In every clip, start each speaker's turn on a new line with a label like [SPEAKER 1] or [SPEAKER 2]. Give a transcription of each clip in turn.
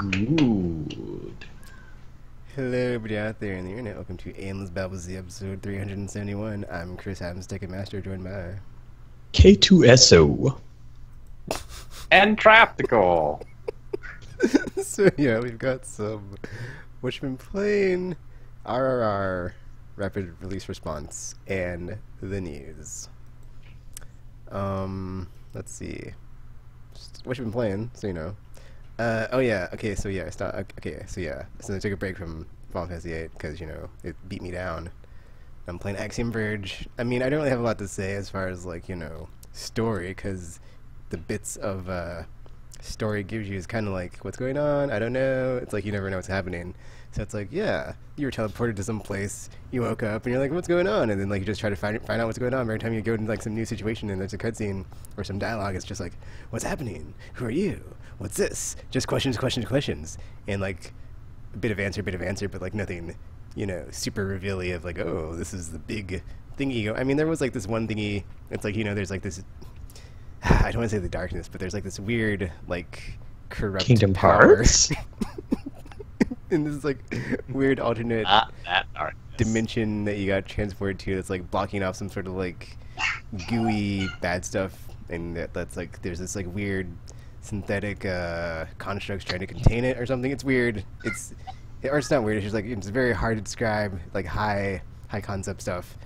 [SPEAKER 1] Good.
[SPEAKER 2] Hello, everybody out there in the internet. Welcome to Aimless Babbles, episode 371. I'm Chris Adams, Master, joined by
[SPEAKER 1] K2SO.
[SPEAKER 3] And Traptical.
[SPEAKER 2] So yeah, we've got some Whatcha been playing, RRR, Rapid Release Response, and the news. Let's see. Whatcha been playing, so you know. Oh yeah, okay, so yeah, so I took a break from Final Fantasy VIII because, you know, it beat me down. I'm playing Axiom Verge. I mean, I don't really have a lot to say as far as, like, you know, story, because the bits of story gives you is kind of like, what's going on? I don't know. It's like you never know what's happening. So it's like, yeah, you were teleported to some place, you woke up, and you're like, what's going on? And then, like, you just try to find out what's going on. Every time you go into, like, some new situation and there's a cutscene or some dialogue, it's just like, what's happening? Who are you? What's this? Just questions, questions, questions. And, like, a bit of answer, but, like, nothing, you know, super reveal-y of, like, oh, this is the big thingy. I mean, there was, like, this one thingy. It's like, you know, there's, like, this... I don't want to say the darkness, but there's, like, this weird, like, corrupt
[SPEAKER 1] Kingdom
[SPEAKER 2] power.
[SPEAKER 1] Hearts?
[SPEAKER 2] And this, like, weird alternate
[SPEAKER 3] Not that darkness.
[SPEAKER 2] dimension that you got transported to that's, like, blocking off some sort of, like, gooey bad stuff. And that's, like, there's this, like, weird synthetic constructs trying to contain it or something. It's weird. Or it's not weird. It's just, like, it's very hard to describe, like, high concept stuff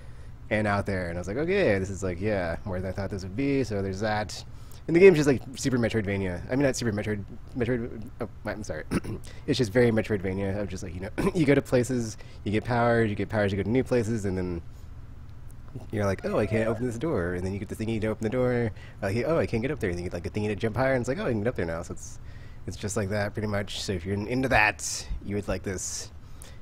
[SPEAKER 2] and out there. And I was like, okay, this is, like, yeah, more than I thought this would be. So there's that. And the game's just, like, super Metroidvania. I mean, not super Metroid, oh, I'm sorry. It's just very Metroidvania of just, like, you know, you go to places, you get powers, you go to new places, and then you're like, oh, I can't open this door. And then you get the thingy to open the door. Like, oh, I can't get up there. And then you get, like, a thingy to jump higher, and it's like, oh, I can get up there now. So it's just like that, pretty much. So if you're into that, you would like this.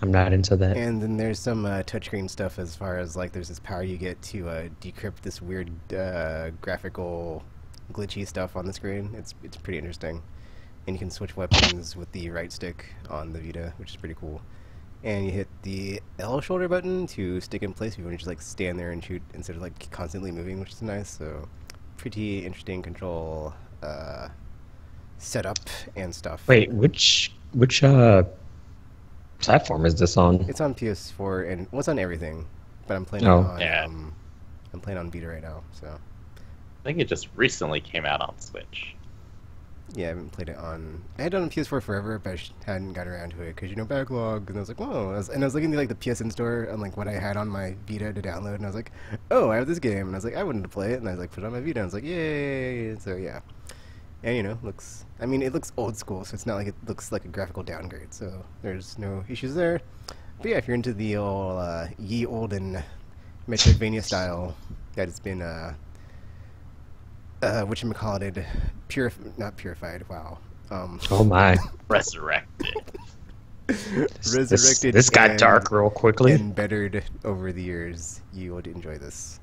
[SPEAKER 1] I'm not into that.
[SPEAKER 2] And then there's some touchscreen stuff as far as, like, there's this power you get to decrypt this weird graphical glitchy stuff on the screen. It's pretty interesting. And you can switch weapons with the right stick on the Vita, which is pretty cool. And you hit the L shoulder button to stick in place if you want to just, like, stand there and shoot instead of, like, constantly moving, which is nice. So pretty interesting control setup and stuff.
[SPEAKER 1] Wait, which platform is this on?
[SPEAKER 2] It's on PS4 and it's on everything, but I'm playing
[SPEAKER 1] Oh.
[SPEAKER 2] on
[SPEAKER 3] Yeah.
[SPEAKER 2] I'm playing on Vita right now. So
[SPEAKER 3] I think it just recently came out on Switch.
[SPEAKER 2] yeah, I haven't played it on... I had it on PS4 forever, but I hadn't got around to it, because, you know, backlog, and I was like, whoa, and I was looking at, like, the PSN store on, like, what I had on my Vita to download, and I was like, oh, I have this game, and I was like, I wanted to play it, and I was like, put it on my Vita, and I was like, yay, so, yeah. And, you know, I mean, it looks old school, so it's not like it looks like a graphical downgrade, so there's no issues there. But yeah, if you're into the old, ye olden Metroidvania style, that has been, whatchamacallit, not purified, wow.
[SPEAKER 1] Oh my.
[SPEAKER 3] Resurrected.
[SPEAKER 2] Resurrected.
[SPEAKER 1] This got
[SPEAKER 2] and-
[SPEAKER 1] dark real quickly.
[SPEAKER 2] And bettered over the years. You would enjoy this.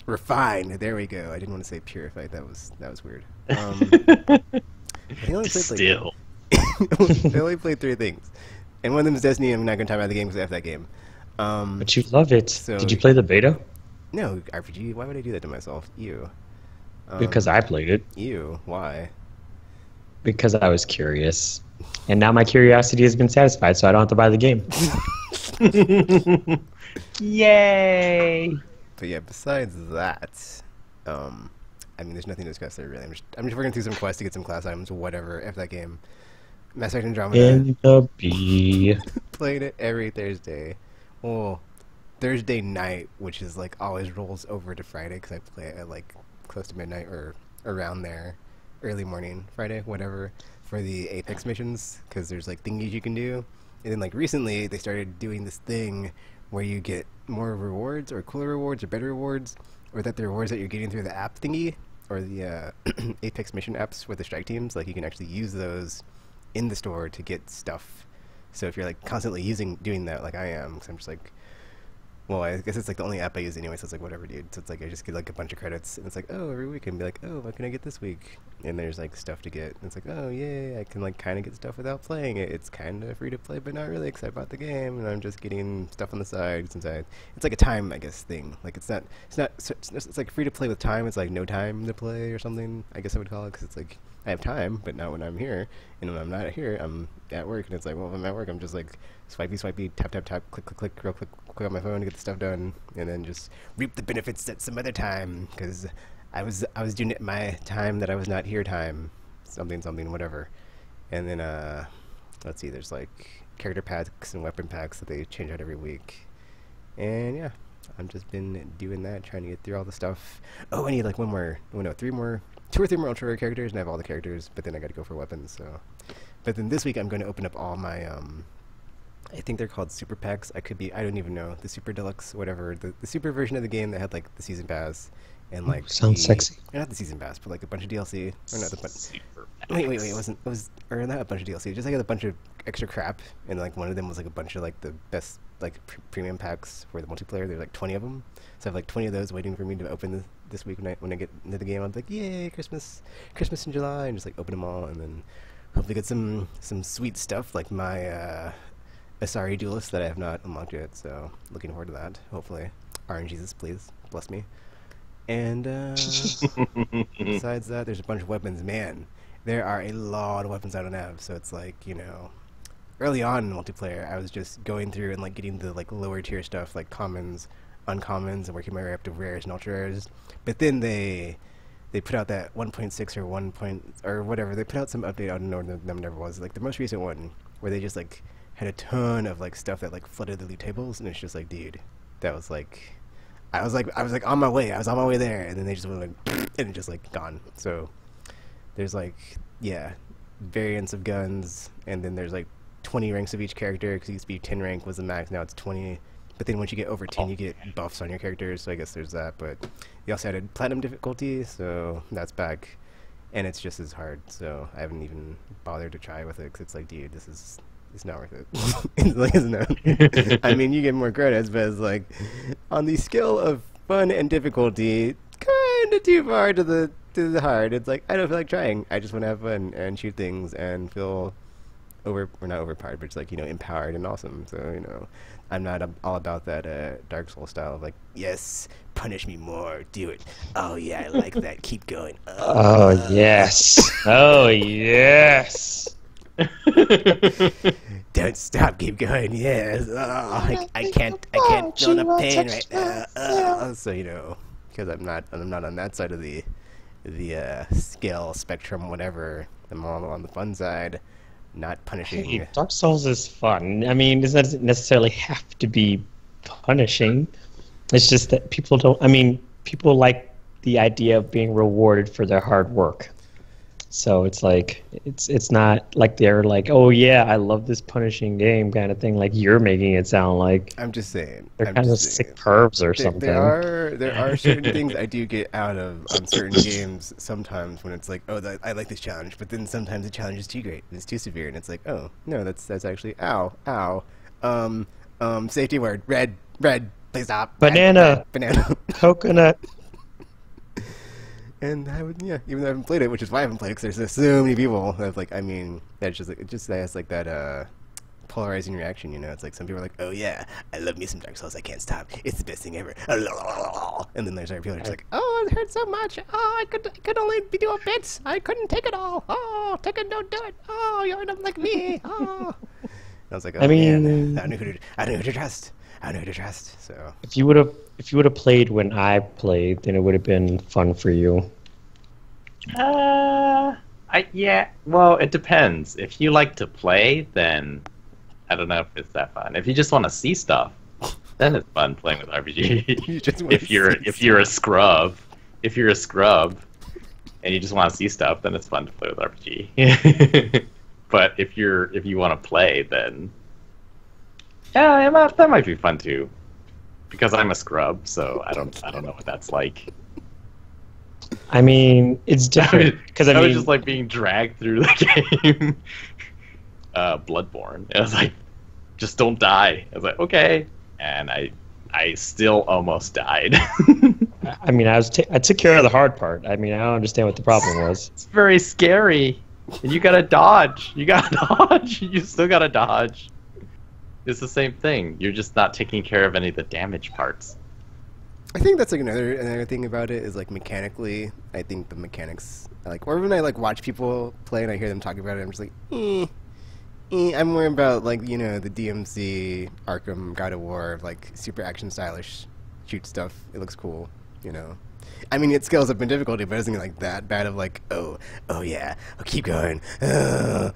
[SPEAKER 2] Refined. There we go. I didn't want to say purified. That was weird. I only played, like,
[SPEAKER 3] Still.
[SPEAKER 2] I only played 3 things, and one of them is Destiny. I'm not going to talk about the game because I have that game.
[SPEAKER 1] But you love it.
[SPEAKER 2] so-
[SPEAKER 1] Did you play the beta?
[SPEAKER 2] No RPG. Why would I do that to myself? Ew.
[SPEAKER 1] Because I played it.
[SPEAKER 2] Ew. Why?
[SPEAKER 1] Because I was curious. And now my curiosity has been satisfied, so I don't have to buy the game. Yay!
[SPEAKER 2] But yeah, besides that, I mean, there's nothing to discuss there really. I'm just working through some quests to get some class items, whatever. F that game. Mass Effect Andromeda.
[SPEAKER 1] In the bee.
[SPEAKER 2] Playing it every Thursday. Well, Thursday night, which is, like, always rolls over to Friday because I play it at, like, close to midnight or around there, early morning Friday, whatever, for the Apex missions, because there's, like, thingies you can do. And then, like, recently they started doing this thing where you get more rewards or cooler rewards or better rewards, or that the rewards that you're getting through the app thingy or the Apex mission apps with the strike teams, like, you can actually use those in the store to get stuff. So if you're, like, constantly doing that, like I am, because I'm just like, well, I guess it's, like, the only app I use anyway, so it's like, whatever, dude. So it's like, I just get, like, a bunch of credits, and it's like, oh, every week I can be like, oh, what can I get this week? And there's, like, stuff to get, and it's like, oh, yay, I can, like, kind of get stuff without playing it. It's kind of free to play, but not really, because I bought the game, and I'm just getting stuff on the side, since it's like a time, I guess, thing. Like, it's like free to play with time, it's like no time to play, or something, I guess I would call it, because it's like, I have time, but not when I'm here. And when I'm not here, I'm at work, and it's like, well, if I'm at work, I'm just like swipey, tap, tap, tap, click, click, click, real quick, quick on my phone to get the stuff done, and then just reap the benefits at some other time, because I was doing it my time that I was not here time, something, whatever. And then let's see, there's like character packs and weapon packs that they change out every week, and yeah, I've just been doing that, trying to get through all the stuff. Oh, I need like two or three more ultra rare characters, and I have all the characters, but then I got to go for weapons. So, but then this week I'm going to open up all my I think they're called super packs. I don't even know, the super deluxe, whatever, the super version of the game that had like the season pass and like
[SPEAKER 1] Sounds sexy.
[SPEAKER 2] not the season pass, but like a bunch of DLC, or not the bunch.
[SPEAKER 3] Super
[SPEAKER 2] Wait,
[SPEAKER 3] packs.
[SPEAKER 2] it was, or not a bunch of DLC, just like a bunch of extra crap, and like one of them was like a bunch of like the best like premium packs for the multiplayer. There's like 20 of them, so I have like 20 of those waiting for me to open this week when I get into the game. I'm like, yay, Christmas in July, and just like open them all, and then hopefully get some sweet stuff like my Asari Duelist that I have not unlocked yet. So looking forward to that. Hopefully, RNGesus, please bless me. And besides that, there's a bunch of weapons. Man, there are a lot of weapons I don't have. So it's like, you know, early on in multiplayer, I was just going through and like getting the like lower tier stuff, like commons, uncommons, and working my way up to rares and ultra rares. But then they put out that 1.6 or 1. Or whatever. They put out some update. I don't know what the number was. Like the most recent one, where they just like had a ton of like stuff that like flooded the league tables, and it's just like, dude, that was like. I was like on my way. I was on my way there, and then they just went like, and it just like gone. So there's like, yeah, variants of guns, and then there's like 20 ranks of each character, because it used to be 10 rank was the max. Now it's 20. But then once you get over 10, you get buffs on your characters. So I guess there's that. But you also added platinum difficulty, so that's back, and it's just as hard. So I haven't even bothered to try with it, because it's like, dude, it's not worth it. It's like, it's not. I mean, you get more credits, but it's like, on the scale of fun and difficulty, kind of too far to the hard. It's like, I don't feel like trying. I just want to have fun and shoot things and feel or not overpowered, but it's like, you know, empowered and awesome. So, you know, I'm not all about that Dark Souls style of like, yes, punish me more, do it. Oh yeah, I like that. Keep going.
[SPEAKER 1] Oh yes. Oh yes.
[SPEAKER 2] Don't stop, keep going. Yes. Oh, I can't feel enough pain right now. So, you know, because I'm not on that side of the scale spectrum, whatever. I'm all on the fun side, not punishing.
[SPEAKER 1] Hey, Dark Souls is fun. I mean, it doesn't necessarily have to be punishing. It's just that people don't. I mean, people like the idea of being rewarded for their hard work. So it's like it's not like they're like, oh yeah, I love this punishing game kind of thing. Like you're making it sound like.
[SPEAKER 2] I'm just saying.
[SPEAKER 1] They're kind of sick pervs or something.
[SPEAKER 2] There are certain things I do get out of on certain games sometimes when it's like, oh, I like this challenge, but then sometimes the challenge is too great and it's too severe, and it's like, oh no, that's actually ow. Safety word, red, please stop.
[SPEAKER 1] Banana.
[SPEAKER 2] Banana.
[SPEAKER 1] Coconut.
[SPEAKER 2] And I would, yeah, even though I haven't played it, which is why I haven't played it, because there's so many people that like, I mean, that's just like, it just has like that polarizing reaction, you know. It's like some people are like, oh yeah, I love me some Dark Souls, I can't stop, it's the best thing ever. And then there's other people that are just like, oh, it hurts so much, oh, I could only do a bit, I couldn't take it all, oh, Tekken, don't do it, oh, you're not like me, oh. And I was like, oh, I mean, man, I don't know who to trust. So
[SPEAKER 1] if you would have played when I played, then it would have been fun for you.
[SPEAKER 3] Yeah. Well, it depends. If you like to play, then I don't know if it's that fun. If you just want to see stuff, then it's fun playing with RPG. If you're a scrub, and you just want to see stuff, then it's fun to play with RPG. But if you want to play, then yeah, that might be fun too. Because I'm a scrub, so I don't know what that's like.
[SPEAKER 1] I mean, it's different because I
[SPEAKER 3] was
[SPEAKER 1] mean,
[SPEAKER 3] just like being dragged through the game. Bloodborne. I was like, just don't die. I was like, okay, and I still almost died.
[SPEAKER 1] I mean, I took care of the hard part. I mean, I don't understand what the problem was.
[SPEAKER 3] It's very scary, and you gotta dodge. You still gotta dodge. It's the same thing. You're just not taking care of any of the damage parts.
[SPEAKER 2] I think that's like another thing about it is like mechanically. I think the mechanics like, or when I like watch people play and I hear them talking about it, I'm just like, I'm more about like the DMC, Arkham, God of War, like super action stylish shoot stuff. It looks cool, I mean, it scales up in difficulty, but it isn't like that bad of like, oh yeah, I'll keep going. Got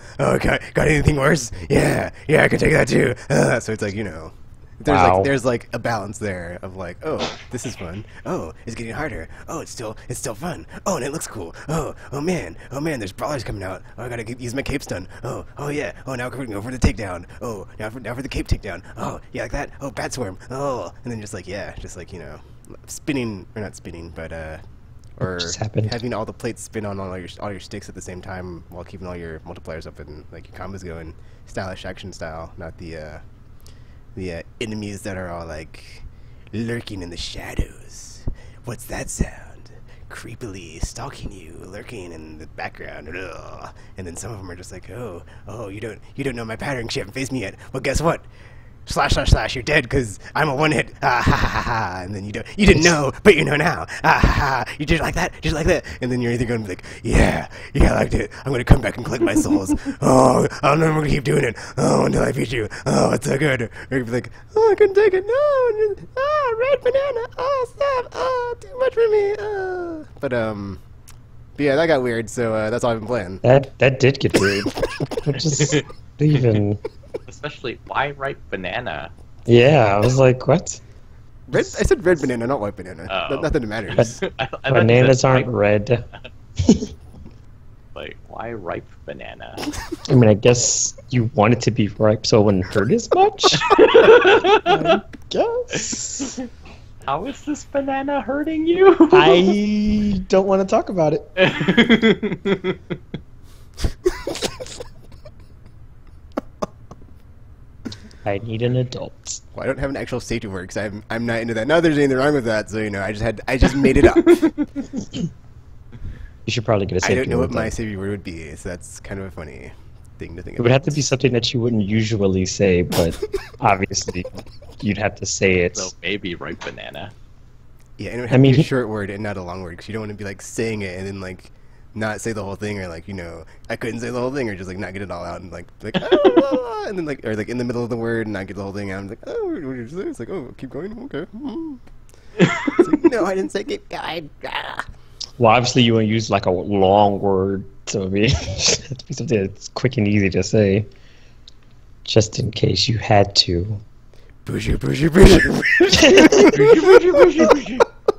[SPEAKER 2] anything worse? Yeah, I can take that too. So it's like, there's like a balance there of like, oh, this is fun. Oh, it's getting harder. Oh, it's still fun. Oh, and it looks cool. Oh man, there's brawlers coming out. Oh, I gotta use my cape stun. Oh yeah. Oh, now we're gonna go for the takedown. Oh, now for the cape takedown. Oh, yeah, like that. Oh, bat swarm. Oh, and then just like spinning or not spinning, but or having all the plates spin on all your sticks at the same time while keeping all your multipliers up and like your combos going, stylish action style, not the enemies that are all like lurking in the shadows. What's that sound? Creepily stalking you, lurking in the background. Ugh. And then some of them are just like, oh, you don't know my pattern. You haven't faced me yet. Well, guess what? / you're dead because I'm a one hit. Ha ha ha ha. And then you didn't know, but you know now. Ha ha ha. You did like that, and then you're either going to be like, yeah, I liked it. I'm going to come back and collect my souls. Oh, I don't know. I'm going to keep doing it. Oh, until I beat you. Oh, it's so good. Or you'd be like, oh, I couldn't take it. No. Red banana. Oh, stop. Oh, too much for me. But yeah, that got weird. So that's all I've been playing.
[SPEAKER 1] That did get weird. Just even.
[SPEAKER 3] Especially, why ripe banana?
[SPEAKER 1] Yeah, I was like, what?
[SPEAKER 2] I said red banana, not white banana.
[SPEAKER 3] Oh.
[SPEAKER 2] Not that it matters.
[SPEAKER 3] I
[SPEAKER 1] Bananas aren't red.
[SPEAKER 3] Like, why ripe banana?
[SPEAKER 1] I mean, I guess you want it to be ripe so it wouldn't hurt as much? I guess.
[SPEAKER 3] How is this banana hurting you?
[SPEAKER 1] I don't want to talk about it. I need an adult.
[SPEAKER 2] Well, I don't have an actual safety word because I'm not into that. Not that there's anything wrong with that, so I just made it up.
[SPEAKER 1] You should probably get a safety word.
[SPEAKER 2] I don't know what my safety word would be, so that's kind of a funny thing to think about.
[SPEAKER 1] It would have to be something that you wouldn't usually say, but obviously you'd have to say it.
[SPEAKER 3] So maybe ripe banana.
[SPEAKER 2] Yeah, and it would have to be a short word and not a long word because you don't want to be like saying it and then like not say the whole thing, or like I couldn't say the whole thing, or just like not get it all out and like oh, and then like or like in the middle of the word and not get the whole thing out. I'm like, oh, what did you say? It's like, oh, keep going, okay. It's like, no, I didn't say keep going.
[SPEAKER 1] Well, obviously you want to use like a long word, so it has to be something that's quick and easy to say, just in case you had to.
[SPEAKER 2] Bushy.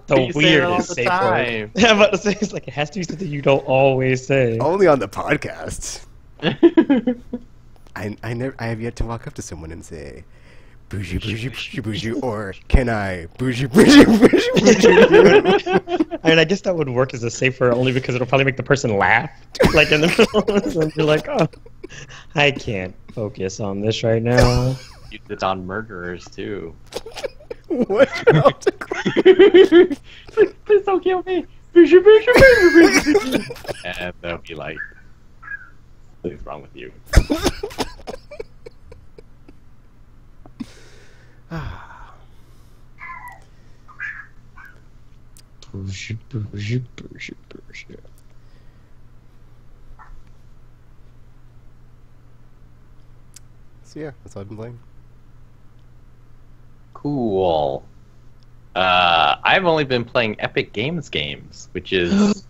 [SPEAKER 1] The weirdest safe word. I'm about to say, it's like it has to be something you don't always say.
[SPEAKER 2] Only on the podcast. I have yet to walk up to someone and say, bougie, or can I bougie.
[SPEAKER 1] I mean, I guess that would work as a safe word only because it'll probably make the person laugh. Like in the middle, and you're like, oh, I can't focus on this right now.
[SPEAKER 3] Use it on murderers too.
[SPEAKER 2] What?
[SPEAKER 3] Please don't kill me. And they'll be like, what is wrong with you?
[SPEAKER 2] So yeah, that's all I've been playing.
[SPEAKER 3] Cool. I've only been playing Epic games, which is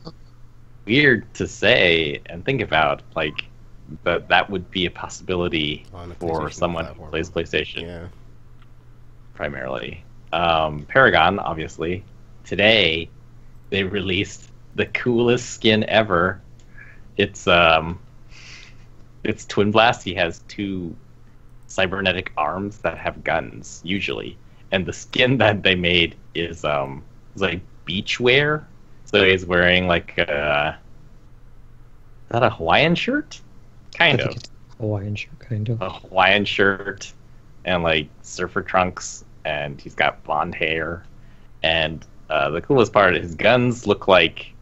[SPEAKER 3] weird to say and think about. Like, that would be a possibility for someone who plays PlayStation, primarily. Paragon, obviously. Today, they released the coolest skin ever. It's Twin Blast. He has 2 cybernetic arms that have guns, usually. And the skin that they made is like beach wear. So he's wearing like is that a Hawaiian shirt? Kind of.
[SPEAKER 1] Hawaiian shirt, kind of.
[SPEAKER 3] A Hawaiian shirt and like surfer trunks, and he's got blonde hair. And the coolest part is his guns look like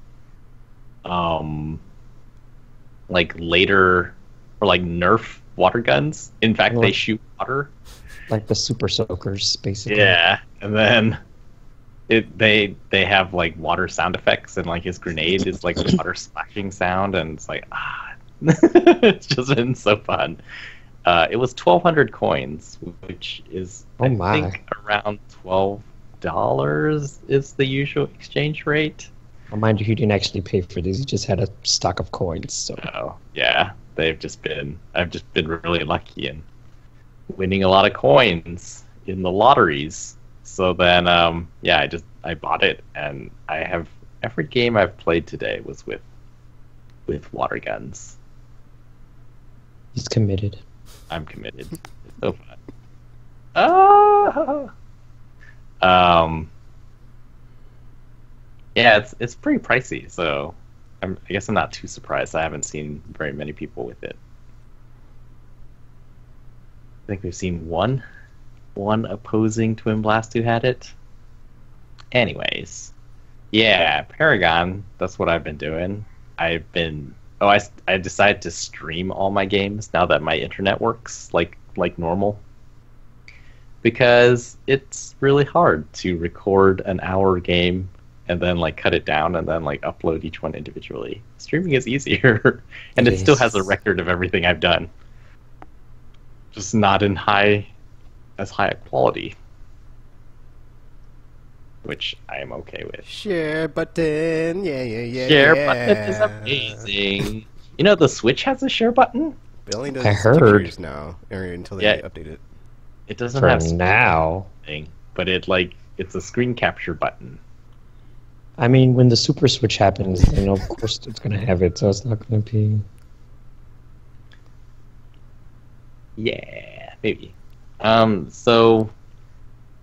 [SPEAKER 3] later or like Nerf water guns. In fact, they shoot water.
[SPEAKER 1] Like the super soakers, basically.
[SPEAKER 3] Yeah, and then They have like water sound effects, and like his grenade is like a water splashing sound, and it's like it's just been so fun. It was 1,200 coins, which is I think around $12 is the usual exchange rate.
[SPEAKER 1] Well, mind you, he didn't actually pay for these. He just had a stock of coins. So.
[SPEAKER 3] Oh yeah, I've just been really lucky and winning a lot of coins in the lotteries. So then, I bought it, and I have every game I've played today was with water guns.
[SPEAKER 1] He's committed.
[SPEAKER 3] I'm committed. It's so fun. Yeah, it's pretty pricey, so I guess I'm not too surprised. I haven't seen very many people with it. I think we've seen one opposing Twin Blast who had it. Anyways, yeah, Paragon. That's what I've been doing. I decided to stream all my games now that my internet works like normal. Because it's really hard to record an hour game and then like cut it down and then like upload each one individually. Streaming is easier, and it still has a record of everything I've done. Just not in as high a quality, which I am okay with.
[SPEAKER 2] Share button, yeah.
[SPEAKER 3] Share button is amazing. You know the Switch has a share button.
[SPEAKER 2] It only does
[SPEAKER 1] I heard
[SPEAKER 2] stickers now, or until they update it.
[SPEAKER 3] It doesn't
[SPEAKER 1] for
[SPEAKER 3] have
[SPEAKER 1] now.
[SPEAKER 3] thing, but it's a screen capture button.
[SPEAKER 1] I mean, when the Super Switch happens, then of course it's going to have it, so it's not going to be...
[SPEAKER 3] Yeah, maybe. So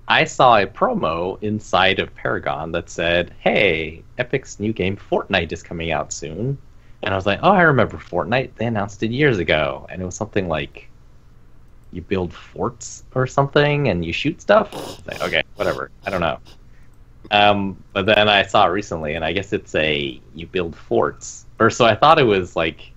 [SPEAKER 3] I saw a promo inside of Paragon that said, hey, Epic's new game Fortnite is coming out soon. And I was like, oh, I remember Fortnite. They announced it years ago. And it was something like you build forts or something and you shoot stuff. Like, okay, whatever. I don't know. But then I saw it recently, and I guess it's you build forts. Or so I thought it was like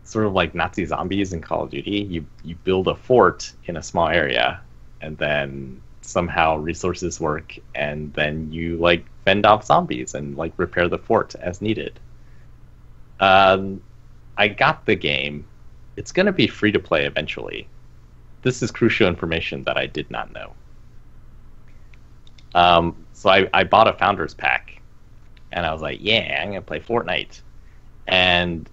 [SPEAKER 3] sort of like Nazi zombies in Call of Duty. You build a fort in a small area, and then somehow resources work, and then you like fend off zombies and like repair the fort as needed. I got the game. It's going to be free to play eventually. This is crucial information that I did not know. So I bought a Founders Pack, and I was like, yeah, I'm going to play Fortnite. And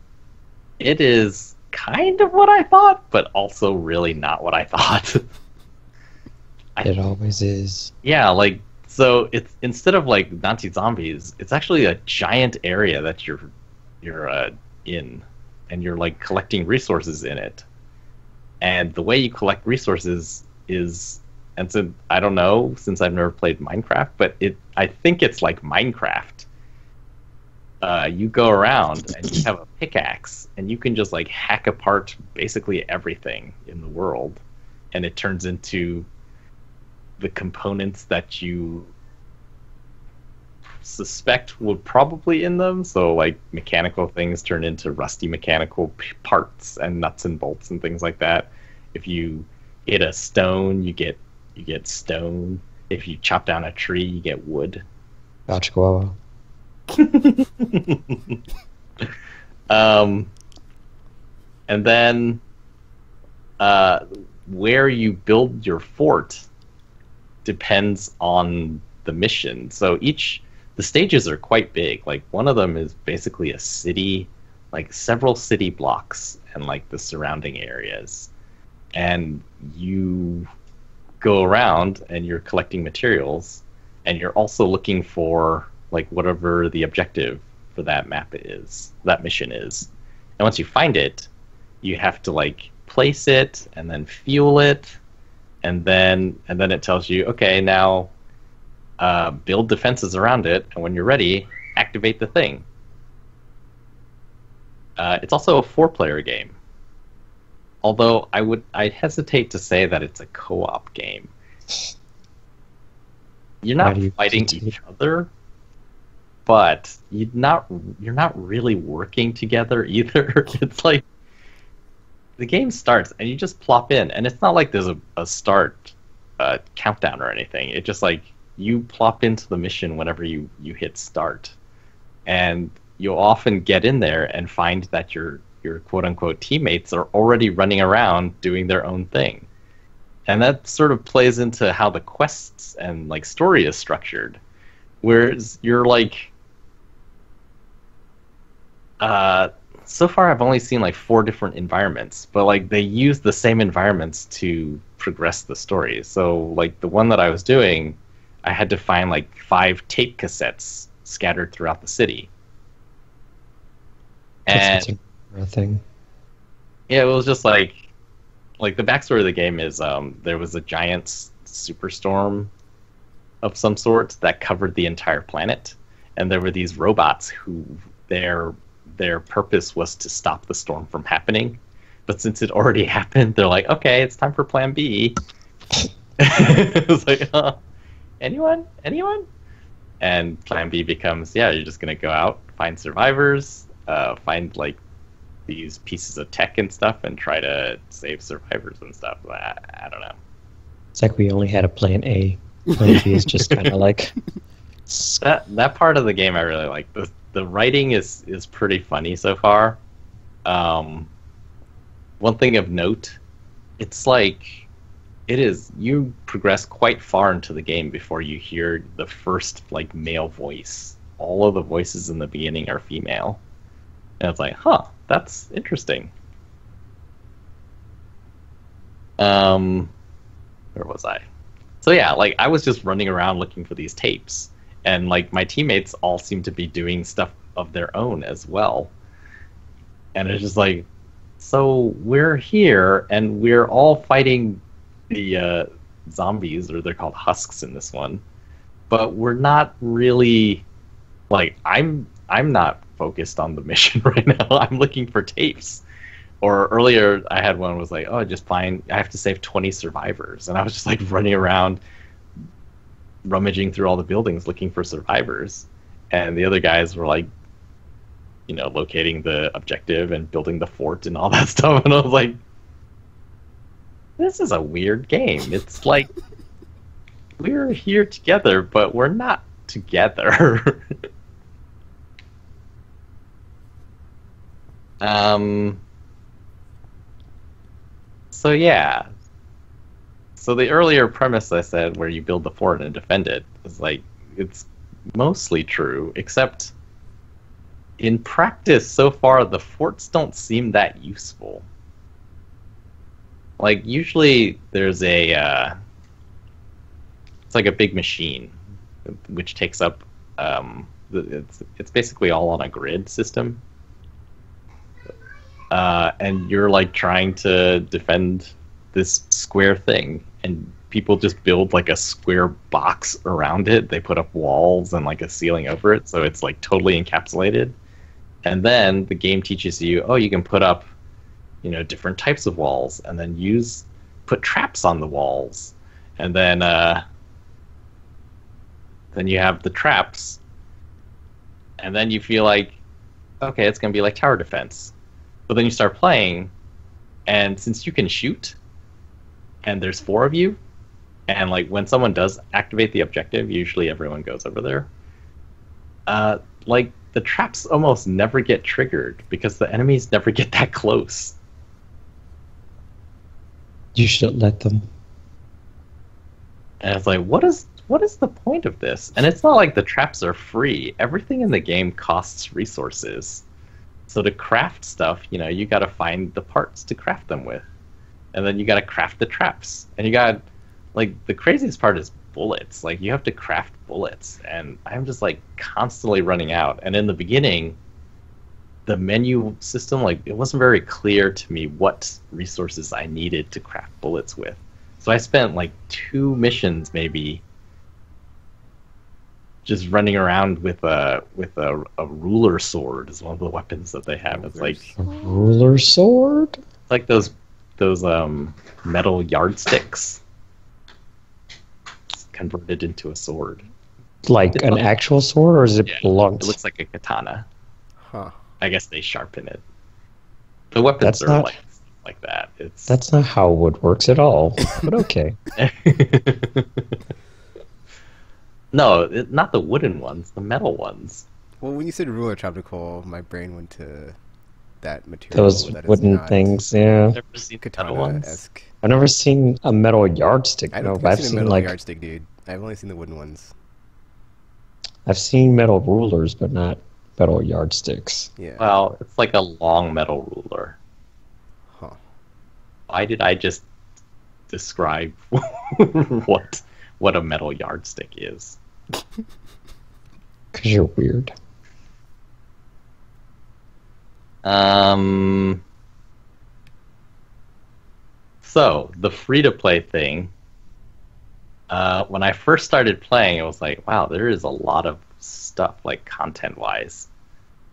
[SPEAKER 3] it is kind of what I thought, but also really not what I thought.
[SPEAKER 1] It always is.
[SPEAKER 3] Yeah, like, so it's instead of like Nazi zombies, it's actually a giant area that you're in, and you're like collecting resources in it. And the way you collect resources is, and so I don't know since I've never played Minecraft, but I think it's like Minecraft. You go around and you have a pickaxe, and you can just like hack apart basically everything in the world, and it turns into the components that you suspect would probably in them. So like mechanical things turn into rusty mechanical parts and nuts and bolts and things like that. If you hit a stone, you get stone. If you chop down a tree, you get wood.
[SPEAKER 1] Gotcha, Guava.
[SPEAKER 3] And then where you build your fort depends on the mission. So the stages are quite big. Like one of them is basically a city, like several city blocks and like the surrounding areas. And you go around and you're collecting materials, and you're also looking for like whatever the objective for that mission is. And once you find it, you have to like place it and then fuel it, and then it tells you, okay, now build defenses around it, and when you're ready, activate the thing. It's also a 4-player game. Although I'd hesitate to say that it's a co-op game. You're not fighting each other, but you're not really working together either. It's like the game starts and you just plop in, and it's not like there's a start countdown or anything. It just like you plop into the mission whenever you hit start, and you'll often get in there and find that your quote unquote teammates are already running around doing their own thing. And that sort of plays into how the quests and like story is structured. Whereas you're like so far I've only seen like 4 different environments, but like they use the same environments to progress the story. So like the one that I was doing, I had to find like 5 tape cassettes scattered throughout the city. And
[SPEAKER 1] a thing.
[SPEAKER 3] yeah, it was just like the backstory of the game is there was a giant superstorm of some sort that covered the entire planet, and there were these robots who their purpose was to stop the storm from happening. But since it already happened, they're like, okay, it's time for Plan B. It was like, anyone? And Plan B becomes, yeah, you're just gonna go out, find survivors, find like these pieces of tech and stuff, and try to save survivors and stuff. I don't know.
[SPEAKER 1] It's like we only had a Plan A. Plan B is just kind of like
[SPEAKER 3] that part of the game I really like. The writing is pretty funny so far. One thing of note, it's like you progress quite far into the game before you hear the first like male voice. All of the voices in the beginning are female, and it's like, huh, that's interesting. Where was I? So yeah, like I was just running around looking for these tapes, and like my teammates all seem to be doing stuff of their own as well. And it's just like, so we're here and we're all fighting the zombies, or they're called husks in this one, but we're not really like I'm not focused on the mission right now. I'm looking for tapes. Or earlier I had one was like, oh, I have to save 20 survivors, and I was just like running around rummaging through all the buildings looking for survivors, and the other guys were like, you know, locating the objective and building the fort and all that stuff, and I was like, this is a weird game. It's like we're here together, but we're not together. So yeah. So the earlier premise I said, where you build the fort and defend it, is like, it's mostly true, except in practice so far the forts don't seem that useful. Like usually there's it's like a big machine which takes up it's basically all on a grid system. And you're like trying to defend this square thing, and people just build like a square box around it. They put up walls and like a ceiling over it, so it's like totally encapsulated. And then the game teaches you, oh, you can put up, you know, different types of walls, and then put traps on the walls, and then you have the traps, and then you feel like, okay, it's gonna be like tower defense. But then you start playing, and since you can shoot, and there's 4 of you, and like when someone does activate the objective, usually everyone goes over there. Like the traps almost never get triggered because the enemies never get that close.
[SPEAKER 1] you should let them.
[SPEAKER 3] And it's like, what is the point of this? And it's not like the traps are free. Everything in the game costs resources. So to craft stuff, you know, you got to find the parts to craft them with. And then you got to craft the traps. And you got, like, the craziest part is bullets. Like, you have to craft bullets. And I'm just, like, constantly running out. And in the beginning, the menu system, like, it wasn't very clear to me what resources I needed to craft bullets with. So I spent, like, 2 missions, maybe, just running around with a ruler sword is one of the weapons that they have. It's like
[SPEAKER 1] a ruler sword.
[SPEAKER 3] It's like those metal yardsticks converted into a sword.
[SPEAKER 1] Like an actual sword, or is it blunt?
[SPEAKER 3] It looks like a katana.
[SPEAKER 2] Huh.
[SPEAKER 3] I guess they sharpen it. The weapons are like that.
[SPEAKER 1] That's not how wood works at all. But okay.
[SPEAKER 3] No, not the wooden ones, the metal ones.
[SPEAKER 2] Well, when you said ruler tropical, my brain went to that material
[SPEAKER 1] Those
[SPEAKER 2] that is
[SPEAKER 1] wooden
[SPEAKER 2] not
[SPEAKER 1] things, yeah.
[SPEAKER 3] Never seen metal ones.
[SPEAKER 2] katana-esque.
[SPEAKER 1] I've never seen a metal yardstick.
[SPEAKER 2] I
[SPEAKER 1] No,
[SPEAKER 2] don't think
[SPEAKER 1] but
[SPEAKER 2] I've
[SPEAKER 1] I've
[SPEAKER 2] seen a
[SPEAKER 1] seen
[SPEAKER 2] metal
[SPEAKER 1] like
[SPEAKER 2] yardstick, dude. I've only seen the wooden ones.
[SPEAKER 1] I've seen metal rulers, but not metal yardsticks.
[SPEAKER 2] Yeah.
[SPEAKER 3] Well, it's like a long metal ruler.
[SPEAKER 2] Huh.
[SPEAKER 3] Why did I just describe what a metal yardstick is?
[SPEAKER 1] Because you're weird.
[SPEAKER 3] So the free-to-play thing. When I first started playing, it was like, wow, there is a lot of stuff, like content-wise.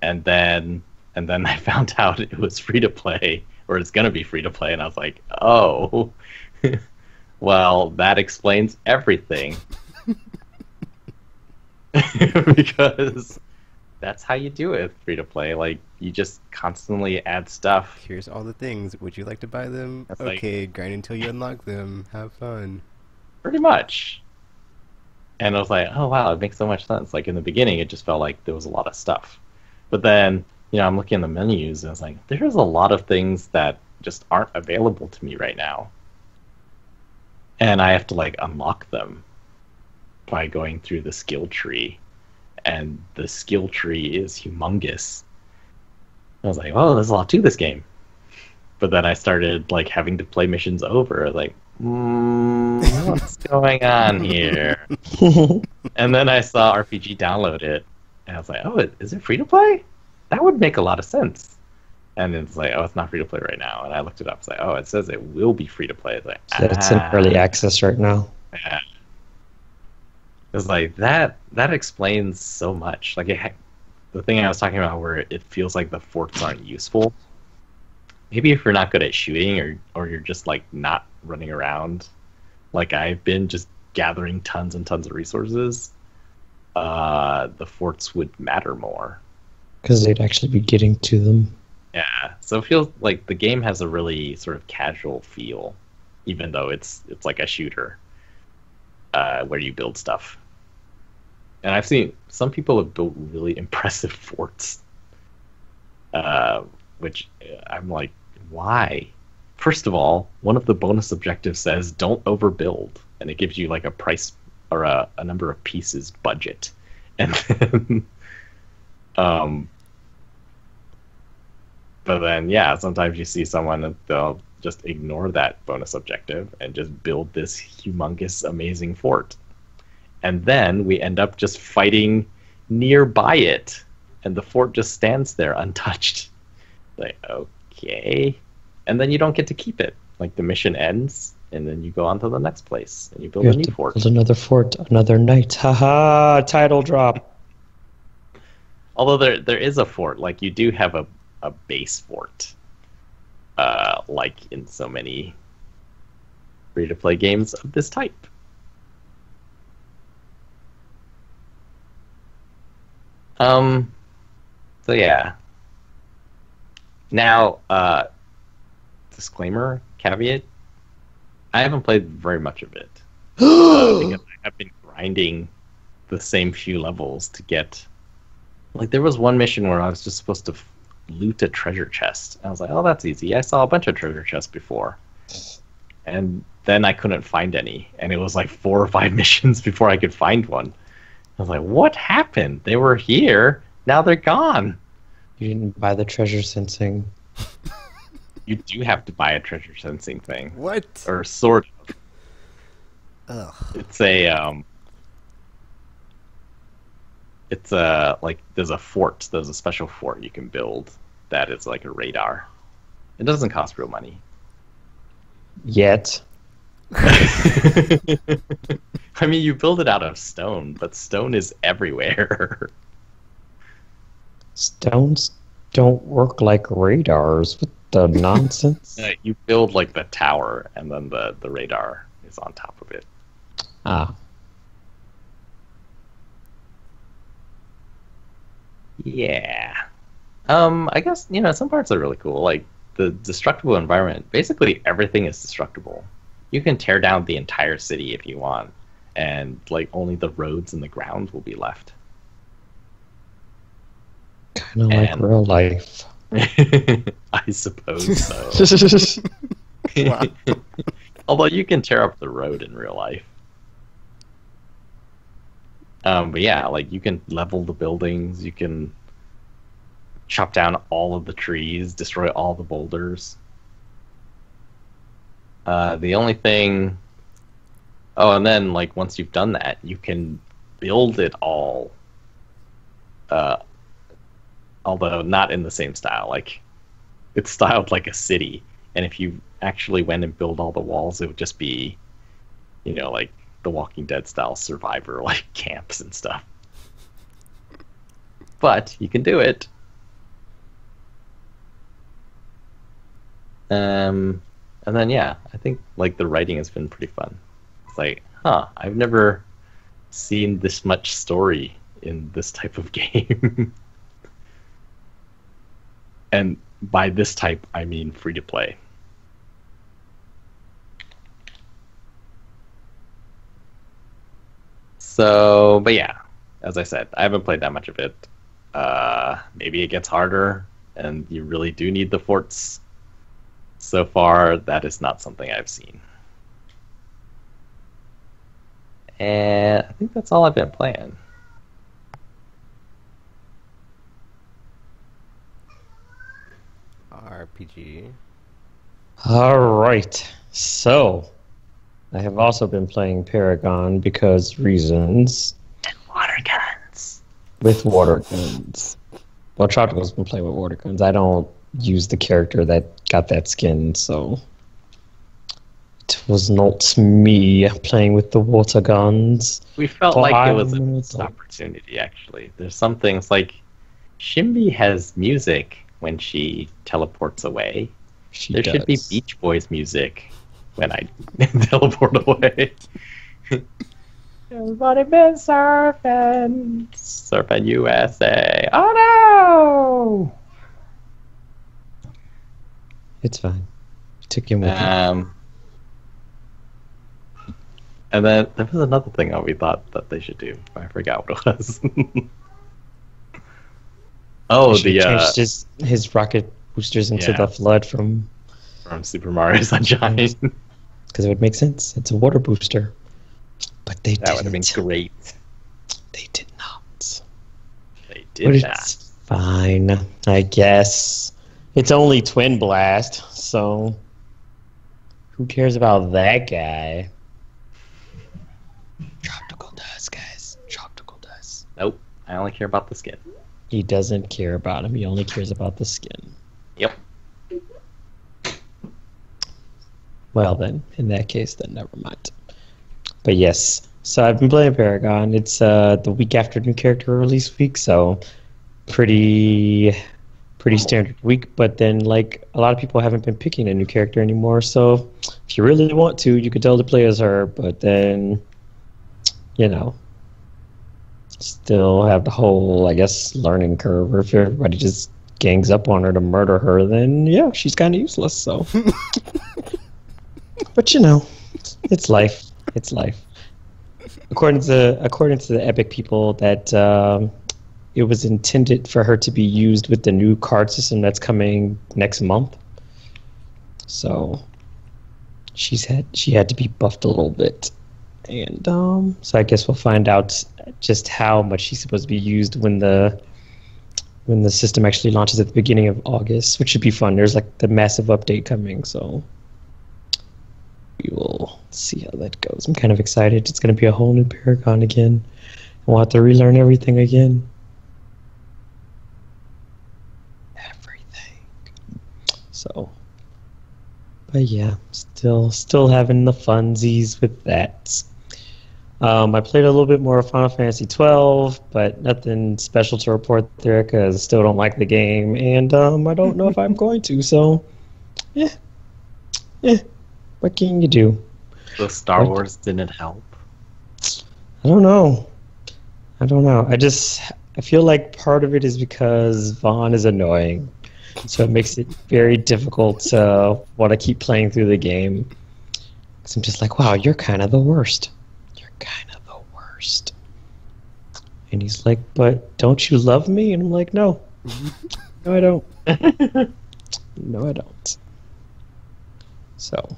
[SPEAKER 3] And then I found out it was free-to-play, or it's gonna be free-to-play, and I was like, oh, well, that explains everything. Because that's how you do it, free-to-play. Like, you just constantly add stuff.
[SPEAKER 2] Here's all the things. Would you like to buy them?
[SPEAKER 3] That's
[SPEAKER 2] Okay, grind until you unlock them. Have fun.
[SPEAKER 3] Pretty much. And I was like, oh wow, it makes so much sense. Like in the beginning, it just felt like there was a lot of stuff. But then, I'm looking in the menus and I was like, there's a lot of things that just aren't available to me right now. And I have to like unlock them by going through the skill tree. And the skill tree is humongous. I was like, oh, there's a lot to this game. But then I started like having to play missions over. Like, what's going on here? And then I saw RPG download it, and I was like, oh, is it free to play? That would make a lot of sense. And it's like, oh, it's not free to play right now. And I looked it up. It's like, oh, it says it will be free to play. It's like,
[SPEAKER 1] So it's in early access right now.
[SPEAKER 3] yeah. It's like that explains so much. Like the thing I was talking about where it feels like the forts aren't useful. Maybe if you're not good at shooting or you're just like not running around like I've been just gathering tons and tons of resources, the forts would matter more.
[SPEAKER 1] Because they'd actually be getting to them.
[SPEAKER 3] Yeah. So it feels like the game has a really sort of casual feel, even though it's like a shooter where you build stuff. And I've seen some people have built really impressive forts, which I'm like, why? First of all, one of the bonus objectives says don't overbuild, and it gives you like a price or a number of pieces budget. And then, but then, yeah, sometimes you see someone that they'll just ignore that bonus objective and just build this humongous, amazing fort. And then we end up just fighting nearby it, and the fort just stands there untouched. Like, okay. And then you don't get to keep it. Like, the mission ends, and then you go on to the next place, and you build a new fort.
[SPEAKER 1] Build another fort, another night. Haha, title drop.
[SPEAKER 3] Although there is a fort. Like, you do have a base fort. Like in so many free-to-play games of this type. So yeah. Now, disclaimer, caveat, I haven't played very much of it. Because I have been grinding the same few levels to get... Like, there was one mission where I was just supposed to loot a treasure chest. I was like, oh, that's easy. I saw a bunch of treasure chests before. And then I couldn't find any. And it was like 4 or 5 missions before I could find one. I was like, what happened? They were here. Now they're gone.
[SPEAKER 1] You didn't buy the treasure sensing.
[SPEAKER 3] You do have to buy a treasure sensing thing.
[SPEAKER 2] What?
[SPEAKER 3] Or sort of.
[SPEAKER 2] Ugh.
[SPEAKER 3] It's like there's a special fort you can build that is like a radar. It doesn't cost real money.
[SPEAKER 1] Yet.
[SPEAKER 3] I mean, you build it out of stone, but stone is everywhere.
[SPEAKER 1] Stones don't work like radars. What the nonsense?
[SPEAKER 3] You build like the tower, and then the radar is on top of it.
[SPEAKER 1] Ah.
[SPEAKER 3] Yeah. I guess, some parts are really cool. Like, the destructible environment, basically everything is destructible. You can tear down the entire city if you want, and like only the roads and the ground will be left.
[SPEAKER 1] Kind of like real life.
[SPEAKER 3] I suppose so.
[SPEAKER 2] Wow.
[SPEAKER 3] Although you can tear up the road in real life. But yeah, like you can level the buildings, you can chop down all of the trees, destroy all the boulders. The only thing... Oh, and then like once you've done that, you can build it all. Although not in the same style. Like it's styled like a city, and if you actually went and build all the walls, it would just be, you know, like the Walking Dead style Survivor, like camps and stuff. But you can do it. And then yeah, I think like the writing has been pretty fun. It's like, I've never seen this much story in this type of game. And by this type, I mean free to play. So, but yeah, as I said, I haven't played that much of it. Maybe it gets harder, and you really do need the forts. So far, that is not something I've seen. And I think that's all I've been playing.
[SPEAKER 2] RPG.
[SPEAKER 1] All right. So, I have also been playing Paragon because reasons.
[SPEAKER 3] And water guns.
[SPEAKER 1] With water guns. Well, Tropical's been playing with water guns. I don't use the character that got that skin, so it was not me playing with the water guns.
[SPEAKER 3] We felt like it was a missed opportunity, actually. There's some things like Shimby has music when she teleports away. There should be Beach Boys music when I teleport away. Everybody been surfing. Surfing USA. Oh no!
[SPEAKER 1] It's fine. Took him with me.
[SPEAKER 3] And then there was another thing that we thought that they should do. I forgot what it was. Oh,
[SPEAKER 1] he changed his rocket boosters into the flood from
[SPEAKER 3] Super Mario Sunshine.
[SPEAKER 1] Because it would make sense. It's a water booster. But they didn't.
[SPEAKER 3] That would have been great.
[SPEAKER 1] They did not.
[SPEAKER 3] They did not.
[SPEAKER 1] It's fine, I guess. It's only Twin Blast, so who cares about that guy? Tropical does, guys. Tropical does.
[SPEAKER 3] Nope. I only care about the skin.
[SPEAKER 1] He doesn't care about him. He only cares about the skin.
[SPEAKER 3] Yep.
[SPEAKER 1] Well then, in that case, then never mind. But yes, so I've been playing Paragon. It's the week after new character release week, so pretty standard week. But then, like, a lot of people haven't been picking a new character anymore. So if you really want to, you could tell to play as her. But then, you know, still have the whole, I guess, learning curve. Or if everybody just gangs up on her to murder her, then yeah, she's kind of useless. So, but you know, it's life. It's life. According to the Epic people, that it was intended for her to be used with the new card system that's coming next month. So she had to be buffed a little bit, and so I guess we'll find out just how much she's supposed to be used when the system actually launches at the beginning of August, which should be fun. There's like the massive update coming, so we will see how that goes. I'm kind of excited. It's going to be a whole new Paragon again. We'll have to relearn everything again. Everything. So, but yeah, still having the funsies with that. I played a little bit more of Final Fantasy 12, but nothing special to report there because I still don't like the game, and I don't know if I'm going to. So, yeah. What can you do?
[SPEAKER 3] The Star Wars didn't help.
[SPEAKER 1] I don't know. I feel like part of it is because Vaughn is annoying, so it makes it very difficult to want to keep playing through the game. Because I'm just like, wow, you're kind of the worst. You're kind of the worst. And he's like, but don't you love me? And I'm like, no. No, I don't. No, I don't. So,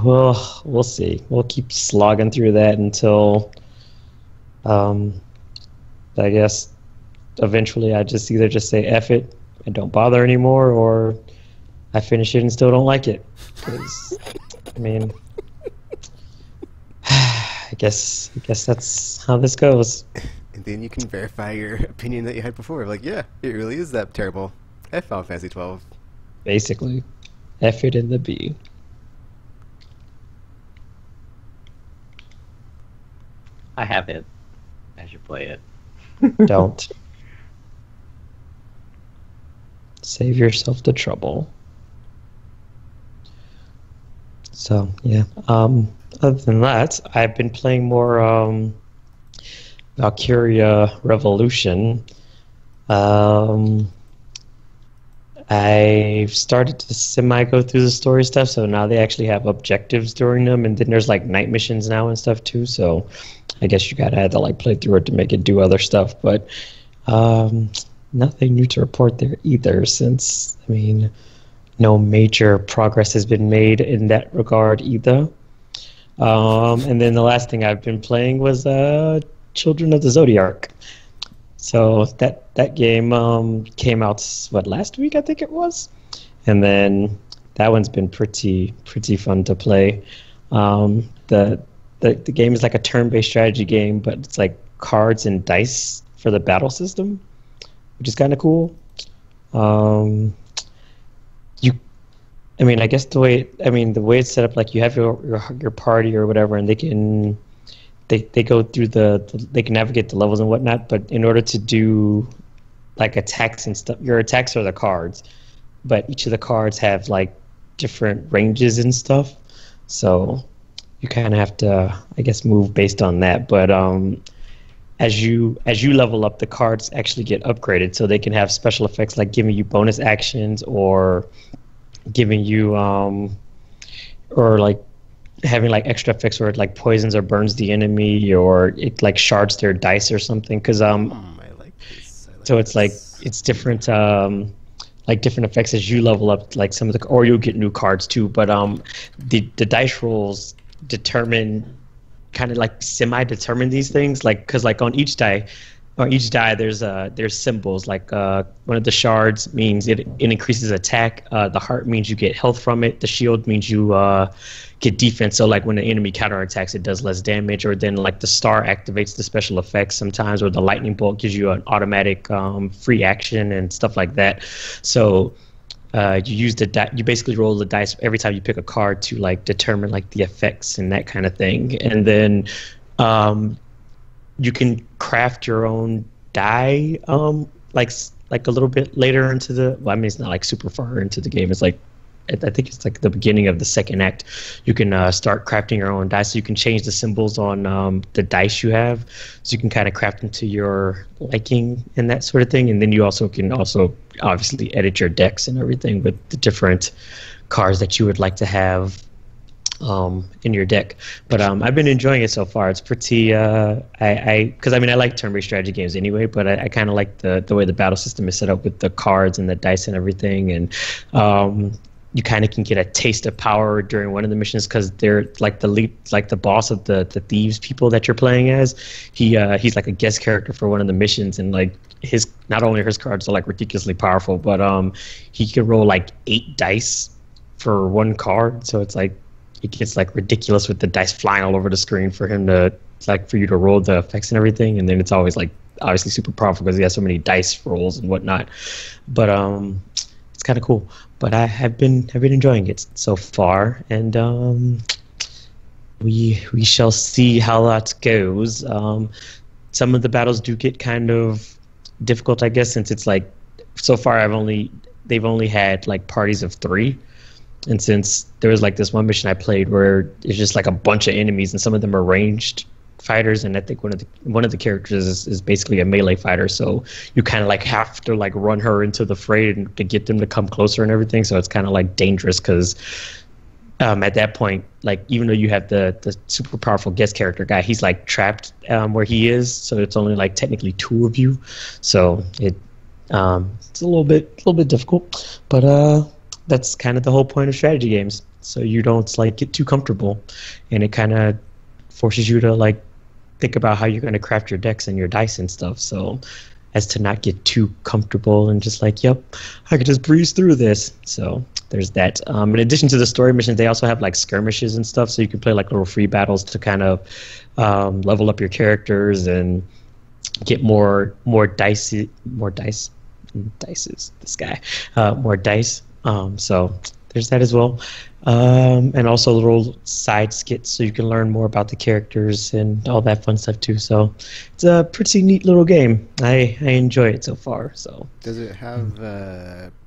[SPEAKER 1] we'll see. We'll keep slogging through that until, I guess, eventually I just either just say F it and don't bother anymore, or I finish it and still don't like it. Because, I mean, I guess that's how this goes.
[SPEAKER 2] And then you can verify your opinion that you had before. Like, yeah, it really is that terrible. F Final Fantasy 12.
[SPEAKER 1] Basically, F it in the B.
[SPEAKER 3] I have it. I should play it.
[SPEAKER 1] Don't. Save yourself the trouble. So, yeah. Other than that, I've been playing more Valkyria Revolution. I've started to semi-go through the story stuff, so now they actually have objectives during them, and then there's like night missions now and stuff too, so I guess you gotta have to like play through it to make it do other stuff, but nothing new to report there either, since, I mean, no major progress has been made in that regard either. And then the last thing I've been playing was Children of the Zodiac. So that game came out last week, I think it was, and then that one's been pretty fun to play. The game is like a turn-based strategy game, but it's like cards and dice for the battle system, which is kind of cool. I guess the way it's set up, like you have your party or whatever, and they go through they can navigate the levels and whatnot, but in order to do like attacks and stuff, your attacks are the cards, but each of the cards have like different ranges and stuff, so you kind of have to, I guess, move based on that. But as you level up, the cards actually get upgraded, so they can have special effects like giving you bonus actions, or giving you or like having like extra effects where it like poisons or burns the enemy, or it like shards their dice or something, because
[SPEAKER 2] I like this.
[SPEAKER 1] so it's like it's different like different effects as you level up, like some of the, or you'll get new cards too, but the dice rolls determine, kind of like semi-determine these things, like, because like on each die there's symbols, like one of the shards means it increases attack, the heart means you get health from it, the shield means you get defense, so like when an enemy counterattacks it does less damage, or then like the star activates the special effects sometimes, or the lightning bolt gives you an automatic free action and stuff like that. So you use you basically roll the dice every time you pick a card to like determine like the effects and that kind of thing, and then you can craft your own die, like a little bit later into the. Well, I mean, it's not like super far into the game. It's like, I think it's like the beginning of the second act. You can start crafting your own dice. So you can change the symbols on the dice you have, so you can kind of craft them to your liking and that sort of thing. And then you can obviously edit your decks and everything with the different cards that you would like to have in your deck. But I've been enjoying it so far. It's pretty because I like turn-based strategy games anyway, but I kind of like the way the battle system is set up with the cards and the dice and everything, and you kind of can get a taste of power during one of the missions, because they're like the boss of the thieves people that you're playing as. He's like a guest character for one of the missions, and like not only his cards are like ridiculously powerful, but he can roll like 8 dice for one card, so it's like it gets like ridiculous with the dice flying all over the screen for him to, like, for you to roll the effects and everything, and then it's always like obviously super powerful because he has so many dice rolls and whatnot. But it's kind of cool. But I have been enjoying it so far, and we shall see how that goes. Some of the battles do get kind of difficult, I guess, since it's like so far they've only had like parties of 3. And since there was like this one mission I played where it's just like a bunch of enemies, and some of them are ranged fighters, and I think one of the characters is basically a melee fighter, so you kind of like have to like run her into the fray to get them to come closer and everything. So it's kind of like dangerous because at that point, like even though you have the super powerful guest character guy, he's like trapped where he is, so it's only like technically two of you, so it's a little bit difficult, but that's kind of the whole point of strategy games. So you don't like get too comfortable, and it kind of forces you to like think about how you're going to craft your decks and your dice and stuff. So as to not get too comfortable and just like, yep, I could just breeze through this. So there's that. In addition to the story missions, they also have like skirmishes and stuff, so you can play like little free battles to kind of level up your characters and get more dice. More dice is this guy. More dice. So there's that as well. And also little side skits so you can learn more about the characters and all that fun stuff too. So it's a pretty neat little game. I enjoy it so far. So
[SPEAKER 2] does it have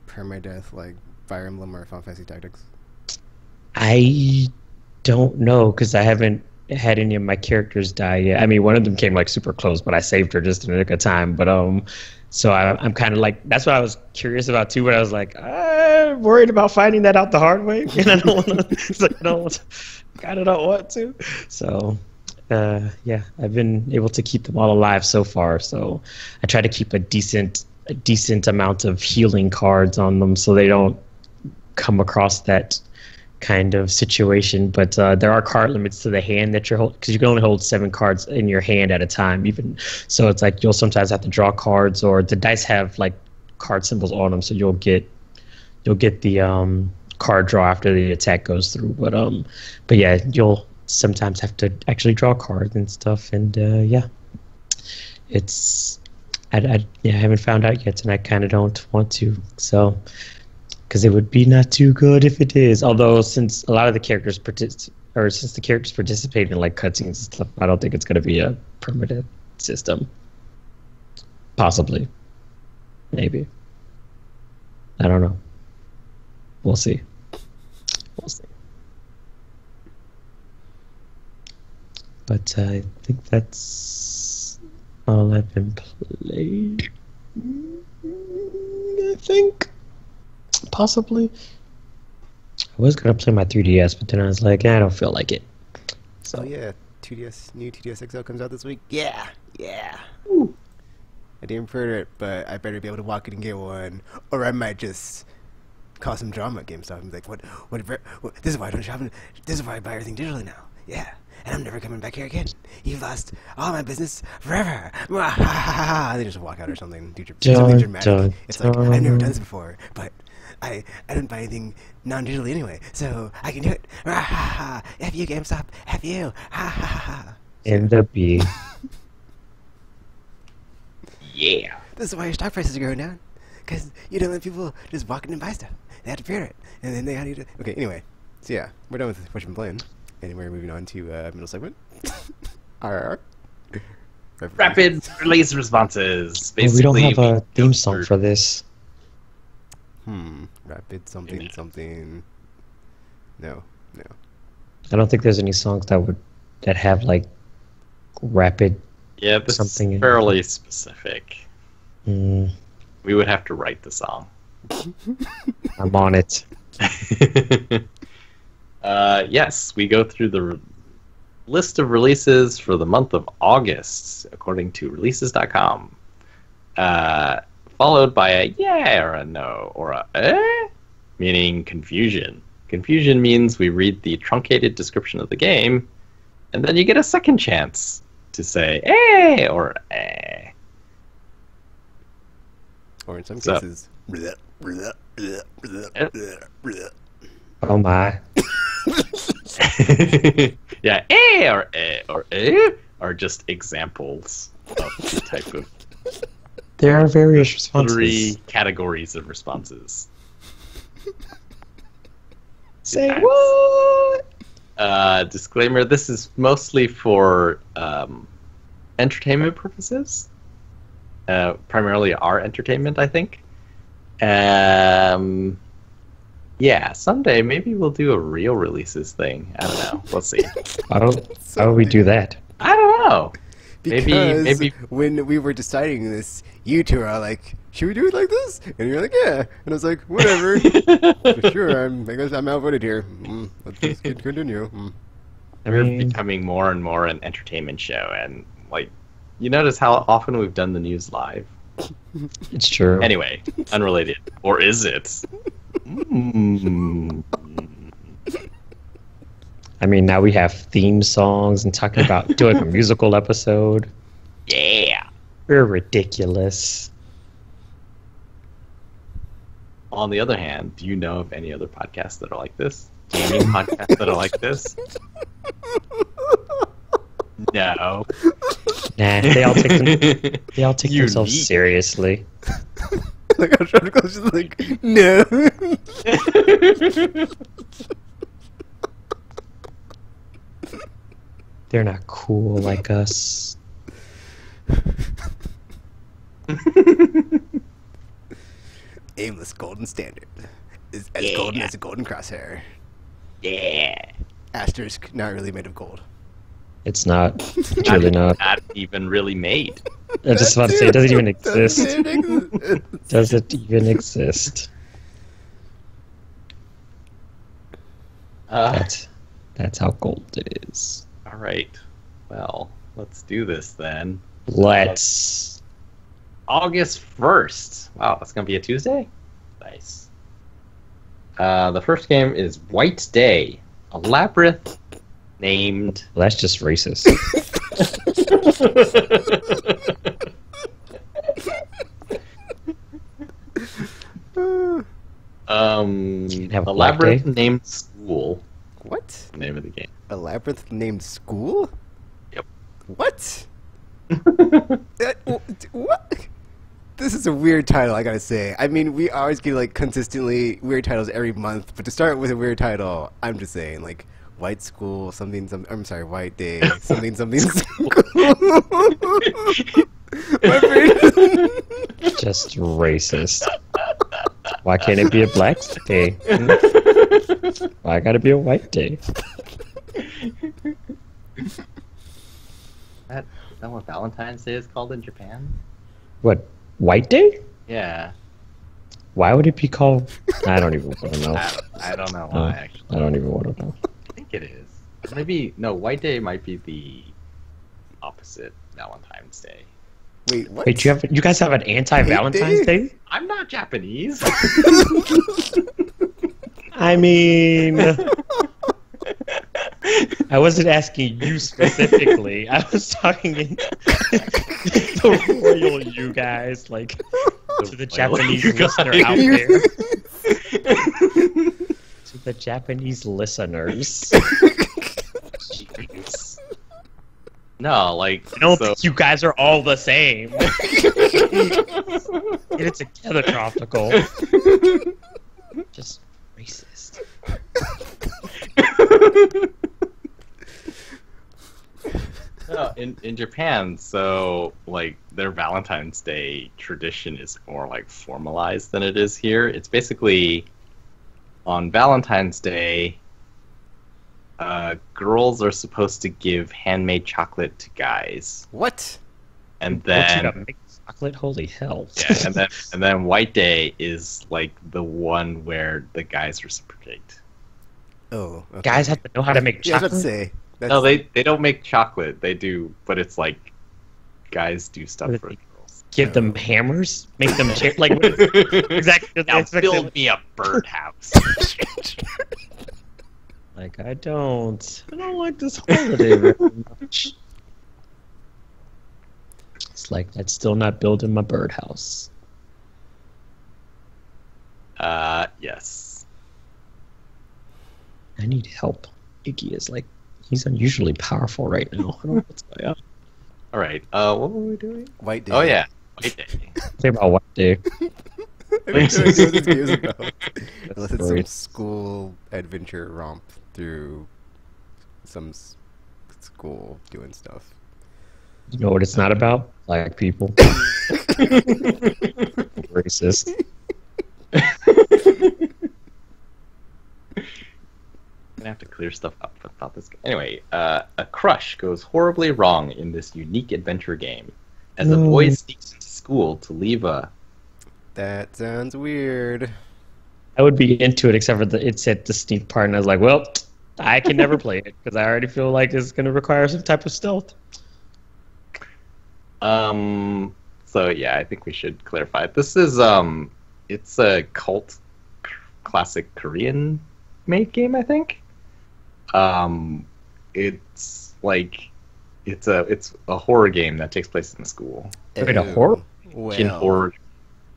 [SPEAKER 2] permadeath like Fire Emblem or Final Fantasy Tactics?
[SPEAKER 1] I don't know because I haven't had any of my characters die yet. I mean, one of them came like super close, but I saved her just in a nick of time. But so I'm kind of like, that's what I was curious about too. But I was like, I'm worried about finding that out the hard way, and I don't want to. Kind of don't want to. So yeah, I've been able to keep them all alive so far. So I try to keep a decent amount of healing cards on them, so they don't come across that kind of situation. But there are card limits to the hand that you're holding, because you can only hold 7 cards in your hand at a time. Even so, it's like you'll sometimes have to draw cards, or the dice have like card symbols on them, so you'll get the card draw after the attack goes through. But yeah, you'll sometimes have to actually draw cards and stuff. And yeah, it's I haven't found out yet, and I kind of don't want to. So. Because it would be not too good if it is. Although since a lot of the characters since the characters participate in like cutscenes and stuff, I don't think it's going to be a permanent system. Possibly, maybe. I don't know. We'll see. But I think that's all I've been playing. I think. Possibly. I was gonna play my 3DS, but then I was like, I don't feel like it. So
[SPEAKER 2] oh yeah, new 2DS XL comes out this week. Yeah.
[SPEAKER 1] Ooh.
[SPEAKER 2] I didn't pre-order it, but I better be able to walk in and get one, or I might just cause some drama at GameStop and be like, what? This is why I don't shop. This is why I buy everything digitally now. Yeah. And I'm never coming back here again. You've lost all my business forever. They just walk out or something. Do something dramatic. It's like, I've never done this before, but I don't buy anything non-digitally anyway, so I can do it. F you, GameStop. F you.
[SPEAKER 1] In the B.
[SPEAKER 3] Yeah.
[SPEAKER 2] This is why your stock prices are going down. Because you don't let people just walk in and buy stuff. They have to pre-order it. And then they have to... Okay, anyway. So yeah, we're done with what you've been playing. And we're moving on to middle segment. RR.
[SPEAKER 3] Rapid release responses.
[SPEAKER 1] Well, we don't have a theme
[SPEAKER 3] go
[SPEAKER 1] song
[SPEAKER 3] through-
[SPEAKER 1] for this.
[SPEAKER 2] Rapid something. No.
[SPEAKER 1] I don't think there's any songs that have like rapid.
[SPEAKER 3] Yeah, this
[SPEAKER 1] something
[SPEAKER 3] is fairly specific.
[SPEAKER 1] Mm,
[SPEAKER 3] We would have to write the song.
[SPEAKER 1] I'm on it.
[SPEAKER 3] Yes, we go through the list of releases for the month of August, according to releases.com. Followed by a yeah or a no or a eh, meaning confusion. Confusion means we read the truncated description of the game, and then you get a second chance to say eh or eh.
[SPEAKER 2] Or in some cases...
[SPEAKER 1] Oh my.
[SPEAKER 3] Yeah, eh or eh are just examples of the type of
[SPEAKER 1] There are various responses.
[SPEAKER 3] 3 categories of responses.
[SPEAKER 1] Say
[SPEAKER 3] Depends.
[SPEAKER 1] what?
[SPEAKER 3] Disclaimer, this is mostly for entertainment purposes. Primarily our entertainment, I think. Yeah, someday maybe we'll do a real releases thing. I don't know. We'll see.
[SPEAKER 1] How do we do that?
[SPEAKER 3] I don't know.
[SPEAKER 2] Because
[SPEAKER 3] maybe
[SPEAKER 2] when we were deciding this, you two are like, should we do it like this? And you're like, yeah. And I was like, whatever. Sure, I guess I'm outvoted here. Let's just continue.
[SPEAKER 3] we're becoming more and more an entertainment show, and like, you notice how often we've done the news live.
[SPEAKER 1] It's true.
[SPEAKER 3] Anyway, unrelated, or is it?
[SPEAKER 1] I mean, now we have theme songs and talking about doing a musical episode.
[SPEAKER 3] Yeah.
[SPEAKER 1] We're ridiculous.
[SPEAKER 3] On the other hand, do you know of any other podcasts that are like this? Gaming podcasts that are like this? No.
[SPEAKER 1] Nah, they all take themselves
[SPEAKER 3] Unique.
[SPEAKER 1] seriously.
[SPEAKER 2] Like, I'm trying to go, just like, no.
[SPEAKER 1] They're not cool like us.
[SPEAKER 2] Aimless golden standard is as golden as a golden crosshair.
[SPEAKER 3] Yeah.
[SPEAKER 2] Asterisk, not really made of gold.
[SPEAKER 1] It's not. It's really not.
[SPEAKER 3] Not even really made.
[SPEAKER 1] I just about to say, it doesn't even exist.
[SPEAKER 2] Doesn't exist.
[SPEAKER 1] Does it even exist? That's how gold it is.
[SPEAKER 3] All right. Well, let's do this then.
[SPEAKER 1] Let's.
[SPEAKER 3] August 1st. Wow, that's going to be a Tuesday? Nice. The first game is White Day, a labyrinth named...
[SPEAKER 1] Well, that's just racist. have
[SPEAKER 3] a
[SPEAKER 1] a Black
[SPEAKER 3] labyrinth
[SPEAKER 1] Day?
[SPEAKER 3] named School.
[SPEAKER 2] What?
[SPEAKER 3] The name of the game.
[SPEAKER 2] A labyrinth named School?
[SPEAKER 3] Yep.
[SPEAKER 2] What? What? This is a weird title, I gotta say. I mean, we always get like consistently weird titles every month, but to start with a weird title, I'm just saying like White School, something, I'm sorry, White Day, something, School. My brain.
[SPEAKER 1] Just racist. Why can't it be a black day? Why gotta be a white day?
[SPEAKER 3] Is that what Valentine's Day is called in Japan?
[SPEAKER 1] What? White day?
[SPEAKER 3] Yeah.
[SPEAKER 1] Why would it be called? I don't even want to know.
[SPEAKER 3] I don't know why, actually.
[SPEAKER 1] I don't even want to know.
[SPEAKER 3] I think it is. Maybe, no, White Day might be the opposite Valentine's Day.
[SPEAKER 2] Wait, what?
[SPEAKER 1] Wait, you guys have an anti-Valentine's Day?
[SPEAKER 3] I'm not Japanese.
[SPEAKER 1] I mean, I wasn't asking you specifically. I was talking in the royal you guys, like to the Japanese listener out there. To the Japanese listeners.
[SPEAKER 3] Jeez. No, like...
[SPEAKER 1] I don't think you guys are all the same. Get it together, Tropical. Just racist.
[SPEAKER 3] No, in Japan, so like their Valentine's Day tradition is more like formalized than it is here. It's basically on Valentine's Day, girls are supposed to give handmade chocolate to guys,
[SPEAKER 2] What?
[SPEAKER 3] and
[SPEAKER 1] Don't you
[SPEAKER 3] then
[SPEAKER 1] gotta make chocolate? Holy hell!
[SPEAKER 3] yeah, and then White Day is like the one where the guys reciprocate.
[SPEAKER 2] Oh, okay.
[SPEAKER 1] Guys have to know how to make
[SPEAKER 2] Yeah, I was
[SPEAKER 1] chocolate.
[SPEAKER 2] about to say. That's,
[SPEAKER 3] No, they don't make chocolate. They do, but it's like guys do stuff
[SPEAKER 1] What
[SPEAKER 3] for
[SPEAKER 1] do
[SPEAKER 3] girls.
[SPEAKER 1] Give them hammers, make them like what is, exactly.
[SPEAKER 3] Now
[SPEAKER 1] exactly-
[SPEAKER 3] build me a birdhouse.
[SPEAKER 1] Like I don't like this holiday very much. It's like that's still not building my birdhouse.
[SPEAKER 3] Yes.
[SPEAKER 1] I need help. Iggy is like he's unusually powerful right now. I don't know what's going on.
[SPEAKER 3] All right. What were we doing?
[SPEAKER 2] White Day.
[SPEAKER 3] Oh yeah, White Day.
[SPEAKER 1] Say about what day?
[SPEAKER 2] I don't know what this game is about.
[SPEAKER 1] That's
[SPEAKER 2] Unless it's some
[SPEAKER 1] great.
[SPEAKER 2] school adventure romp through some school doing stuff.
[SPEAKER 1] You know what it's not about? Black people. Racist.
[SPEAKER 3] gonna have to clear stuff up about this game. Anyway, a crush goes horribly wrong in this unique adventure game as a boy sneaks into school to leave a.
[SPEAKER 2] That sounds weird.
[SPEAKER 1] I would be into it, except for it's at the sneak part, and I was like, well, I can never play it because I already feel like it's going to require some type of stealth.
[SPEAKER 3] So yeah, I think we should clarify. This is it's a cult classic Korean made game, I think. It's like it's a horror game that takes place in a school.
[SPEAKER 1] Wait, a horror?
[SPEAKER 3] In horror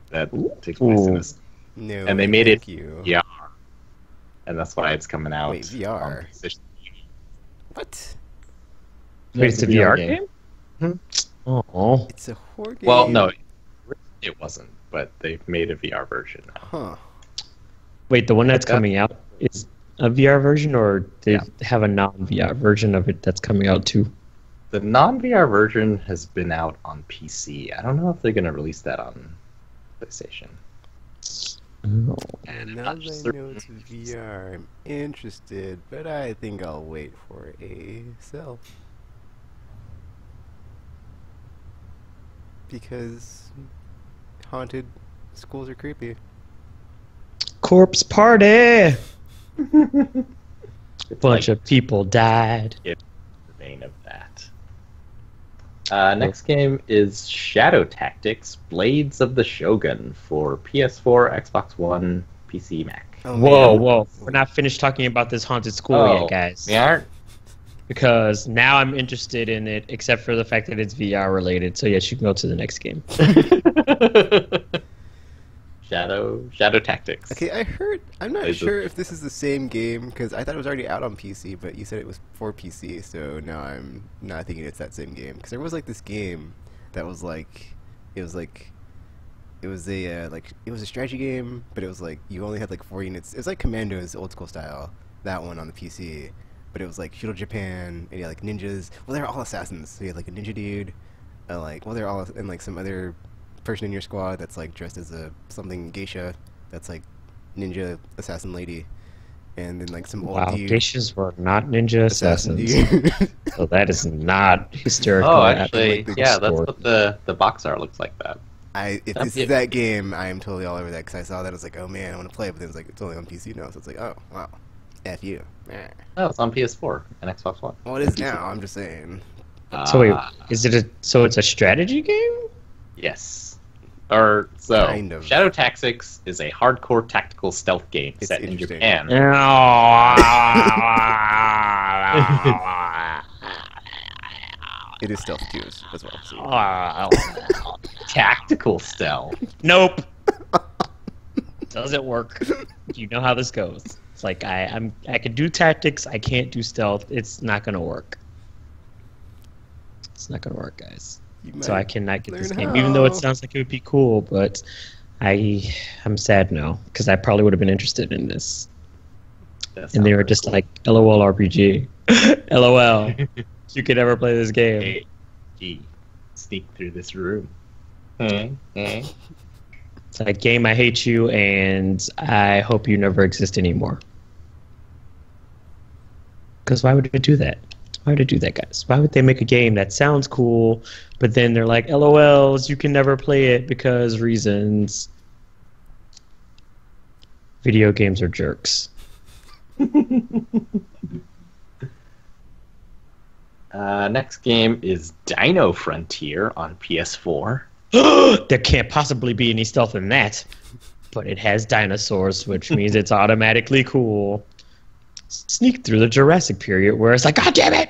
[SPEAKER 3] that takes place in a school.
[SPEAKER 2] No,
[SPEAKER 3] and they made it
[SPEAKER 2] you.
[SPEAKER 3] VR, and that's why it's coming out.
[SPEAKER 2] Wait, VR?
[SPEAKER 3] on PlayStation.
[SPEAKER 2] What?
[SPEAKER 1] Wait, it's a VR game? Oh.
[SPEAKER 2] It's a horror game.
[SPEAKER 3] Well, no, it wasn't, but they've made a VR version.
[SPEAKER 2] Huh.
[SPEAKER 1] Wait, the one that's coming out is a VR version, or they have a non-VR version of it that's coming out too?
[SPEAKER 3] The non-VR version has been out on PC. I don't know if they're going to release that on PlayStation.
[SPEAKER 1] Oh.
[SPEAKER 2] And now that I know it's VR, I'm interested, but I think I'll wait for a sale. Because haunted schools are creepy.
[SPEAKER 1] Corpse party!
[SPEAKER 3] It's
[SPEAKER 1] Bunch of people died.
[SPEAKER 3] It's the vein of that. Next game is Shadow Tactics: Blades of the Shogun for PS4, Xbox One, PC, Mac.
[SPEAKER 2] Oh,
[SPEAKER 1] Whoa. We're not finished talking about this haunted school yet, guys.
[SPEAKER 3] We aren't?
[SPEAKER 1] Because now I'm interested in it, except for the fact that it's VR related. So yes, you can go to the next game.
[SPEAKER 3] Shadow Tactics.
[SPEAKER 2] Okay, I'm not sure if this is the same game, because I thought it was already out on PC, but you said it was for PC, so now I'm not thinking it's that same game. Because there was like this game that was like, it was a strategy game, but it was like, you only had like 4 units. It was like Commandos, old school style, that one on the PC. But it was like Feudal Japan, and you had like ninjas. Well, they were all assassins. So you had like a ninja dude, they're all, and like some other person in your squad that's like dressed as something geisha, that's like ninja assassin lady, and then like some old dude.
[SPEAKER 1] Geishas were not ninja assassins. So that is not hysterical.
[SPEAKER 3] Oh, actually,
[SPEAKER 1] like
[SPEAKER 3] yeah, that's what the box art looks like. That.
[SPEAKER 2] If this is that game, I am totally all over that, because I saw that, I was like, oh man, I want to play it, but then it's like, it's only on PC now, so it's like, oh, wow. F you.
[SPEAKER 3] Oh, it's on PS4 and Xbox One.
[SPEAKER 2] Well, it is now, I'm just saying.
[SPEAKER 1] So wait, it's a strategy game?
[SPEAKER 3] Yes. Or so
[SPEAKER 2] Kind of.
[SPEAKER 3] Shadow Tactics is a hardcore tactical stealth game set in Japan.
[SPEAKER 2] It is stealth too, as well. So.
[SPEAKER 3] Tactical stealth.
[SPEAKER 1] Nope. Doesn't work. You know how this goes. It's like I can do tactics, I can't do stealth. It's not gonna work. It's not gonna work, guys. So I cannot get this game, even though it sounds like it would be cool. But I'm sad now, because I probably would have been interested in this. And they were just like, "LOL RPG, LOL." You could never play this game.
[SPEAKER 3] Hey, gee, sneak through this room.
[SPEAKER 1] It's like, game, I hate you, and I hope you never exist anymore. Because why would it do that? Why would it do that, guys? Why would they make a game that sounds cool, but then they're like, LOLs, you can never play it because reasons. Video games are jerks.
[SPEAKER 3] Next game is Dino Frontier on PS4.
[SPEAKER 1] There can't possibly be any stealth in that. But it has dinosaurs, which means it's automatically cool. Sneak through the Jurassic period where it's like, God damn it!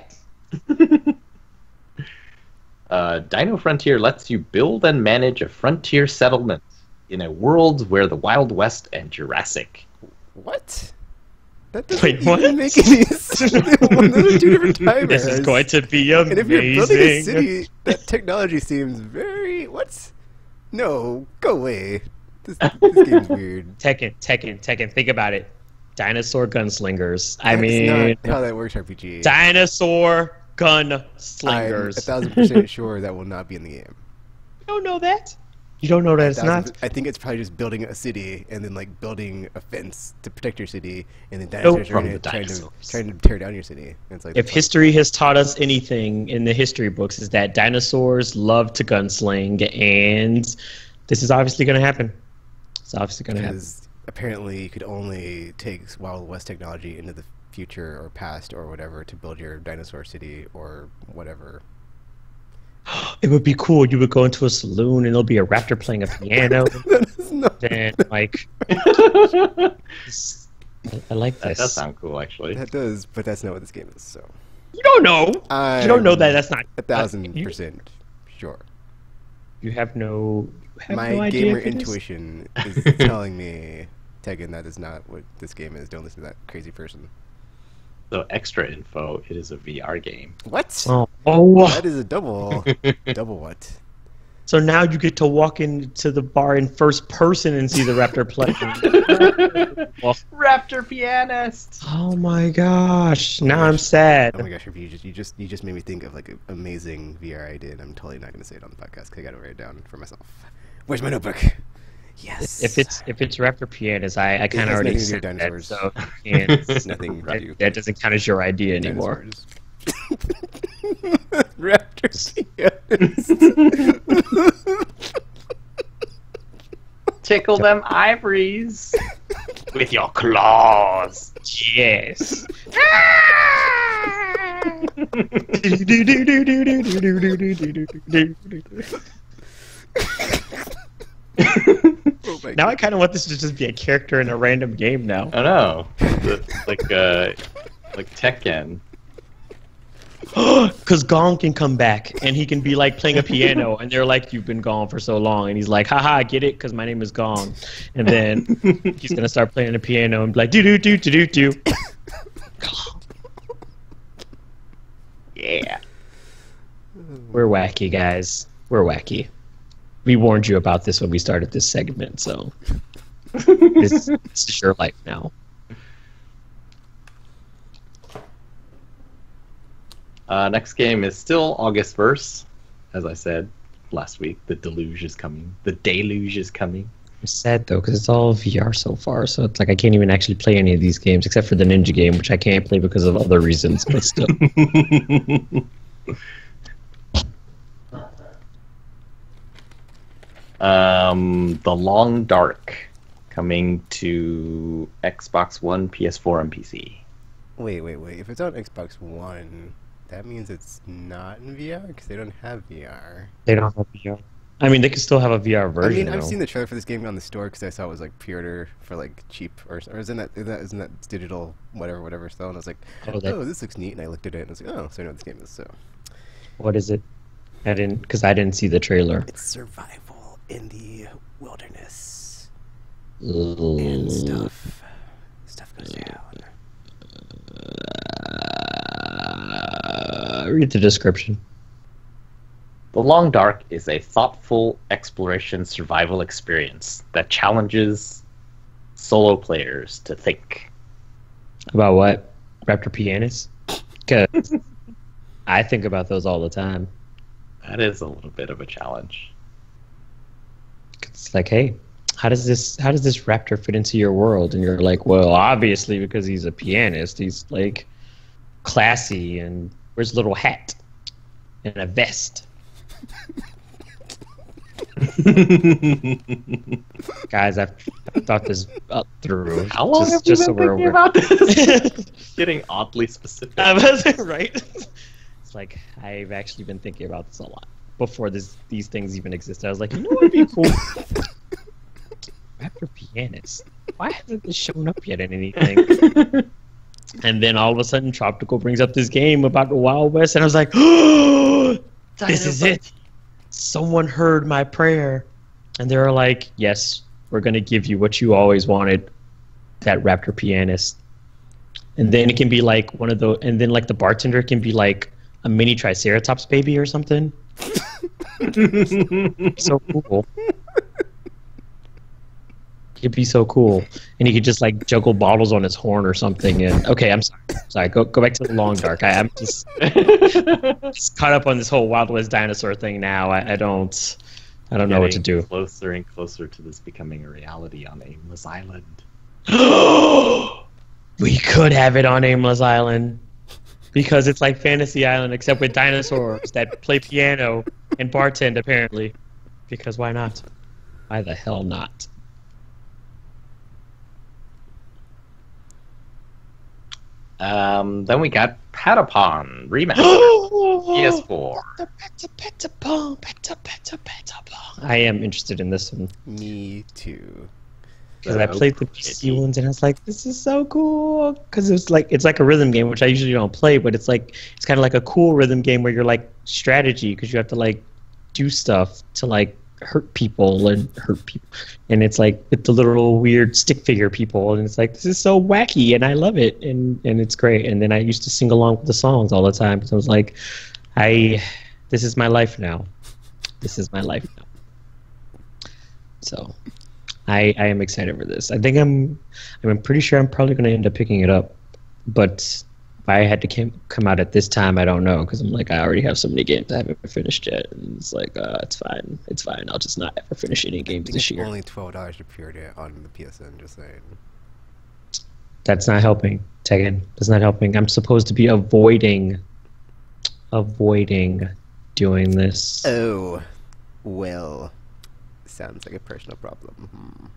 [SPEAKER 3] Dino Frontier lets you build and manage a frontier settlement in a world where the Wild West and Jurassic.
[SPEAKER 2] What? That doesn't
[SPEAKER 1] Wait,
[SPEAKER 2] even
[SPEAKER 1] what?
[SPEAKER 2] make any sense. Those are 2 different time
[SPEAKER 1] This is
[SPEAKER 2] eras.
[SPEAKER 1] going to be amazing.
[SPEAKER 2] And if you're building a city, that technology seems very... What? No, go away. This game's weird.
[SPEAKER 1] Tekken. Think about it. Dinosaur gunslingers.
[SPEAKER 2] That's
[SPEAKER 1] not
[SPEAKER 2] how that works, RPG.
[SPEAKER 1] Dinosaur
[SPEAKER 2] I'm
[SPEAKER 1] gunslingers.
[SPEAKER 2] 1000% sure that will not be in the game.
[SPEAKER 1] You don't know that. You don't know that it's not?
[SPEAKER 2] I think it's probably just building a city and then like building a fence to protect your city, and then
[SPEAKER 1] Nope.
[SPEAKER 2] dinosaurs are
[SPEAKER 3] From
[SPEAKER 2] in
[SPEAKER 3] the
[SPEAKER 2] it trying
[SPEAKER 3] dinosaurs.
[SPEAKER 2] to tear down your city. And it's like
[SPEAKER 1] If history has taught us anything in the history books, is that dinosaurs love to gunsling, and this is obviously going to happen. It's obviously going to happen.
[SPEAKER 2] because apparently you could only take Wild West technology into the future or past or whatever to build your dinosaur city or whatever.
[SPEAKER 1] It would be cool. You would go into a saloon, and there'll be a raptor playing a piano.
[SPEAKER 2] That is not.
[SPEAKER 1] Then, like, I like
[SPEAKER 3] That
[SPEAKER 1] this.
[SPEAKER 3] does sound cool, actually.
[SPEAKER 2] That does, but that's not what this game is. So
[SPEAKER 1] You don't know. You don't know that. That's not
[SPEAKER 2] 1,000% sure.
[SPEAKER 1] You have no. You have
[SPEAKER 2] My
[SPEAKER 1] no idea
[SPEAKER 2] gamer
[SPEAKER 1] if it is?
[SPEAKER 2] intuition is telling me, Tegan, that is not what this game is. Don't listen to that crazy person.
[SPEAKER 3] So extra info, it is a VR game.
[SPEAKER 2] What?
[SPEAKER 1] Oh.
[SPEAKER 2] That is a double. Double what?
[SPEAKER 1] So now you get to walk into the bar in first person and see the raptor play.
[SPEAKER 3] Raptor pianist!
[SPEAKER 1] Oh my gosh! Now I'm
[SPEAKER 2] Oh
[SPEAKER 1] sad.
[SPEAKER 2] my gosh, you just made me think of like an amazing VR idea, and I'm totally not going to say it on the podcast because I got to write it down for myself. Where's my notebook? Yes.
[SPEAKER 1] If it's raptor pianist, I kind of
[SPEAKER 2] has
[SPEAKER 1] already
[SPEAKER 2] nothing to do
[SPEAKER 1] said
[SPEAKER 2] with
[SPEAKER 1] that,
[SPEAKER 2] dinosaurs.
[SPEAKER 1] so you can't-
[SPEAKER 2] Nothing to do.
[SPEAKER 1] that doesn't count as your idea anymore.
[SPEAKER 2] Dinosaurs. Raptor pianist.
[SPEAKER 3] Tickle them ivories with your claws.
[SPEAKER 1] Yes.
[SPEAKER 2] Oh my
[SPEAKER 1] Now I kind of want this to just be a character in a random game now.
[SPEAKER 3] I know. Like Tekken.
[SPEAKER 1] Because Gong can come back and he can be like playing a piano, and they're like, "You've been gone for so long," and he's like, "Haha, I get it, because my name is Gong," and then he's gonna start playing the piano and be like, "Do do do do do do."
[SPEAKER 3] Yeah.
[SPEAKER 1] We're wacky, guys. We're wacky. We warned you about this when we started this segment, so this is your life now.
[SPEAKER 3] Next game is still August 1st. As I said last week, the deluge is coming. The deluge is coming.
[SPEAKER 1] I'm sad though, because it's all VR so far, so it's like I can't even actually play any of these games except for the Ninja game, which I can't play because of other reasons, but still.
[SPEAKER 3] The Long Dark coming to Xbox One, PS4, and PC.
[SPEAKER 2] Wait. If it's on Xbox One, that means it's not in VR because they don't have VR.
[SPEAKER 1] They don't have VR. I mean, they could still have a VR
[SPEAKER 2] I
[SPEAKER 1] version.
[SPEAKER 2] mean, I've
[SPEAKER 1] though.
[SPEAKER 2] seen the trailer for this game on the store because I saw it was like pre-order for like cheap, or isn't that digital whatever still? And I was like,
[SPEAKER 1] Oh,
[SPEAKER 2] oh, this looks neat, and I looked at it and I was like, oh, so I know what this game is. So
[SPEAKER 1] What is it? I didn't see the trailer.
[SPEAKER 2] it's survival in the wilderness
[SPEAKER 1] Ooh.
[SPEAKER 2] and stuff goes down.
[SPEAKER 1] Read the description.
[SPEAKER 3] The Long Dark is a thoughtful exploration survival experience that challenges solo players to think.
[SPEAKER 1] About what? Raptor pianists? Because I think about those all the time.
[SPEAKER 3] That is a little bit of a challenge.
[SPEAKER 1] It's like, hey, how does this raptor fit into your world? And you're like, well, obviously because he's a pianist, he's like classy and wears a little hat and a vest. Guys, I've thought this up through.
[SPEAKER 3] How long have you been thinking about this? Getting oddly specific.
[SPEAKER 1] Right? It's like I've actually been thinking about this a lot before these things even existed. I was like, you know what would be cool? Raptor pianist. Why hasn't this shown up yet in anything? And then all of a sudden, Tropical brings up this game about the Wild West, and I was like, oh, this is it. Someone heard my prayer. And they were like, yes, we're going to give you what you always wanted, that Raptor pianist. And then it can be like one of the, and then like the bartender can be like a mini Triceratops baby or something. So cool. It'd be so cool, and he could just like juggle bottles on his horn or something. And okay, I'm sorry. Go back to the Long Dark. I'm just caught up on this whole Wild West dinosaur thing now. I don't. I don't know what to do.
[SPEAKER 3] Closer and closer to this becoming a reality on Aimless Island.
[SPEAKER 1] We could have it on Aimless Island. Because it's like Fantasy Island, except with dinosaurs that play piano and bartend, apparently. Because why not? Why the hell not?
[SPEAKER 3] Then we got Patapon Remaster. PS4.
[SPEAKER 1] I am interested in this one.
[SPEAKER 2] Me too.
[SPEAKER 1] Because I played the PC ones and I was like, this is so cool. Because it's like a rhythm game, which I usually don't play, but it's kind of like a cool rhythm game where you're like strategy because you have to like do stuff to like hurt people. And it's like with the little weird stick figure people, and it's like, this is so wacky and I love it, and it's great. And then I used to sing along with the songs all the time because I was like, this is my life now. This is my life now. So I am excited for this. I think I'm pretty sure I'm probably going to end up picking it up, but if I had to come out at this time, I don't know, because I'm like, I already have so many games I haven't finished yet, and it's like, it's fine. I'll just not ever finish any games this year.
[SPEAKER 2] Only $12 to pre-order on the PSN. Just saying.
[SPEAKER 1] That's not helping, Tegan. That's not helping. I'm supposed to be avoiding doing this.
[SPEAKER 2] Oh, well. Sounds like a personal problem.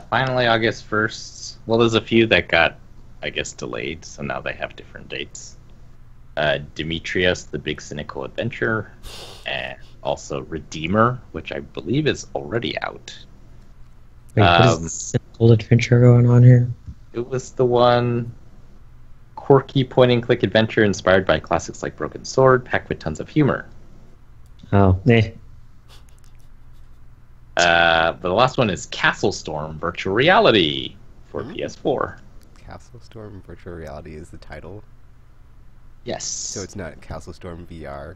[SPEAKER 3] Finally, August 1st. Well, there's a few that got, I guess, delayed, so now they have different dates. Demetrius, the Big Cynical Adventure, and also Redeemer, which I believe is already out.
[SPEAKER 1] Wait, what is the Cynical Adventure going on here?
[SPEAKER 3] It was the one quirky point-and-click adventure inspired by classics like Broken Sword, packed with tons of humor.
[SPEAKER 1] Oh,
[SPEAKER 3] But the last one is Castle Storm Virtual Reality for PS4.
[SPEAKER 2] Castle Storm Virtual Reality is the title.
[SPEAKER 3] Yes.
[SPEAKER 2] So it's not Castle Storm VR.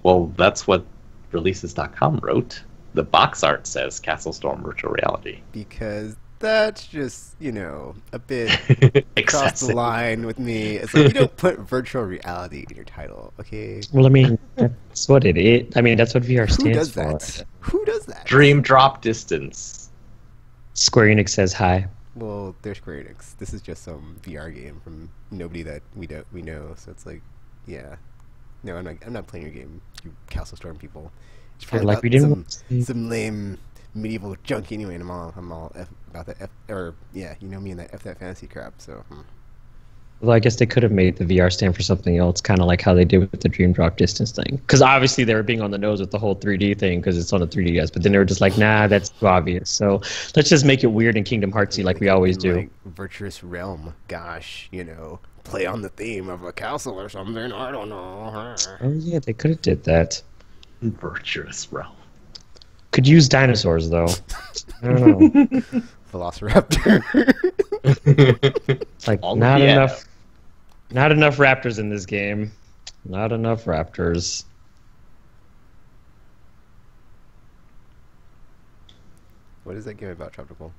[SPEAKER 3] Well, that's what releases.com wrote. The box art says Castle Storm Virtual Reality.
[SPEAKER 2] Because that's just, a bit across the line with me. It's like, you don't put virtual reality in your title, okay?
[SPEAKER 1] Well, I mean, that's what it is. I mean, that's what VR stands
[SPEAKER 2] Who does
[SPEAKER 1] for.
[SPEAKER 2] that? Who does that?
[SPEAKER 3] Dream Drop Distance.
[SPEAKER 1] Square Enix says hi.
[SPEAKER 2] Well, they're Square Enix. This is just some VR game from nobody that we know. So it's like, yeah, no, I'm not playing your game, you Castle Storm people. It's probably
[SPEAKER 1] like
[SPEAKER 2] about
[SPEAKER 1] we didn't
[SPEAKER 2] some lame medieval junk anyway, and I'm all about that you know me and that that fantasy crap. So.
[SPEAKER 1] Well, I guess they could have made the VR stand for something else, kind of like how they did with the Dream Drop Distance thing. Because obviously they were being on the nose with the whole 3D thing because it's on the 3DS, but then they were just like, nah, that's too obvious. So let's just make it weird and Kingdom Heartsy like we always do.
[SPEAKER 2] Like Virtuous Realm, gosh, play on the theme of a castle or something. I don't know.
[SPEAKER 1] Oh yeah, they could have did that.
[SPEAKER 3] Virtuous Realm.
[SPEAKER 1] Could use dinosaurs though. I don't know.
[SPEAKER 2] Velociraptor.
[SPEAKER 1] Like
[SPEAKER 3] All
[SPEAKER 1] not
[SPEAKER 3] piano.
[SPEAKER 1] enough. Not enough raptors in this game. Not enough raptors.
[SPEAKER 2] What is that game about, Tropical?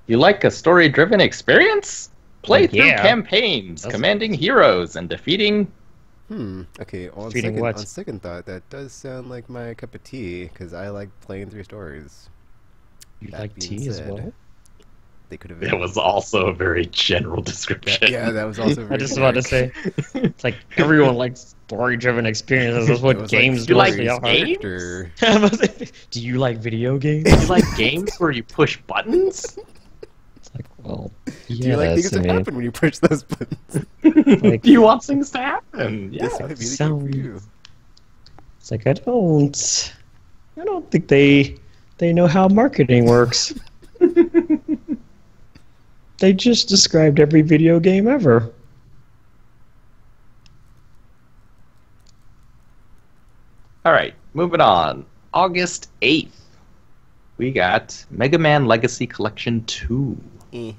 [SPEAKER 3] You like a story-driven experience? Play through
[SPEAKER 1] Yeah.
[SPEAKER 3] campaigns, commanding heroes, and defeating...
[SPEAKER 2] Okay, on
[SPEAKER 1] Feeding what?
[SPEAKER 2] second thought, that does sound like my cup of tea, because I like playing through stories.
[SPEAKER 1] You
[SPEAKER 2] That
[SPEAKER 1] like
[SPEAKER 2] being
[SPEAKER 1] tea as
[SPEAKER 2] said,
[SPEAKER 1] well?
[SPEAKER 2] They could have.
[SPEAKER 3] It was also a very general description.
[SPEAKER 2] Yeah, that was also.
[SPEAKER 1] I
[SPEAKER 2] Very
[SPEAKER 1] just want to say, it's like everyone likes story-driven experiences. That's
[SPEAKER 2] It
[SPEAKER 1] what
[SPEAKER 2] was
[SPEAKER 1] games
[SPEAKER 3] you like
[SPEAKER 1] mostly are.
[SPEAKER 3] games?
[SPEAKER 1] Do you like video games?
[SPEAKER 3] You like games where you push buttons?
[SPEAKER 1] It's like, well,
[SPEAKER 2] Do you like things that happen when you push those buttons?
[SPEAKER 1] like,
[SPEAKER 3] Do you want things to happen? Yeah.
[SPEAKER 2] This might be the game for you.
[SPEAKER 1] it's like I don't think they know how marketing works. They just described every video game ever.
[SPEAKER 3] All right, moving on. August 8th, we got Mega Man Legacy Collection 2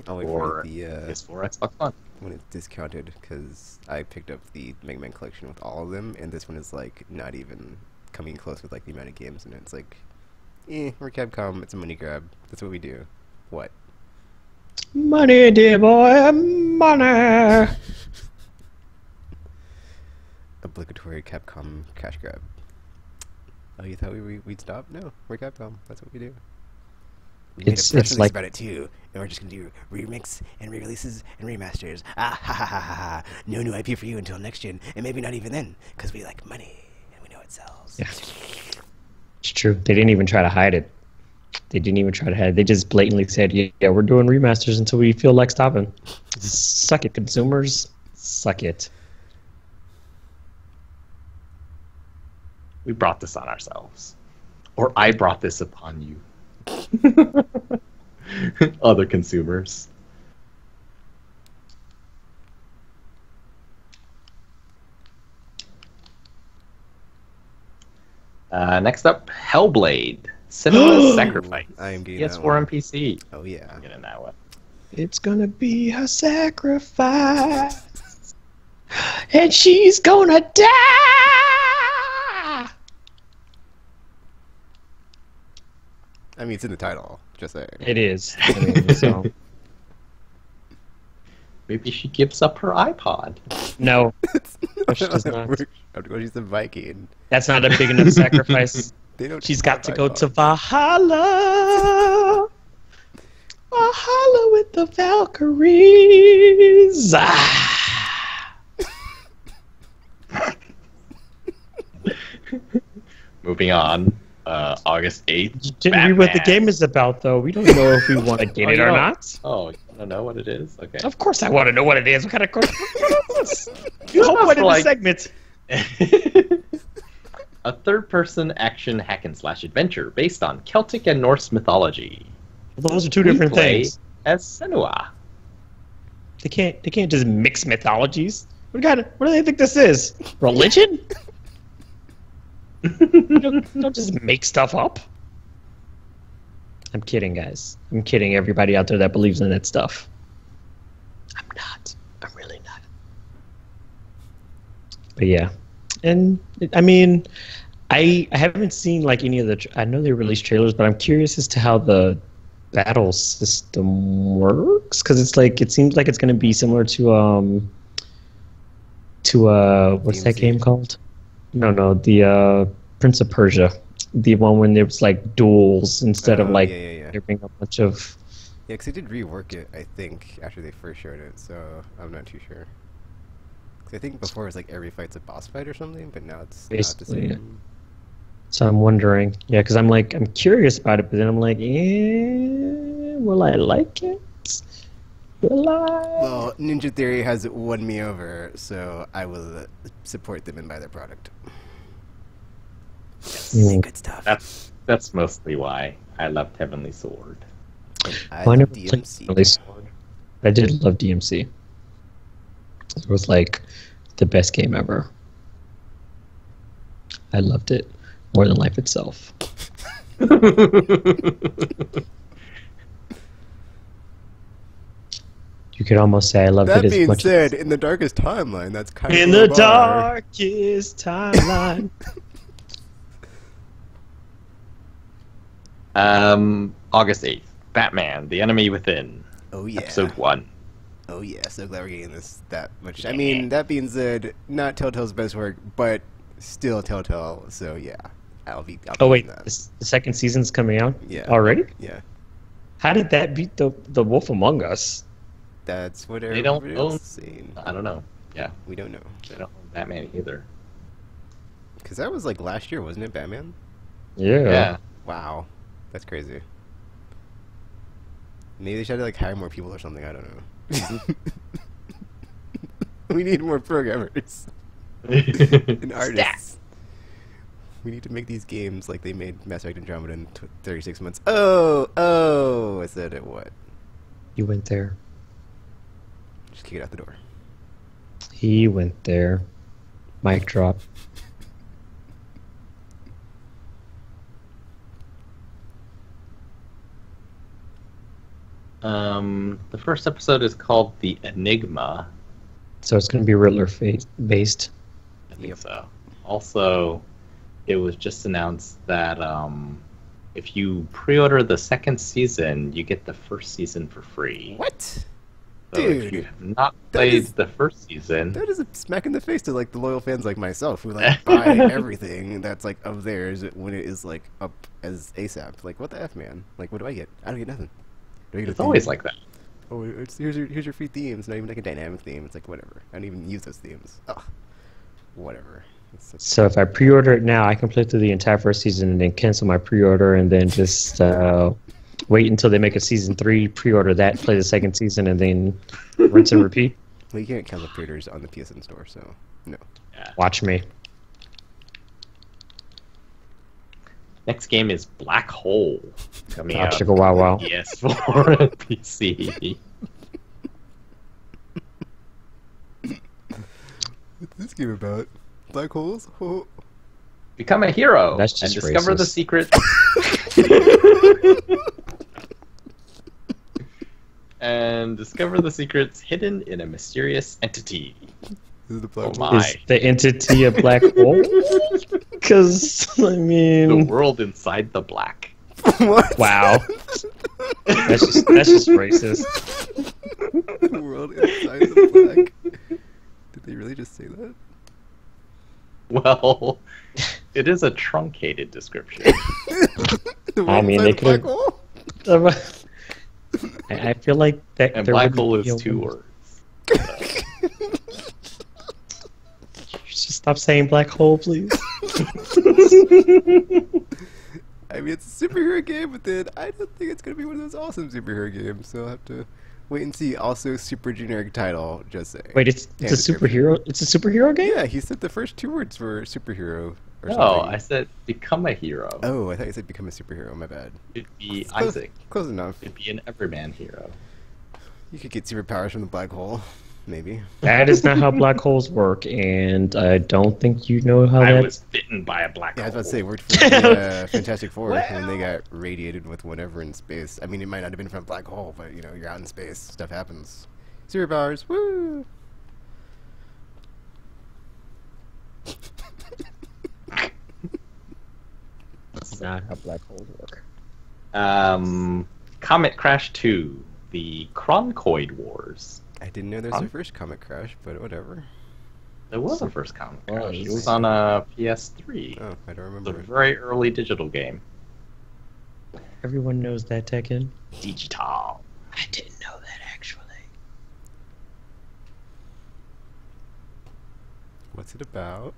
[SPEAKER 2] I'll wait
[SPEAKER 3] for
[SPEAKER 2] for the
[SPEAKER 3] PS4, Xbox One.
[SPEAKER 2] when it's discounted, because I picked up the Mega Man collection with all of them, and this one is like not even coming close with like the amount of games, and it's like, we're Capcom, it's a money grab. That's what we do. What?
[SPEAKER 1] Money, dear boy, money.
[SPEAKER 2] Obligatory Capcom cash grab. Oh, you thought we'd stop? No, we're Capcom. That's what we do. We made a press release about it too, and we're just gonna do remix and re-releases and remasters. Ah ha ha ha ha ha! No new IP for you until next gen, and maybe not even then, because we like money and we know it sells.
[SPEAKER 1] Yeah. It's true. They didn't even try to hide it. They didn't even try to hide it. They just blatantly said, "Yeah, we're doing remasters until we feel like stopping." Suck it, consumers. Suck it.
[SPEAKER 3] We brought this on ourselves. Or I brought this upon you. Other consumers. Next up, Hellblade. Senua's Sacrifice.
[SPEAKER 2] I am getting that
[SPEAKER 3] PS4
[SPEAKER 2] one.
[SPEAKER 3] and PC.
[SPEAKER 2] Oh yeah.
[SPEAKER 3] I'm getting that one.
[SPEAKER 1] It's gonna be a sacrifice, and she's gonna die.
[SPEAKER 2] I mean, it's in the title. Just saying.
[SPEAKER 1] It is. I mean, so
[SPEAKER 3] Maybe she gives up her iPod.
[SPEAKER 1] no, she does not.
[SPEAKER 2] Have to go. She's a Viking.
[SPEAKER 1] That's not a big enough sacrifice.
[SPEAKER 2] They don't.
[SPEAKER 1] She's got to go to Valhalla. Valhalla with the Valkyries. Ah.
[SPEAKER 3] Moving on. August 8th.
[SPEAKER 1] Didn't read what the game is about, though. We don't know if we want to get it
[SPEAKER 3] you
[SPEAKER 1] or
[SPEAKER 3] don't?
[SPEAKER 1] not.
[SPEAKER 3] Oh, you want to know what it is? Okay.
[SPEAKER 1] Of course I want to know what it is. What kind of question is this? The whole point of the segment.
[SPEAKER 3] A third-person action hack-and-slash adventure based on Celtic and Norse mythology.
[SPEAKER 1] Well, those are two different
[SPEAKER 3] play
[SPEAKER 1] things.
[SPEAKER 3] as Senua.
[SPEAKER 1] They can't just mix mythologies. What do they think this is? Religion? don't just make stuff up. I'm kidding, guys. I'm kidding everybody out there that believes in that stuff. I'm not. I'm really not. But yeah. And, I mean, I haven't seen, like, any of the... I know they released trailers, but I'm curious as to how the battle system works. Because it's like... It seems like it's going to be similar to what's that game called? No, the Prince of Persia. The one when there was, like, duels instead of, like, there being a bunch of...
[SPEAKER 2] Yeah, because they did rework it, I think, after they first showed it, so I'm not too sure. I think before it was like every fight's a boss fight or something, but now it's
[SPEAKER 1] Basically,
[SPEAKER 2] not the
[SPEAKER 1] yeah.
[SPEAKER 2] same.
[SPEAKER 1] So I'm wondering, because I'm curious about it, but then I'm like, will I like it? Will I?
[SPEAKER 2] Well, Ninja Theory has won me over, so I will support them and buy their product. Yes, good stuff.
[SPEAKER 3] That's mostly why I loved Heavenly Sword.
[SPEAKER 2] I love DMC.
[SPEAKER 1] I did love DMC. It was like the best game ever. I loved it more than life itself. You could almost say I loved it as much.
[SPEAKER 2] That being said, in the darkest timeline, that's kind of
[SPEAKER 1] in the darkest timeline.
[SPEAKER 3] August 8th, Batman: The Enemy Within.
[SPEAKER 2] Oh yeah.
[SPEAKER 3] Episode 1.
[SPEAKER 2] Oh yeah, so glad we're getting this that much. I mean, that being said, not Telltale's best work, but still Telltale. So yeah, I'll be
[SPEAKER 1] oh wait,
[SPEAKER 2] that.
[SPEAKER 1] the second season's coming out.
[SPEAKER 2] Yeah.
[SPEAKER 1] Already?
[SPEAKER 2] Yeah.
[SPEAKER 1] How did that beat the Wolf Among Us?
[SPEAKER 2] That's what
[SPEAKER 3] They don't
[SPEAKER 2] everybody
[SPEAKER 3] own.
[SPEAKER 2] else is saying.
[SPEAKER 3] I don't know. Yeah,
[SPEAKER 2] We don't know.
[SPEAKER 3] they don't own Batman either.
[SPEAKER 2] Because that was like last year, wasn't it, Batman?
[SPEAKER 3] Yeah.
[SPEAKER 2] Wow, that's crazy. Maybe they should like hire more people or something. I don't know. We need more programmers and artists. We need to make these games like they made Mass Effect Andromeda in 36 months. Oh! I said it. What?
[SPEAKER 1] You went there.
[SPEAKER 2] Just kick it out the door.
[SPEAKER 1] He went there. Mic drop.
[SPEAKER 3] The first episode is called The Enigma.
[SPEAKER 1] So it's going to be Riddler based.
[SPEAKER 3] I think so. Also, it was just announced that if you pre-order the second season, you get the first season for free.
[SPEAKER 2] What?
[SPEAKER 3] So
[SPEAKER 2] Dude,
[SPEAKER 3] if you have not played the first season,
[SPEAKER 2] that is a smack in the face to like the loyal fans like myself who like buy everything that's like of theirs when it is like up as ASAP. Like, what the F, man? Like, what do I get? I don't get nothing. Do I get a
[SPEAKER 3] it's
[SPEAKER 2] theme?
[SPEAKER 3] always like that.
[SPEAKER 2] Oh, here's your free themes. Not even like a dynamic theme. It's like whatever. I don't even use those themes. Ugh. Whatever.
[SPEAKER 1] So if I pre-order it now, I can play through the entire first season and then cancel my pre-order and then just wait until they make a season 3, pre-order that, play the second season, and then rinse and repeat.
[SPEAKER 2] Well, you can't cancel pre-orders on the PSN store, so no.
[SPEAKER 3] Yeah.
[SPEAKER 1] Watch me.
[SPEAKER 3] Next game is Black Hole. Coming out
[SPEAKER 1] Took a while.
[SPEAKER 3] PS4 and PC.
[SPEAKER 2] What's this game about? Black holes? Oh.
[SPEAKER 3] Become a hero
[SPEAKER 1] That's just
[SPEAKER 3] and discover the
[SPEAKER 1] racist.
[SPEAKER 3] secret. And discover the secrets hidden in a mysterious entity.
[SPEAKER 2] This is the black
[SPEAKER 3] Oh
[SPEAKER 2] hole.
[SPEAKER 3] my.
[SPEAKER 1] Is the entity a black hole? Because, I
[SPEAKER 3] The
[SPEAKER 1] mean...
[SPEAKER 3] world inside the black.
[SPEAKER 2] What?
[SPEAKER 1] Wow. That's just racist.
[SPEAKER 2] The world inside the black. Did they really just say that?
[SPEAKER 3] Well, it is a truncated description.
[SPEAKER 2] The
[SPEAKER 1] I
[SPEAKER 2] world
[SPEAKER 1] mean,
[SPEAKER 2] inside
[SPEAKER 1] they
[SPEAKER 2] the black
[SPEAKER 1] could've-
[SPEAKER 2] hole?
[SPEAKER 1] I feel like that.
[SPEAKER 3] And
[SPEAKER 1] there
[SPEAKER 3] black
[SPEAKER 1] would
[SPEAKER 3] hole
[SPEAKER 1] be
[SPEAKER 3] is
[SPEAKER 1] a-
[SPEAKER 3] 2 words.
[SPEAKER 1] Just stop saying black hole, please.
[SPEAKER 2] I mean, it's a superhero game, but then I don't think it's going to be one of those awesome superhero games, so I'll have to wait and see. Also, super generic title, just saying.
[SPEAKER 1] Wait, it's
[SPEAKER 2] And
[SPEAKER 1] a superhero. It's a superhero game.
[SPEAKER 2] Yeah, he said the first 2 words were superhero or
[SPEAKER 3] No,
[SPEAKER 2] something.
[SPEAKER 3] I said become a hero.
[SPEAKER 2] Oh, I thought you said become a superhero, my bad.
[SPEAKER 3] It'd be
[SPEAKER 2] Close-
[SPEAKER 3] Isaac.
[SPEAKER 2] Close enough.
[SPEAKER 3] It'd be an everyman hero.
[SPEAKER 2] You could get superpowers from the black hole, maybe.
[SPEAKER 1] That is not how black holes work, and I don't think you know how
[SPEAKER 3] I
[SPEAKER 1] that.
[SPEAKER 3] was bitten by a black
[SPEAKER 2] Yeah, I
[SPEAKER 3] hole.
[SPEAKER 2] was about to say, it worked for the Fantastic Four when they got radiated with whatever in space. I mean, it might not have been from a black hole, but, you know, you're out in space. Stuff happens. Superpowers, woo!
[SPEAKER 1] That's not how black holes work.
[SPEAKER 3] Comet Crash 2, the Kronkoid Wars.
[SPEAKER 2] I didn't know there was a first Comet Crash, but whatever.
[SPEAKER 3] There was a first Comet
[SPEAKER 1] Well,
[SPEAKER 3] Crash. It
[SPEAKER 1] it's-
[SPEAKER 3] was on a PS3.
[SPEAKER 2] Oh, I don't
[SPEAKER 3] It was
[SPEAKER 2] remember.
[SPEAKER 3] a very early digital game.
[SPEAKER 1] Everyone knows that, Tekken.
[SPEAKER 3] Digital.
[SPEAKER 1] I didn't know that actually.
[SPEAKER 2] What's it about?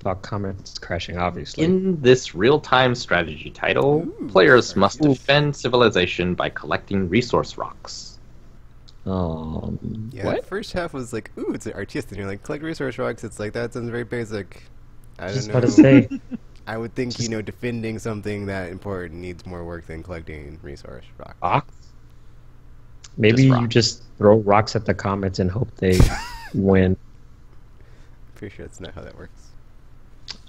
[SPEAKER 1] About comments crashing, obviously.
[SPEAKER 3] In this real-time strategy title,
[SPEAKER 2] Ooh,
[SPEAKER 3] players must
[SPEAKER 2] RPG.
[SPEAKER 3] defend civilization by collecting resource rocks.
[SPEAKER 2] Yeah,
[SPEAKER 1] What?
[SPEAKER 2] the first half was like, ooh, it's an RTS, and you're like, collect resource rocks. It's like, that sounds very basic. I
[SPEAKER 1] Just
[SPEAKER 2] don't
[SPEAKER 1] about
[SPEAKER 2] know.
[SPEAKER 1] to say.
[SPEAKER 2] I would think, you know, defending something that important needs more work than collecting resource rocks.
[SPEAKER 1] Rocks? Maybe
[SPEAKER 3] Just
[SPEAKER 1] you
[SPEAKER 3] rocks.
[SPEAKER 1] just throw rocks at the comments and hope they win.
[SPEAKER 2] Pretty sure that's not how that works.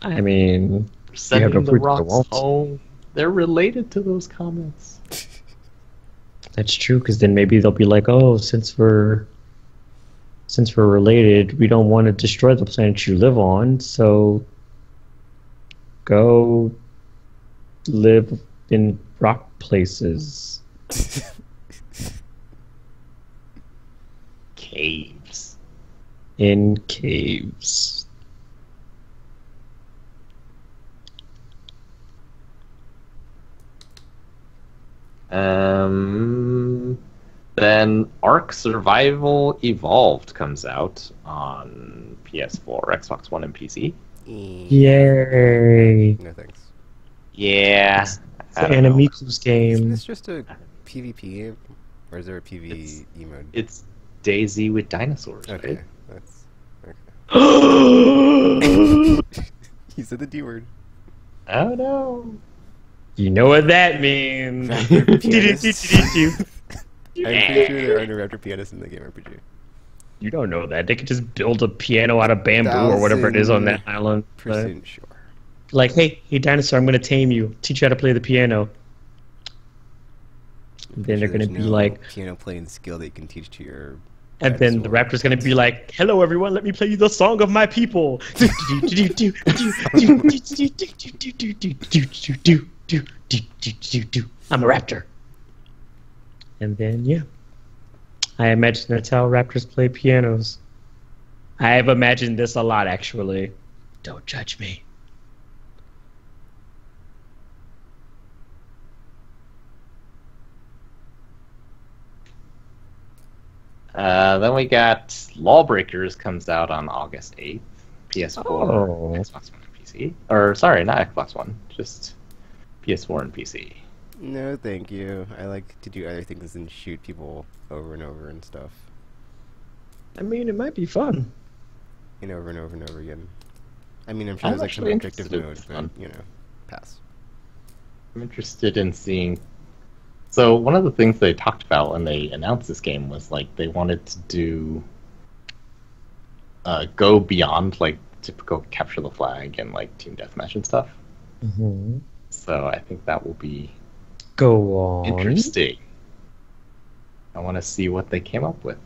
[SPEAKER 1] I mean,
[SPEAKER 3] Sending
[SPEAKER 1] no
[SPEAKER 3] the
[SPEAKER 1] proof they
[SPEAKER 3] rocks
[SPEAKER 1] won't.
[SPEAKER 3] home. They're related to those comments.
[SPEAKER 1] that's true, because then maybe they'll be like, oh, since we're related, we don't want to destroy the planet you live on, so go live in rock places.
[SPEAKER 3] Caves.
[SPEAKER 1] In caves.
[SPEAKER 3] Then Ark Survival Evolved comes out on PS4, Xbox One, and PC.
[SPEAKER 1] Yay!
[SPEAKER 2] No thanks.
[SPEAKER 3] Yeah.
[SPEAKER 1] It's
[SPEAKER 3] I
[SPEAKER 1] the
[SPEAKER 3] don't know.
[SPEAKER 1] Animiku's
[SPEAKER 2] Isn't
[SPEAKER 1] game.
[SPEAKER 2] this just a PvP game? Or is there a PvE mode?
[SPEAKER 3] It's Daisy with dinosaurs.
[SPEAKER 2] Okay,
[SPEAKER 3] Right?
[SPEAKER 2] that's... Okay. You said the D word.
[SPEAKER 3] Oh no.
[SPEAKER 1] You know what that means.
[SPEAKER 2] I'm pretty sure there are no raptor pianists in the game RPG.
[SPEAKER 1] You don't know that. They could just build a piano out of bamboo or whatever it is on that island.
[SPEAKER 2] Percent sure.
[SPEAKER 1] Like, hey, dinosaur, I'm going to tame you. Teach you how to play the piano. And then they're going to
[SPEAKER 2] There's
[SPEAKER 1] be
[SPEAKER 2] no
[SPEAKER 1] like,
[SPEAKER 2] piano playing skill that you can teach to your
[SPEAKER 1] And then the raptor's gonna be like, "Hello, everyone. Let me play you the song of my people." I'm a raptor. And then, yeah, I imagine that's how raptors play pianos. I have imagined this a lot, actually. Don't judge me.
[SPEAKER 3] Then we got Lawbreakers comes out on August 8th. PS4,
[SPEAKER 1] Oh.
[SPEAKER 3] Xbox One, and PC. Or, sorry, not Xbox One. Just PS4 and PC.
[SPEAKER 2] No, thank you. I like to do other things than shoot people over and over and stuff.
[SPEAKER 1] I mean, it might be fun.
[SPEAKER 2] And over and over and over again. I mean, I'm sure
[SPEAKER 3] I'm
[SPEAKER 2] there's like some
[SPEAKER 3] actually
[SPEAKER 2] objective
[SPEAKER 3] interested in
[SPEAKER 2] mode,
[SPEAKER 3] this
[SPEAKER 2] but,
[SPEAKER 3] one.
[SPEAKER 2] you know, pass.
[SPEAKER 3] I'm interested in seeing. So one of the things they talked about when they announced this game was like they wanted to do go beyond like typical capture the flag and like team deathmatch and stuff.
[SPEAKER 1] Mm-hmm.
[SPEAKER 3] So I think that will be
[SPEAKER 1] Go on.
[SPEAKER 3] interesting. I want to see what they came up with.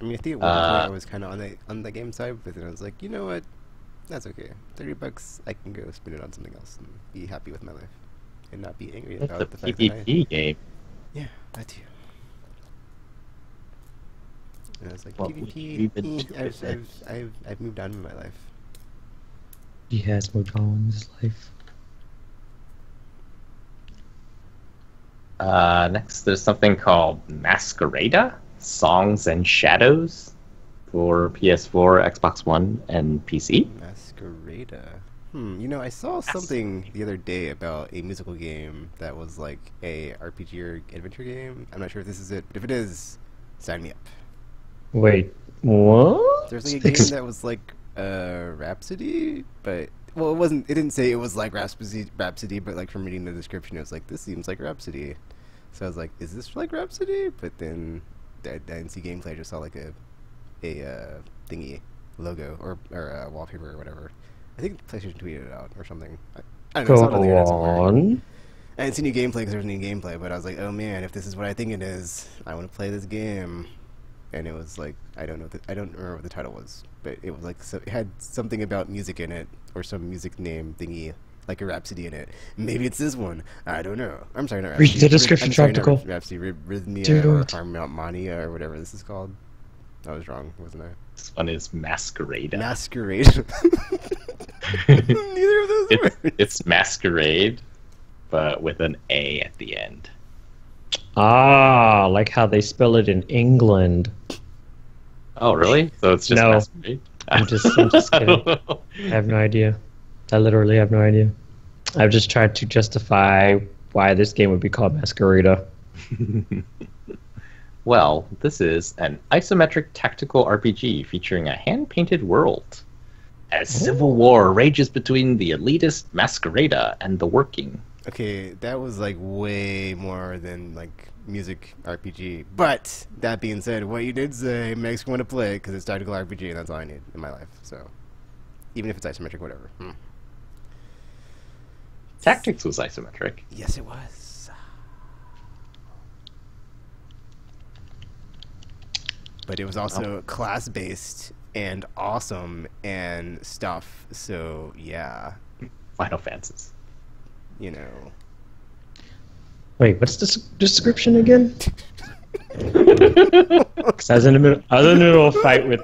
[SPEAKER 2] I mean, I think at one point I was kind of on the game side, but then I was like, you know what? That's okay. $30, I can go spend it on something else and be happy with my life, and not be angry
[SPEAKER 3] It's
[SPEAKER 2] about
[SPEAKER 3] a
[SPEAKER 2] the fact that
[SPEAKER 3] PvP game.
[SPEAKER 2] yeah, that too. And I was like,
[SPEAKER 3] What would you even do with it?
[SPEAKER 2] I've moved on in my life.
[SPEAKER 1] He has moved on in his life.
[SPEAKER 3] Next, there's something called Masquerada: Songs and Shadows for PS4, Xbox One, and PC.
[SPEAKER 2] Masquerada. You know, I saw something the other day about a musical game that was like a RPG or adventure game. I'm not sure if this is it, but if it is, sign me up.
[SPEAKER 1] Wait, what?
[SPEAKER 2] There's like a game that was like Rhapsody, but well, it wasn't. It didn't say it was like Rhapsody, but like from reading the description, it was like this seems like Rhapsody. So I was like, is this like Rhapsody? But then I didn't see gameplay. I just saw like a thingy logo or a wallpaper or whatever. I think PlayStation tweeted it out or something. I don't know.
[SPEAKER 1] Go
[SPEAKER 2] I saw it on the internet somewhere.
[SPEAKER 1] on.
[SPEAKER 2] I didn't see any gameplay because there was any gameplay, but I was like, oh man, if this is what I think it is, I want to play this game. And it was like, I don't remember what the title was, but it was like, so it had something about music in it, or some music name thingy, like a Rhapsody in it. Maybe it's this one. I don't know. I'm sorry, not
[SPEAKER 1] Read
[SPEAKER 2] Rhapsody.
[SPEAKER 1] the description,
[SPEAKER 2] I'm sorry, not
[SPEAKER 1] Tropical.
[SPEAKER 2] Rhapsody, Rhythmia
[SPEAKER 1] Do
[SPEAKER 2] or
[SPEAKER 1] it.
[SPEAKER 2] Harmonia or whatever this is called. I was wrong, wasn't I?
[SPEAKER 3] This one is Masquerada.
[SPEAKER 2] Masquerade. Neither of those words.
[SPEAKER 3] It's Masquerade, but with an A at the end.
[SPEAKER 1] Ah, like how they spell it in England.
[SPEAKER 3] Oh, really? So it's just
[SPEAKER 1] No.
[SPEAKER 3] Masquerade?
[SPEAKER 1] I'm just kidding. I have no idea. I literally have no idea. I've just tried to justify why this game would be called Masquerada.
[SPEAKER 3] Well, this is an isometric tactical RPG featuring a hand-painted world. As civil war rages between the elitist Masquerada and the working.
[SPEAKER 2] Okay, that was like way more than like music RPG. But that being said, what you did say makes me want to play because it's tactical RPG and that's all I need in my life. So even if it's isometric, whatever.
[SPEAKER 3] Tactics was isometric.
[SPEAKER 2] Yes, it was. But it was also class-based and awesome and stuff. So yeah,
[SPEAKER 3] Final Fantasy.
[SPEAKER 2] you know.
[SPEAKER 1] Wait, what's the description again? 'Cause I was in the middle of a fight with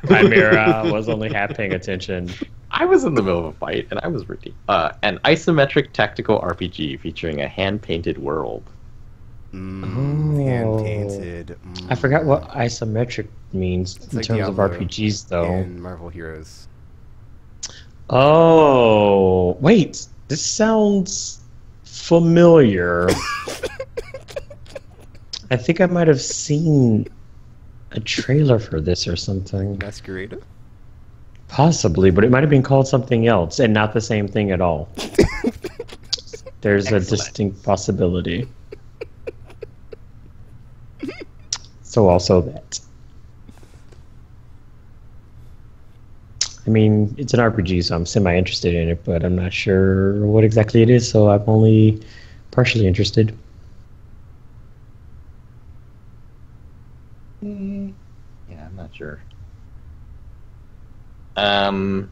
[SPEAKER 1] Chimera. I was only half paying attention.
[SPEAKER 3] I was in the middle of a fight, and I was ready. An isometric tactical RPG featuring a hand-painted world.
[SPEAKER 2] Hand painted.
[SPEAKER 1] I forgot what isometric means in
[SPEAKER 2] like
[SPEAKER 1] terms of
[SPEAKER 2] Diablo
[SPEAKER 1] RPGs, though.
[SPEAKER 2] And Marvel Heroes.
[SPEAKER 1] Oh, wait. This sounds familiar. I think I might have seen a trailer for this or something.
[SPEAKER 2] Masquerade.
[SPEAKER 1] Possibly, but it might have been called something else and not the same thing at all. There's a
[SPEAKER 3] Excellent.
[SPEAKER 1] distinct possibility. So also that. I mean, it's an RPG, so I'm semi-interested in it, but I'm not sure what exactly it is, so I'm only partially interested.
[SPEAKER 3] Yeah, I'm not sure. Then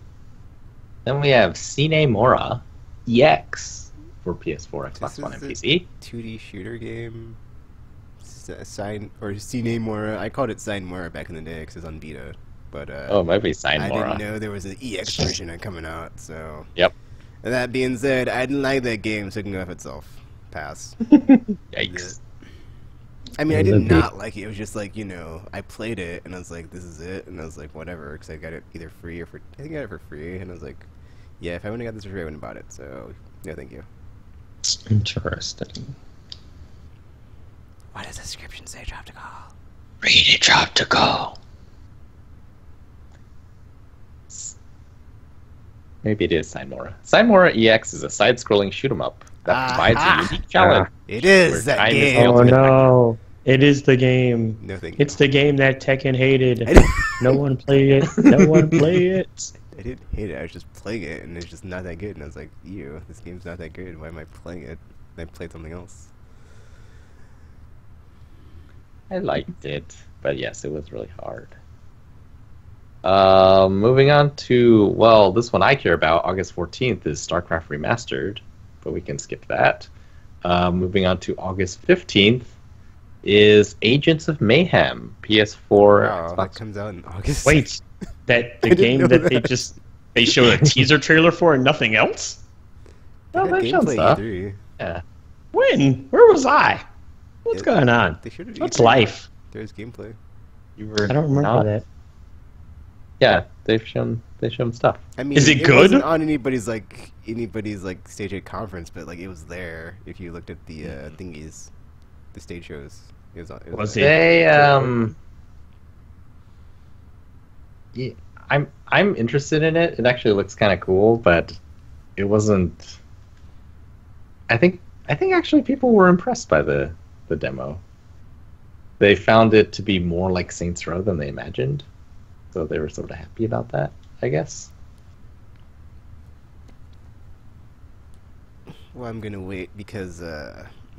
[SPEAKER 3] we have Sine Mora EX for PS4, Xbox One, and PC.
[SPEAKER 2] 2D shooter game. Sign or Sine Mora. I called it Sign Mora back in the day because it's on Vita. But
[SPEAKER 3] Oh, it might be Sine
[SPEAKER 2] I
[SPEAKER 3] Mora.
[SPEAKER 2] didn't know there was an EX version coming out. So
[SPEAKER 3] Yep.
[SPEAKER 2] and that being said, I didn't like that game, so it can go off itself. Pass.
[SPEAKER 3] Yikes.
[SPEAKER 2] I mean, I did not like it. It was just like, you know, I played it and I was like, this is it, and I was like, whatever, because I got it either free or for. I think I got it for free, and I was like, yeah, if I wouldn't have got this for free, I wouldn't have bought it. So, no, thank you.
[SPEAKER 1] Interesting.
[SPEAKER 2] What does the description say, Drop to Call?
[SPEAKER 1] Read it, Drop to Call.
[SPEAKER 3] Maybe it is Sine Mora. Sine Mora EX is a side-scrolling shoot-'em-up that provides a unique challenge.
[SPEAKER 2] It is
[SPEAKER 3] where
[SPEAKER 2] that
[SPEAKER 3] time is
[SPEAKER 2] game.
[SPEAKER 3] the
[SPEAKER 1] Oh
[SPEAKER 3] ultimate
[SPEAKER 1] no. It is the game.
[SPEAKER 2] No, thank you.
[SPEAKER 1] It's the game that Tekken hated. No one play it. No one play it.
[SPEAKER 2] I didn't hate it. I was just playing it, and it's just not that good. And I was like, ew, this game's not that good. Why am I playing it? And I played something else.
[SPEAKER 3] I liked it, but yes, it was really hard. Moving on to, well, this one I care about, August 14th, is StarCraft Remastered, but we can skip that. Moving on to August 15th is Agents of Mayhem, PS4,
[SPEAKER 2] Wow, that
[SPEAKER 3] Xbox.
[SPEAKER 2] comes out in August.
[SPEAKER 1] Wait, that the
[SPEAKER 2] I didn't
[SPEAKER 1] game
[SPEAKER 2] know
[SPEAKER 1] that
[SPEAKER 2] that.
[SPEAKER 1] they showed a teaser trailer for and nothing else?
[SPEAKER 3] Oh,
[SPEAKER 2] They
[SPEAKER 3] they
[SPEAKER 2] had
[SPEAKER 3] showed
[SPEAKER 2] gameplay
[SPEAKER 3] stuff.
[SPEAKER 2] E3.
[SPEAKER 3] Yeah.
[SPEAKER 1] When? Where was I? What's
[SPEAKER 2] Yeah,
[SPEAKER 1] going on?
[SPEAKER 2] They showed it
[SPEAKER 1] What's
[SPEAKER 2] E3.
[SPEAKER 1] life?
[SPEAKER 2] There's gameplay.
[SPEAKER 3] You were
[SPEAKER 1] I don't remember
[SPEAKER 3] not-
[SPEAKER 1] that.
[SPEAKER 3] Yeah, they've shown stuff.
[SPEAKER 2] I mean,
[SPEAKER 1] Is it
[SPEAKER 2] it
[SPEAKER 1] good?
[SPEAKER 2] wasn't on anybody's stage 8 conference, but like it was there if you looked at the thingies, the stage shows. It was on. It was
[SPEAKER 1] Was
[SPEAKER 2] there.
[SPEAKER 1] it?
[SPEAKER 3] Yeah, I'm interested in it. It actually looks kind of cool, but it wasn't. I think actually people were impressed by the demo. They found it to be more like Saints Row than they imagined, so they were sort of happy about that, I guess.
[SPEAKER 2] Well, I'm gonna wait because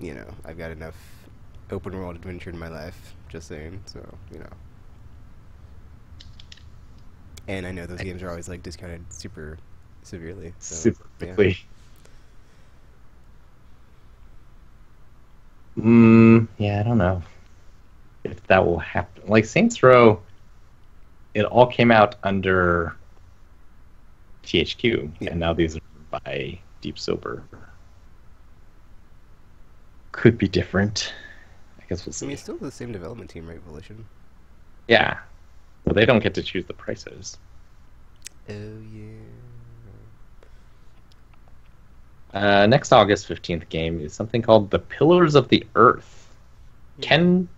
[SPEAKER 2] you know, I've got enough open world adventure in my life. Just saying, so you know. And I know those games are always like discounted super severely. So,
[SPEAKER 3] Super
[SPEAKER 2] yeah.
[SPEAKER 3] quickly. Yeah, I don't know if that will happen. Like Saints Row, it all came out under THQ,
[SPEAKER 2] Yeah.
[SPEAKER 3] and now these are by Deep Silver. Could be different. I guess we'll
[SPEAKER 2] I
[SPEAKER 3] see.
[SPEAKER 2] mean, it's still the same development team, right? Volition.
[SPEAKER 3] Yeah, but they don't get to choose the prices.
[SPEAKER 2] Oh yeah.
[SPEAKER 3] Next August 15th game is something called The Pillars of the Earth. Ken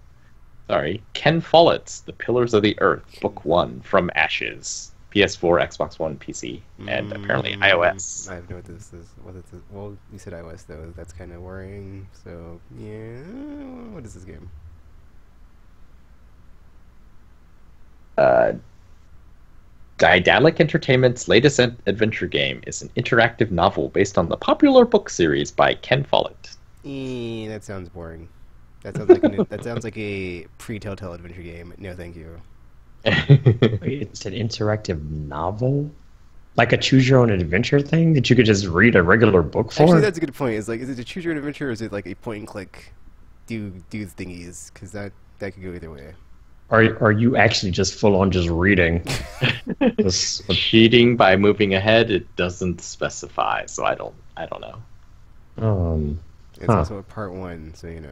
[SPEAKER 3] Follett's The Pillars of the Earth, Book 1 from Ashes. PS4, Xbox One, PC, and apparently iOS.
[SPEAKER 2] I have no idea what this is. What is this? Well, you said iOS though. That's kind of worrying. So yeah, what is this game?
[SPEAKER 3] Daedalic Entertainment's latest adventure game is an interactive novel based on the popular book series by Ken Follett.
[SPEAKER 2] That sounds boring. That sounds like that sounds like a pre-Telltale adventure game. No, thank you.
[SPEAKER 1] Wait, it's an interactive novel? Like a choose your own adventure thing that you could just read a regular book for?
[SPEAKER 2] Actually, that's a good point. Is it a choose your own adventure, or is it like a point and click, do thingies? Because that could go either way.
[SPEAKER 1] Are you actually just full on just reading?
[SPEAKER 3] Cheating by moving ahead, it doesn't specify, so I don't know.
[SPEAKER 2] It's
[SPEAKER 1] Huh.
[SPEAKER 2] also a part 1, so you know.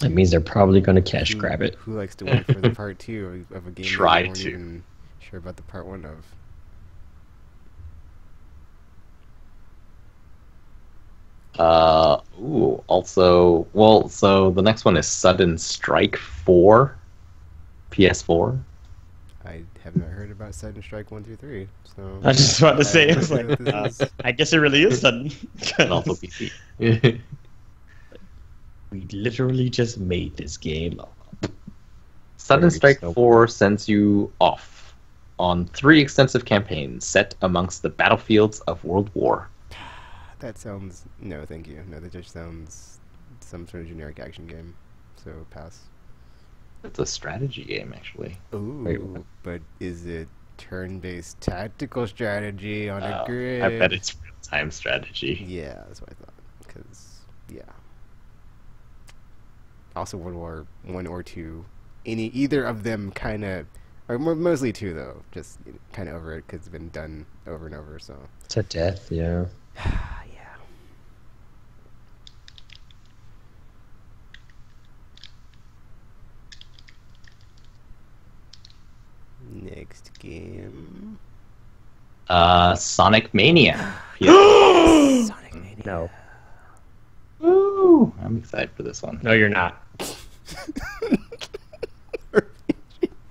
[SPEAKER 1] That means they're probably going to cash grab it.
[SPEAKER 2] Who likes to wait for the part 2 of a game
[SPEAKER 3] Try
[SPEAKER 2] that you weren't
[SPEAKER 3] to.
[SPEAKER 2] even sure about the part 1 of?
[SPEAKER 3] So the next one is Sudden Strike 4, PS4.
[SPEAKER 2] I have not heard about Sudden Strike 1 through 3, so.
[SPEAKER 1] I was just about to say,
[SPEAKER 2] I
[SPEAKER 1] it's
[SPEAKER 2] don't know
[SPEAKER 1] like,
[SPEAKER 2] what this is.
[SPEAKER 1] I guess it really is sudden.
[SPEAKER 3] And also PC.
[SPEAKER 1] We literally just made this game up.
[SPEAKER 3] Sudden
[SPEAKER 1] Very
[SPEAKER 3] Strike
[SPEAKER 1] simple.
[SPEAKER 3] 4 sends you off on 3 extensive campaigns set amongst the battlefields of World War.
[SPEAKER 2] That sounds... No, thank you. No, that just sounds some sort of generic action game. So, pass.
[SPEAKER 3] It's a strategy game, actually.
[SPEAKER 2] Ooh,
[SPEAKER 1] Wait, what?
[SPEAKER 2] but is it turn-based tactical strategy on a grid?
[SPEAKER 3] I bet it's real-time strategy.
[SPEAKER 2] Yeah, that's what I thought. Because, yeah. Also, World War One or Two, either of them kind of, or mostly two though, just kind of over it because it's been done over and over. So
[SPEAKER 1] It's a death, yeah.
[SPEAKER 2] yeah. Next game.
[SPEAKER 3] Sonic Mania.
[SPEAKER 2] Sonic Mania.
[SPEAKER 1] No.
[SPEAKER 3] Woo! I'm excited for this one.
[SPEAKER 1] No, you're not.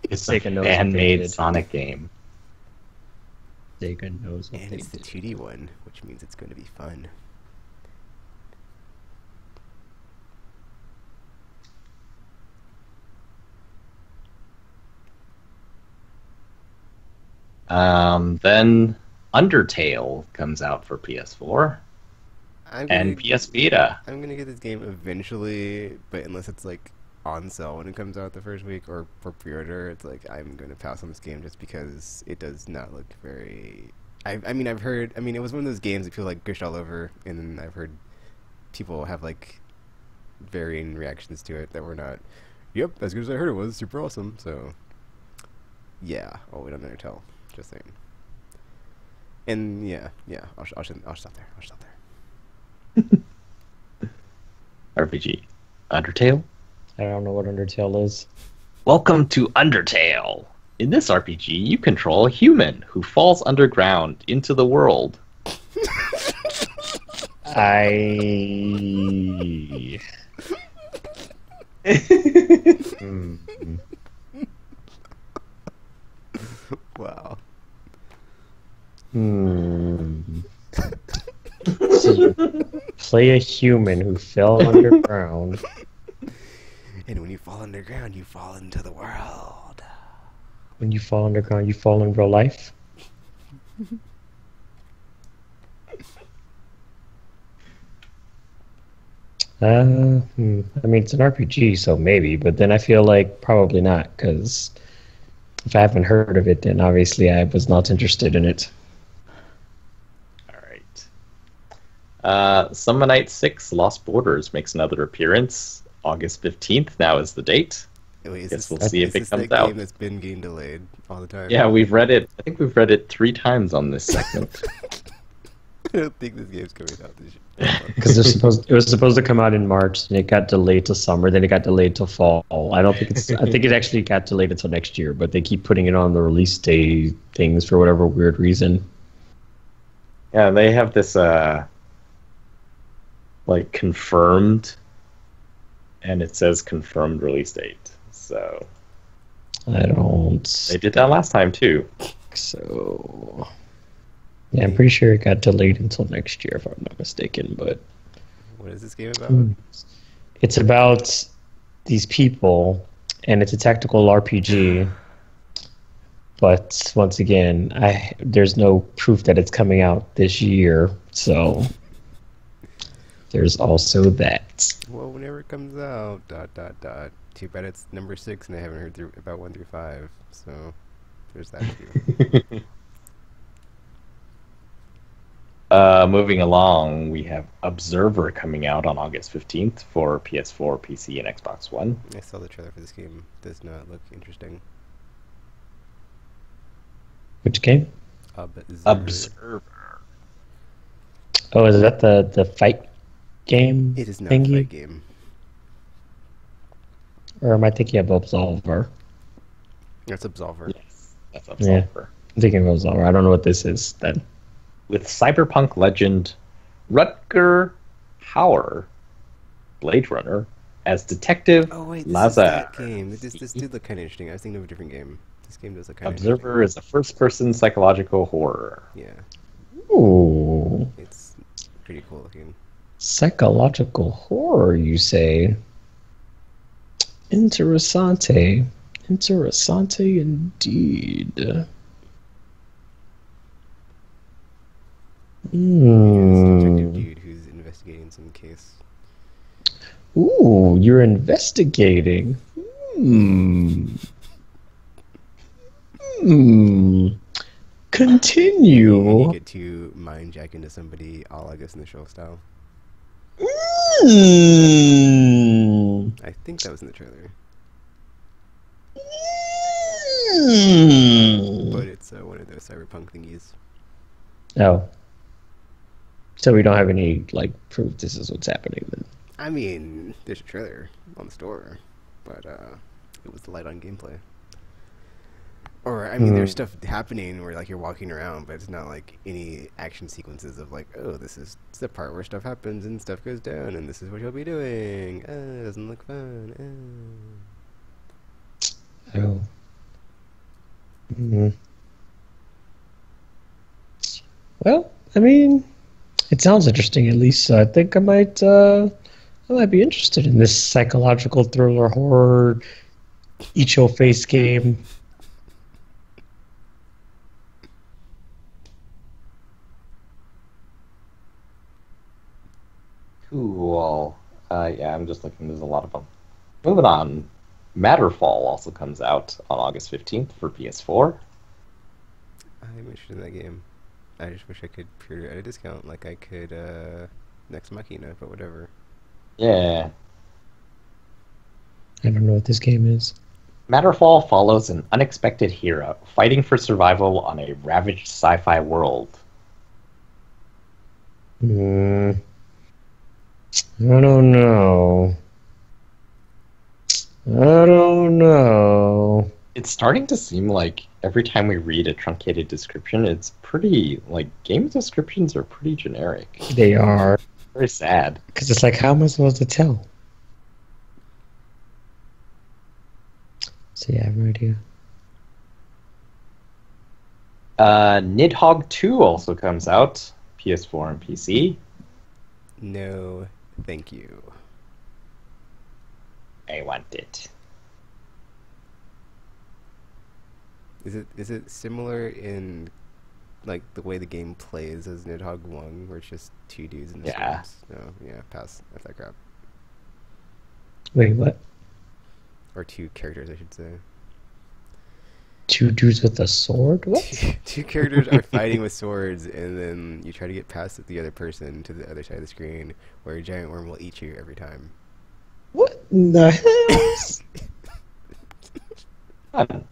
[SPEAKER 3] It's a
[SPEAKER 1] Sega knows what they
[SPEAKER 3] fan-made
[SPEAKER 1] did.
[SPEAKER 3] Sonic game.
[SPEAKER 1] Sega knows what
[SPEAKER 2] And
[SPEAKER 1] they
[SPEAKER 2] it's the
[SPEAKER 1] did.
[SPEAKER 2] 2D one, which means it's going to be fun.
[SPEAKER 3] Then Undertale comes out for PS4
[SPEAKER 2] I'm
[SPEAKER 3] and
[SPEAKER 2] gonna-
[SPEAKER 3] PS Vita.
[SPEAKER 2] I'm gonna get this game eventually, but unless it's like on sale when it comes out the first week or for pre-order, it's like I'm gonna pass on this game just because it does not look very. I mean, I've heard. I mean, it was one of those games that feel like gushed all over, and then I've heard people have like varying reactions to it that were not. Yep, as good as I heard it was, super awesome. So, yeah. Oh, wait on Undertale. Just saying. And yeah. I'll stop there. I'll stop there.
[SPEAKER 3] RPG. Undertale?
[SPEAKER 1] I don't know what Undertale is.
[SPEAKER 3] Welcome to Undertale. In this RPG, you control a human who falls underground into the world.
[SPEAKER 1] I. Hmm.
[SPEAKER 2] Wow.
[SPEAKER 1] So you play a human who fell underground.
[SPEAKER 2] And when you fall underground, you fall into the world.
[SPEAKER 1] When you fall underground, you fall in real life. I mean, it's an RPG, so maybe, but then I feel like probably not, because if I haven't heard of it, then obviously I was not interested in it.
[SPEAKER 3] All right. Summonite 6 Lost Borders makes another appearance. August 15th now is the date.
[SPEAKER 2] Wait, is
[SPEAKER 3] Guess
[SPEAKER 2] this,
[SPEAKER 3] we'll see if
[SPEAKER 2] is
[SPEAKER 3] it
[SPEAKER 2] this
[SPEAKER 3] comes
[SPEAKER 2] that
[SPEAKER 3] out.
[SPEAKER 2] game that's been getting delayed all the time?
[SPEAKER 3] Yeah, we've read it. I think we've read it 3 times on this segment.
[SPEAKER 2] I don't think this game's coming out this year.
[SPEAKER 1] Because it was supposed to come out in March, and it got delayed to summer, then it got delayed to fall. I don't think it's. I think it actually got delayed until next year, but they keep putting it on the release day things for whatever weird reason.
[SPEAKER 3] Yeah, they have this like confirmed, and it says confirmed release date. So
[SPEAKER 1] I don't.
[SPEAKER 3] they did that last time too.
[SPEAKER 1] So yeah, I'm pretty sure it got delayed until next year, if I'm not mistaken. But
[SPEAKER 2] What is this game about?
[SPEAKER 1] it's about these people, and it's a tactical RPG. But once again, there's no proof that it's coming out this year, so there's also that.
[SPEAKER 2] Well, whenever it comes out, ... Too bad it's number 6 and I haven't heard about 1 through 5, so there's that too.
[SPEAKER 3] Moving along, we have Observer coming out on August 15th for PS4, PC, and Xbox One.
[SPEAKER 2] I saw the trailer for this game. Does not look interesting.
[SPEAKER 1] Which game?
[SPEAKER 3] Observer.
[SPEAKER 1] Oh, is that the fight game?
[SPEAKER 2] It is not
[SPEAKER 1] thingy?
[SPEAKER 2] a fight game.
[SPEAKER 1] Or am I thinking of Absolver?
[SPEAKER 2] That's Absolver.
[SPEAKER 3] Yes, that's
[SPEAKER 1] Yeah.
[SPEAKER 3] Observer.
[SPEAKER 1] I'm thinking of Absolver. I don't know what this is then.
[SPEAKER 3] With cyberpunk legend Rutger Hauer, Blade Runner, as Detective
[SPEAKER 2] Oh wait, this is
[SPEAKER 3] Lazar.
[SPEAKER 2] that game. This did look kind of interesting. I was thinking of a different game. This game does look kind of
[SPEAKER 3] Observer is a first-person psychological horror.
[SPEAKER 2] Yeah,
[SPEAKER 1] Ooh.
[SPEAKER 2] it's pretty cool looking.
[SPEAKER 1] Psychological horror, you say? Interessante. Interessante indeed.
[SPEAKER 2] You're this detective
[SPEAKER 1] Hmm.
[SPEAKER 2] dude who's investigating some case.
[SPEAKER 1] Ooh, you're investigating. Hmm. Hmm.
[SPEAKER 2] And you
[SPEAKER 1] Continue.
[SPEAKER 2] get to mind jack into somebody, all I guess in the show style.
[SPEAKER 1] Hmm.
[SPEAKER 2] I think that was in the trailer,
[SPEAKER 1] Hmm.
[SPEAKER 2] but it's one of those cyberpunk thingies.
[SPEAKER 1] Oh, so we don't have any like proof this is what's happening then.
[SPEAKER 2] I mean, there's a trailer on the store, but it was light on gameplay. Or I mean,
[SPEAKER 1] Hmm.
[SPEAKER 2] there's stuff happening where like you're walking around, but it's not like any action sequences of like, oh, this is the part where stuff happens and stuff goes down, and this is what you'll be doing. It doesn't look fun.
[SPEAKER 1] Oh. Hmm. Well, I mean, it sounds interesting at least. So I think I might be interested in this psychological thriller horror eat your face game.
[SPEAKER 3] Cool. Yeah, I'm just looking. There's a lot of them. Moving on. Matterfall also comes out on August 15th for PS4.
[SPEAKER 2] I'm interested in that game. I just wish I could pre-order at a discount, like I could Next Machina, but whatever.
[SPEAKER 3] Yeah.
[SPEAKER 1] I don't know what this game is.
[SPEAKER 3] Matterfall follows an unexpected hero fighting for survival on a ravaged sci-fi world.
[SPEAKER 1] Hmm. I don't know. I don't know.
[SPEAKER 3] It's starting to seem like every time we read a truncated description, it's pretty, like, game descriptions are pretty generic.
[SPEAKER 1] They are.
[SPEAKER 3] Very sad.
[SPEAKER 1] Because it's like, how am I supposed to tell? So yeah, I have no idea.
[SPEAKER 3] Nidhogg 2 also comes out, PS4 and PC.
[SPEAKER 2] No, thank you.
[SPEAKER 3] I want it.
[SPEAKER 2] Is it similar in like the way the game plays as Nidhogg 1, where it's just two dudes in the
[SPEAKER 3] Yeah.
[SPEAKER 2] swords? No, yeah, pass. That's that crap.
[SPEAKER 1] Wait, what?
[SPEAKER 2] Or two characters, I should say.
[SPEAKER 1] Two dudes with a sword? What?
[SPEAKER 2] Two characters are fighting with swords, and then you try to get past the other person to the other side of the screen, where a giant worm will eat you every time.
[SPEAKER 1] What in the hell?
[SPEAKER 3] Fun.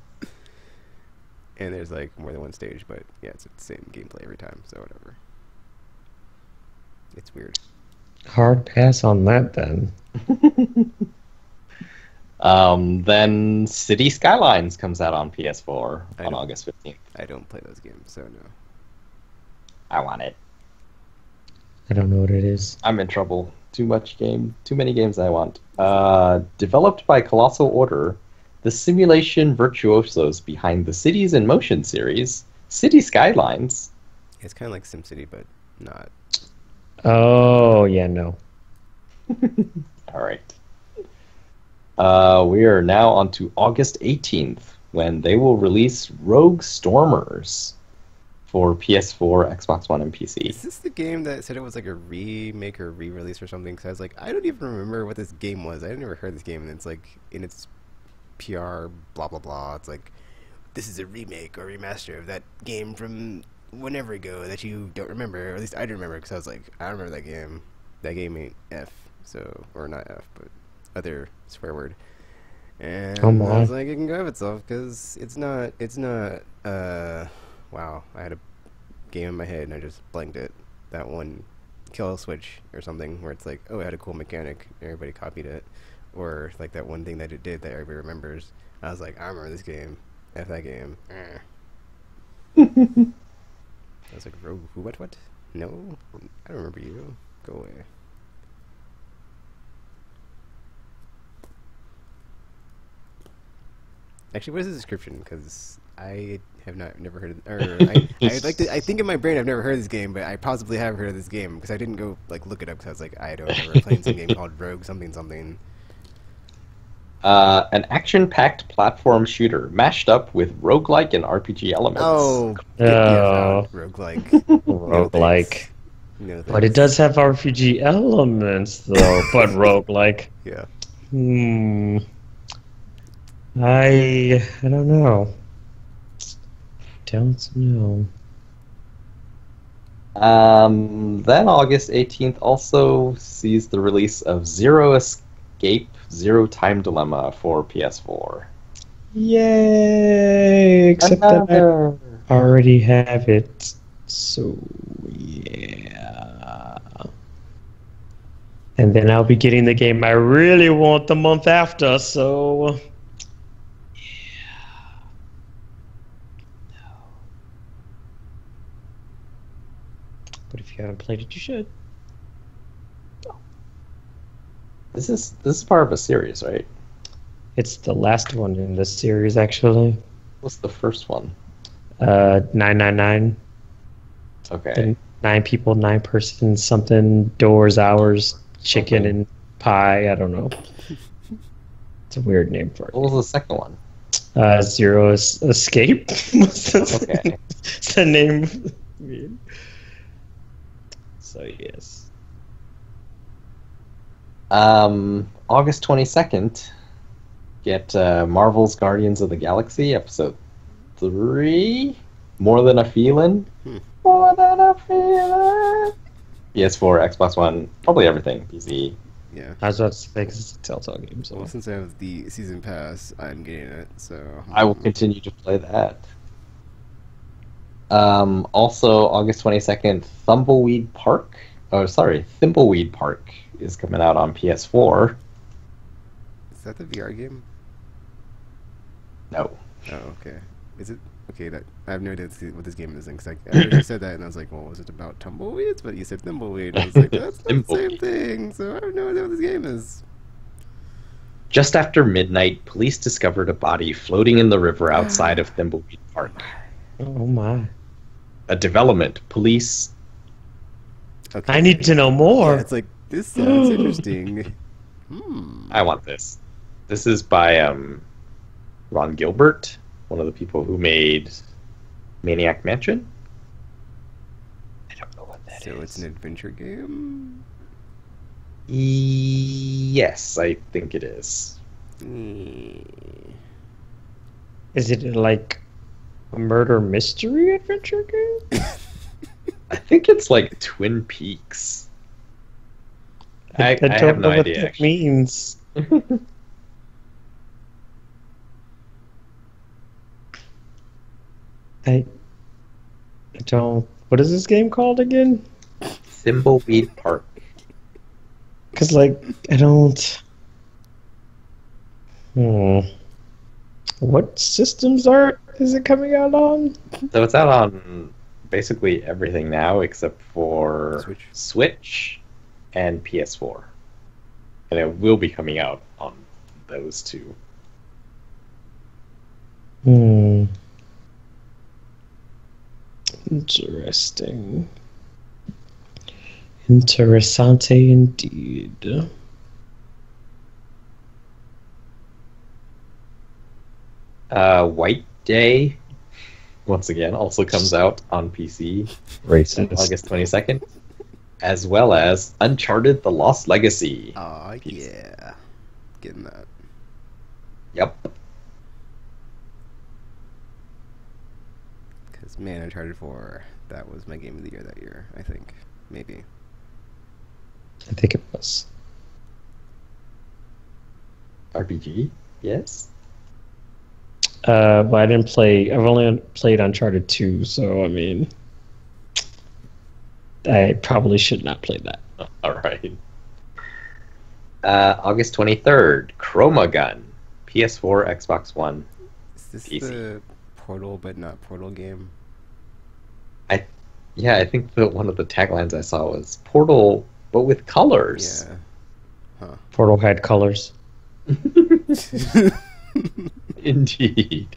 [SPEAKER 2] And there's like more than one stage, but yeah, it's the same gameplay every time, so whatever. It's weird.
[SPEAKER 1] Hard pass on that then.
[SPEAKER 3] Then City Skylines comes out on PS4
[SPEAKER 2] I
[SPEAKER 3] on
[SPEAKER 2] don't-
[SPEAKER 3] August 15th.
[SPEAKER 2] I don't play those games, so no.
[SPEAKER 3] I want it.
[SPEAKER 1] I don't know what it is.
[SPEAKER 3] I'm in trouble. Too many games I want. Developed by Colossal Order, the simulation virtuosos behind the Cities in Motion series, City Skylines.
[SPEAKER 2] It's kind of like SimCity, but not.
[SPEAKER 1] Oh, yeah, no.
[SPEAKER 3] All right. We are now on to August 18th, when they will release Rogue Stormers for PS4, Xbox One, and PC.
[SPEAKER 2] Is this the game that said it was like a remake or re-release or something? Because I was like, I don't even remember what this game was. I had never heard this game, and it's like in its PR blah blah blah. It's like this is a remake or remaster of that game from whenever ago that you don't remember, or at least I don't remember because I was like, I don't remember that game. That game ain't F, so or not F, but other swear word. And
[SPEAKER 1] Oh
[SPEAKER 2] I
[SPEAKER 1] my.
[SPEAKER 2] was like, it can go F itself because it's not. It's not. Wow, I had a game in my head and I just blanked it. That one kill switch or something where it's like, oh, it had a cool mechanic, everybody copied it, or like that one thing that it did that everybody remembers. I was like, I remember this game. F that game. I was like, Rogue, who, what? No, I don't remember you. Go away. Actually, what is the description? Because I have never heard of, or I think in my brain I've never heard of this game, but I possibly have heard of this game because I didn't go like look it up because I was like, I don't remember playing some game called Rogue something something.
[SPEAKER 3] An action-packed platform shooter mashed up with roguelike and RPG elements.
[SPEAKER 2] Oh, get me
[SPEAKER 1] Oh.
[SPEAKER 2] out. Roguelike. No
[SPEAKER 1] Roguelike.
[SPEAKER 2] thanks. No
[SPEAKER 1] But it
[SPEAKER 2] thanks.
[SPEAKER 1] does have RPG elements, though. But roguelike.
[SPEAKER 2] Yeah.
[SPEAKER 1] Hmm. I don't know. Don't know.
[SPEAKER 3] Then August 18th also sees the release of Zero Escape, Zero Time Dilemma for PS4.
[SPEAKER 1] Yay! Except that
[SPEAKER 3] Another.
[SPEAKER 1] I already have it. So, yeah. And then I'll be getting the game I really want the month after, so... But if you haven't played it, you should.
[SPEAKER 3] This is part of a series, right?
[SPEAKER 1] It's the last one in this series, actually.
[SPEAKER 3] What's the first one?
[SPEAKER 1] 999.
[SPEAKER 3] Okay.
[SPEAKER 1] And 9 people, 9 persons, something, doors, hours, chicken, and pie. I don't know. It's a weird name for it.
[SPEAKER 3] What was the second one?
[SPEAKER 1] Zero Escape.
[SPEAKER 3] Okay.
[SPEAKER 1] It's the name. Weird. So, yes.
[SPEAKER 3] August 22nd, get Marvel's Guardians of the Galaxy Episode 3. More Than a Feeling. More Than a Feeling. PS4, Xbox One, probably everything. PC.
[SPEAKER 2] Yeah.
[SPEAKER 1] I was about to say, because it's a Telltale game, so.
[SPEAKER 2] Well, since I have the season pass, I'm getting it, so...
[SPEAKER 3] I will continue to play that. Also, August 22nd, Thimbleweed Park is coming out on PS4.
[SPEAKER 2] Is that the VR game?
[SPEAKER 3] No.
[SPEAKER 2] Oh, okay. Is it? Okay, that I have no idea what this game is, because I already said that, and I was like, well, was it about tumbleweeds? But you said thimbleweed. I was like, that's not the same thing, so I have no idea what this game is.
[SPEAKER 3] Just after midnight, police discovered a body floating in the river outside of Thimbleweed Park.
[SPEAKER 1] Oh, my.
[SPEAKER 3] A development. Police.
[SPEAKER 2] Okay.
[SPEAKER 1] I need to know more.
[SPEAKER 2] Yeah, it's like, this sounds interesting.
[SPEAKER 3] I want this. This is by Ron Gilbert, one of the people who made Maniac Mansion. I don't know what that is.
[SPEAKER 2] So it's an adventure game?
[SPEAKER 3] Yes, I think it is.
[SPEAKER 1] Is it like a murder mystery adventure game?
[SPEAKER 3] I think it's like Twin Peaks. I
[SPEAKER 1] don't
[SPEAKER 3] have no
[SPEAKER 1] know what
[SPEAKER 3] idea.
[SPEAKER 1] that means. I don't. What is this game called again?
[SPEAKER 3] Thimbleweed Park.
[SPEAKER 1] Because, like, I don't. What systems is it coming out on?
[SPEAKER 3] So it's out on basically everything now except for
[SPEAKER 2] Switch.
[SPEAKER 3] And PS4. And it will be coming out on those two.
[SPEAKER 1] Interesting. Interessante indeed.
[SPEAKER 3] White Day, once again, also comes out on PC
[SPEAKER 1] Racist.
[SPEAKER 3] August 22nd, as well as Uncharted: The Lost Legacy.
[SPEAKER 2] Aw, yeah. Getting that.
[SPEAKER 3] Yep.
[SPEAKER 2] Because, man, Uncharted 4, that was my game of the year that year, I think. Maybe.
[SPEAKER 1] I think it was.
[SPEAKER 3] RPG? Yes.
[SPEAKER 1] But I didn't play. I've only played Uncharted 2, so I mean, I probably should not play that.
[SPEAKER 3] All right. August 23rd, Chroma Gun, PS4, Xbox One.
[SPEAKER 2] Is this
[SPEAKER 3] PC.
[SPEAKER 2] the Portal but not Portal game?
[SPEAKER 3] Yeah, I think one of the taglines I saw was Portal, but with colors.
[SPEAKER 2] Yeah.
[SPEAKER 1] Portal had colors.
[SPEAKER 3] Indeed.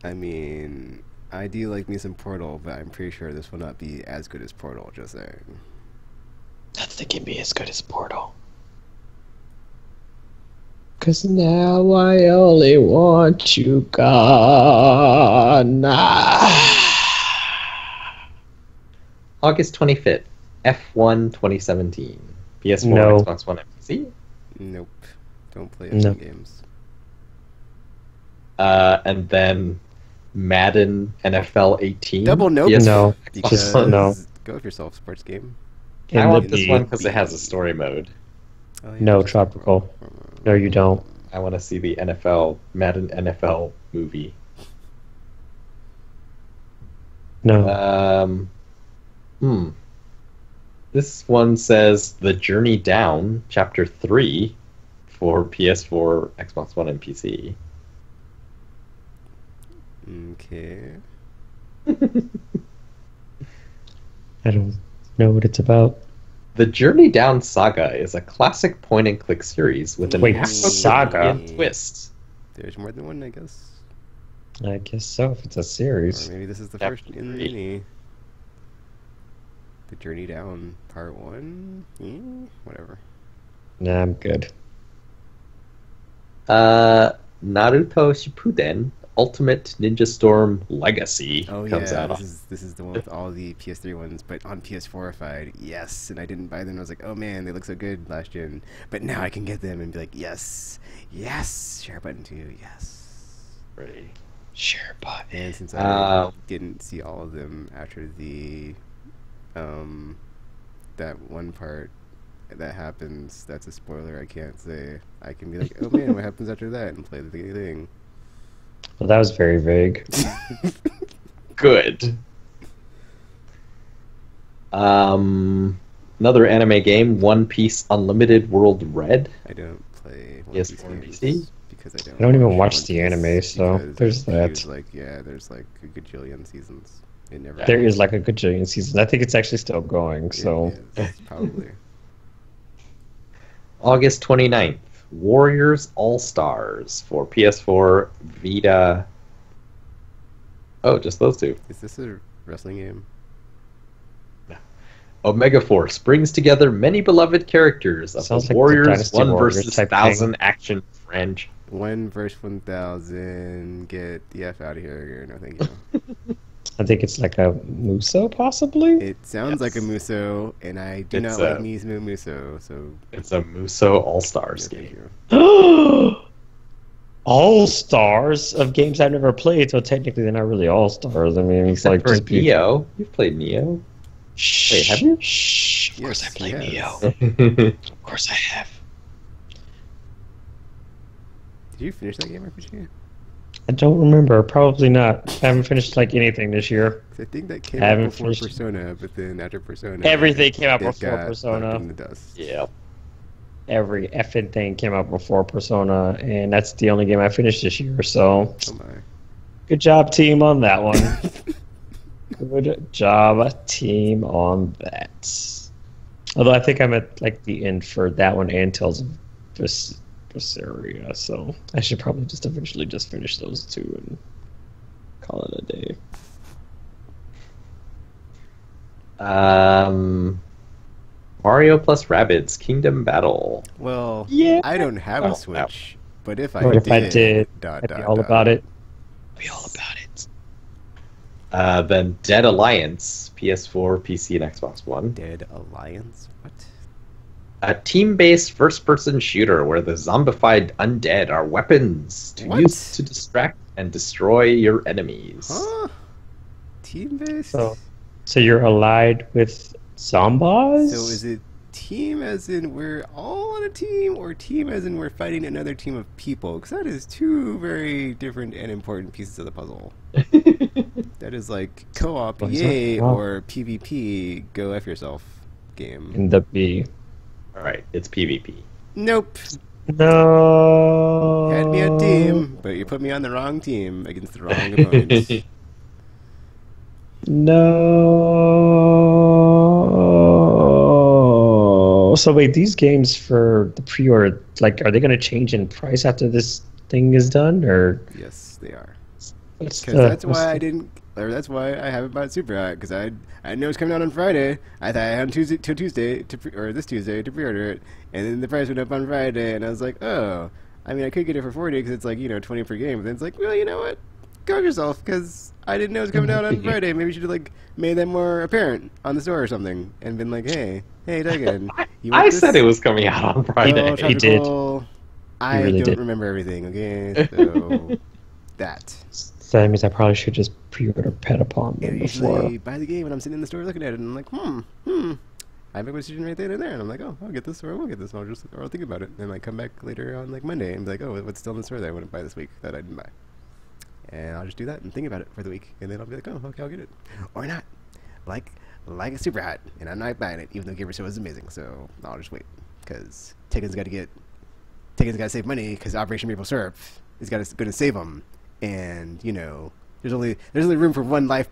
[SPEAKER 2] I mean, I do like me some Portal, but I'm pretty sure this will not be as good as Portal, just saying.
[SPEAKER 1] Nothing can be as good as Portal. 'Cause now I only want you gone.
[SPEAKER 3] August 25th, F1 2017. PS4,
[SPEAKER 1] No.
[SPEAKER 3] Xbox One, and PC.
[SPEAKER 2] Nope. Don't play
[SPEAKER 1] No.
[SPEAKER 2] F1 games.
[SPEAKER 3] And then Madden NFL 18.
[SPEAKER 2] Double nope.
[SPEAKER 3] PS4,
[SPEAKER 1] No.
[SPEAKER 3] Xbox
[SPEAKER 1] Just
[SPEAKER 3] One.
[SPEAKER 1] no.
[SPEAKER 2] Go with yourself, sports game.
[SPEAKER 3] I
[SPEAKER 1] In
[SPEAKER 3] want
[SPEAKER 1] the
[SPEAKER 3] this
[SPEAKER 1] B.
[SPEAKER 3] one because it has a story mode.
[SPEAKER 2] Oh, yeah,
[SPEAKER 1] No,
[SPEAKER 2] just-
[SPEAKER 1] tropical. No, you don't.
[SPEAKER 3] I want to see the Madden NFL movie.
[SPEAKER 1] No.
[SPEAKER 3] This one says The Journey Down, Chapter 3, for PS4, Xbox One, and PC.
[SPEAKER 2] Okay.
[SPEAKER 1] I don't know what it's about.
[SPEAKER 3] The Journey Down Saga is a classic point-and-click series with an
[SPEAKER 1] Wait,
[SPEAKER 3] Afro-Caribbean
[SPEAKER 1] Saga?
[SPEAKER 3] twist.
[SPEAKER 2] There's more than one, I guess.
[SPEAKER 1] I guess so, if it's a
[SPEAKER 2] Or
[SPEAKER 1] series.
[SPEAKER 2] maybe this is the
[SPEAKER 3] Chapter
[SPEAKER 2] first in
[SPEAKER 3] 3.
[SPEAKER 2] mini. The Journey Down Part 1? Whatever.
[SPEAKER 1] Nah, I'm good.
[SPEAKER 3] Naruto Shippuden Ultimate Ninja Storm Legacy comes out.
[SPEAKER 2] This is the one with all the PS3 ones, but on PS4ified. Yes, and I didn't buy them. I was like, oh man, they look so good last gen, but now I can get them and be like, yes, yes, share button too, yes.
[SPEAKER 3] Right.
[SPEAKER 1] Share button.
[SPEAKER 2] And since I didn't see all of them after the that one part that happens, that's a spoiler. I can't say. I can be like, oh man, what happens after that, and play the thing.
[SPEAKER 1] Well, that was very vague.
[SPEAKER 3] Good. Another anime game, One Piece Unlimited World Red.
[SPEAKER 2] I don't play One
[SPEAKER 3] Yes,
[SPEAKER 2] Piece
[SPEAKER 3] for
[SPEAKER 2] games
[SPEAKER 3] PC?
[SPEAKER 2] because I
[SPEAKER 1] I don't even watch
[SPEAKER 2] One
[SPEAKER 1] the
[SPEAKER 2] Piece
[SPEAKER 1] anime, so
[SPEAKER 2] because
[SPEAKER 1] there's
[SPEAKER 2] he
[SPEAKER 1] that.
[SPEAKER 2] was like, yeah, there's like a gajillion seasons. It never.
[SPEAKER 1] There is like a gajillion seasons. I think it's actually still going,
[SPEAKER 2] It
[SPEAKER 1] so.
[SPEAKER 2] is, probably.
[SPEAKER 3] August 29th, Warriors All-Stars for PS4, Vita. Oh, just those two.
[SPEAKER 2] Is this a wrestling game?
[SPEAKER 3] Omega Force brings together many beloved characters of
[SPEAKER 1] Sounds
[SPEAKER 3] the
[SPEAKER 1] like the
[SPEAKER 3] Warriors
[SPEAKER 1] Dynasty
[SPEAKER 3] 1
[SPEAKER 1] Warriors
[SPEAKER 3] versus
[SPEAKER 1] type
[SPEAKER 3] 1,000 action franchise.
[SPEAKER 2] 1 versus 1,000. Get the F out of here. No, thank you.
[SPEAKER 1] I think it's like a Muso, possibly?
[SPEAKER 2] It sounds like a Muso, and I do
[SPEAKER 3] It's
[SPEAKER 2] not like Mizuno Muso, so
[SPEAKER 3] It's a Muso All-Stars
[SPEAKER 2] no, thank
[SPEAKER 3] game.
[SPEAKER 2] you.
[SPEAKER 1] All stars of games I've never played, so technically they're not really all stars. I mean, it's
[SPEAKER 3] Except
[SPEAKER 1] like
[SPEAKER 3] for
[SPEAKER 1] just be-
[SPEAKER 3] Neo. You've played Neo.
[SPEAKER 1] Shh,
[SPEAKER 3] Wait, have you?
[SPEAKER 1] Shh. Of course
[SPEAKER 2] Yes,
[SPEAKER 1] I played
[SPEAKER 2] he
[SPEAKER 1] Neo.
[SPEAKER 2] has.
[SPEAKER 1] Of course I have.
[SPEAKER 2] Did you finish that game RPG?
[SPEAKER 1] I don't remember. Probably not. I haven't finished like anything this year.
[SPEAKER 2] 'Cause I think that came
[SPEAKER 1] I
[SPEAKER 2] out
[SPEAKER 1] haven't
[SPEAKER 2] before
[SPEAKER 1] finished-
[SPEAKER 2] Persona, but then after Persona,
[SPEAKER 1] Everything came out
[SPEAKER 2] it
[SPEAKER 1] before
[SPEAKER 2] got
[SPEAKER 1] Persona.
[SPEAKER 2] left in the dust.
[SPEAKER 3] Yeah.
[SPEAKER 1] Every effing thing came out before Persona, and that's the only game I finished this year. So,
[SPEAKER 2] Oh my.
[SPEAKER 1] good job, team, on that one. Good job, team, on that. Although I think I'm at like the end for that one and Tales of Berseria, so I should probably just eventually just finish those two and call it a day.
[SPEAKER 3] Mario plus Rabbids Kingdom Battle.
[SPEAKER 2] Well,
[SPEAKER 1] Yeah.
[SPEAKER 2] I don't have
[SPEAKER 3] Oh,
[SPEAKER 2] a Switch, but if I
[SPEAKER 1] But
[SPEAKER 2] did,
[SPEAKER 1] if I did,
[SPEAKER 2] dot,
[SPEAKER 1] I'd be
[SPEAKER 2] dot,
[SPEAKER 1] all
[SPEAKER 2] dot.
[SPEAKER 1] about it. Be all about it.
[SPEAKER 3] Then Dead Alliance, PS4, PC, and Xbox One.
[SPEAKER 2] Dead Alliance? What?
[SPEAKER 3] A team-based first-person shooter where the zombified undead are weapons to
[SPEAKER 2] What?
[SPEAKER 3] use to distract and destroy your enemies.
[SPEAKER 2] Huh? Team-based?
[SPEAKER 1] So you're allied with zombies?
[SPEAKER 2] So is it team as in we're all on a team, or team as in we're fighting another team of people? Because that is two very different and important pieces of the puzzle. That is like co-op,
[SPEAKER 1] What is
[SPEAKER 2] yay,
[SPEAKER 1] that? Oh.
[SPEAKER 2] or PvP, go F yourself game.
[SPEAKER 1] In the B.
[SPEAKER 3] All right, it's PvP.
[SPEAKER 2] Nope.
[SPEAKER 1] No.
[SPEAKER 2] Had me a team, but you put me on the wrong team against the wrong opponents.
[SPEAKER 1] No. So wait, these games for the pre-order, like, are they going to change in price after this thing is done, or
[SPEAKER 2] Yes, they are.
[SPEAKER 1] what's
[SPEAKER 2] Because that's why I didn't, or that's why I haven't bought Super Hot. Because I know it's coming out on Friday. I thought I had Tuesday or this Tuesday to pre-order it, and then the price went up on Friday, and I was like, oh, I mean, I could get it for 40 because it's like, 20 per game. But then it's like, well, you know what? Go have yourself, because I didn't know it was coming out on Friday. Maybe you should have like made that more apparent on the store or something, and been like, hey, Duggan, you want
[SPEAKER 3] I
[SPEAKER 2] this?
[SPEAKER 3] said it was coming out on Friday.
[SPEAKER 2] Oh,
[SPEAKER 1] He did.
[SPEAKER 2] tropical. I
[SPEAKER 1] really
[SPEAKER 2] don't
[SPEAKER 1] did.
[SPEAKER 2] remember everything. Okay, so that.
[SPEAKER 1] So that means I probably should just pre-order Petapon
[SPEAKER 2] And I
[SPEAKER 1] before.
[SPEAKER 2] usually buy the game when I'm sitting in the store looking at it, and I'm like, I make my decision right then and there, and I'm like, oh, I'll get this or I won't get this, or I'll think about it, and I come back later on like Monday and be like, oh, what's still in the store that I wouldn't buy this week that I didn't buy, and I'll just do that and think about it for the week, and then I'll be like, oh, okay, I'll get it, or not, like a super hot, and I'm not buying it, even though Gamer Show is amazing, so I'll just wait, because Tekken's got to save money, because Operation Maple Syrup is going to save them, and there's only room for one life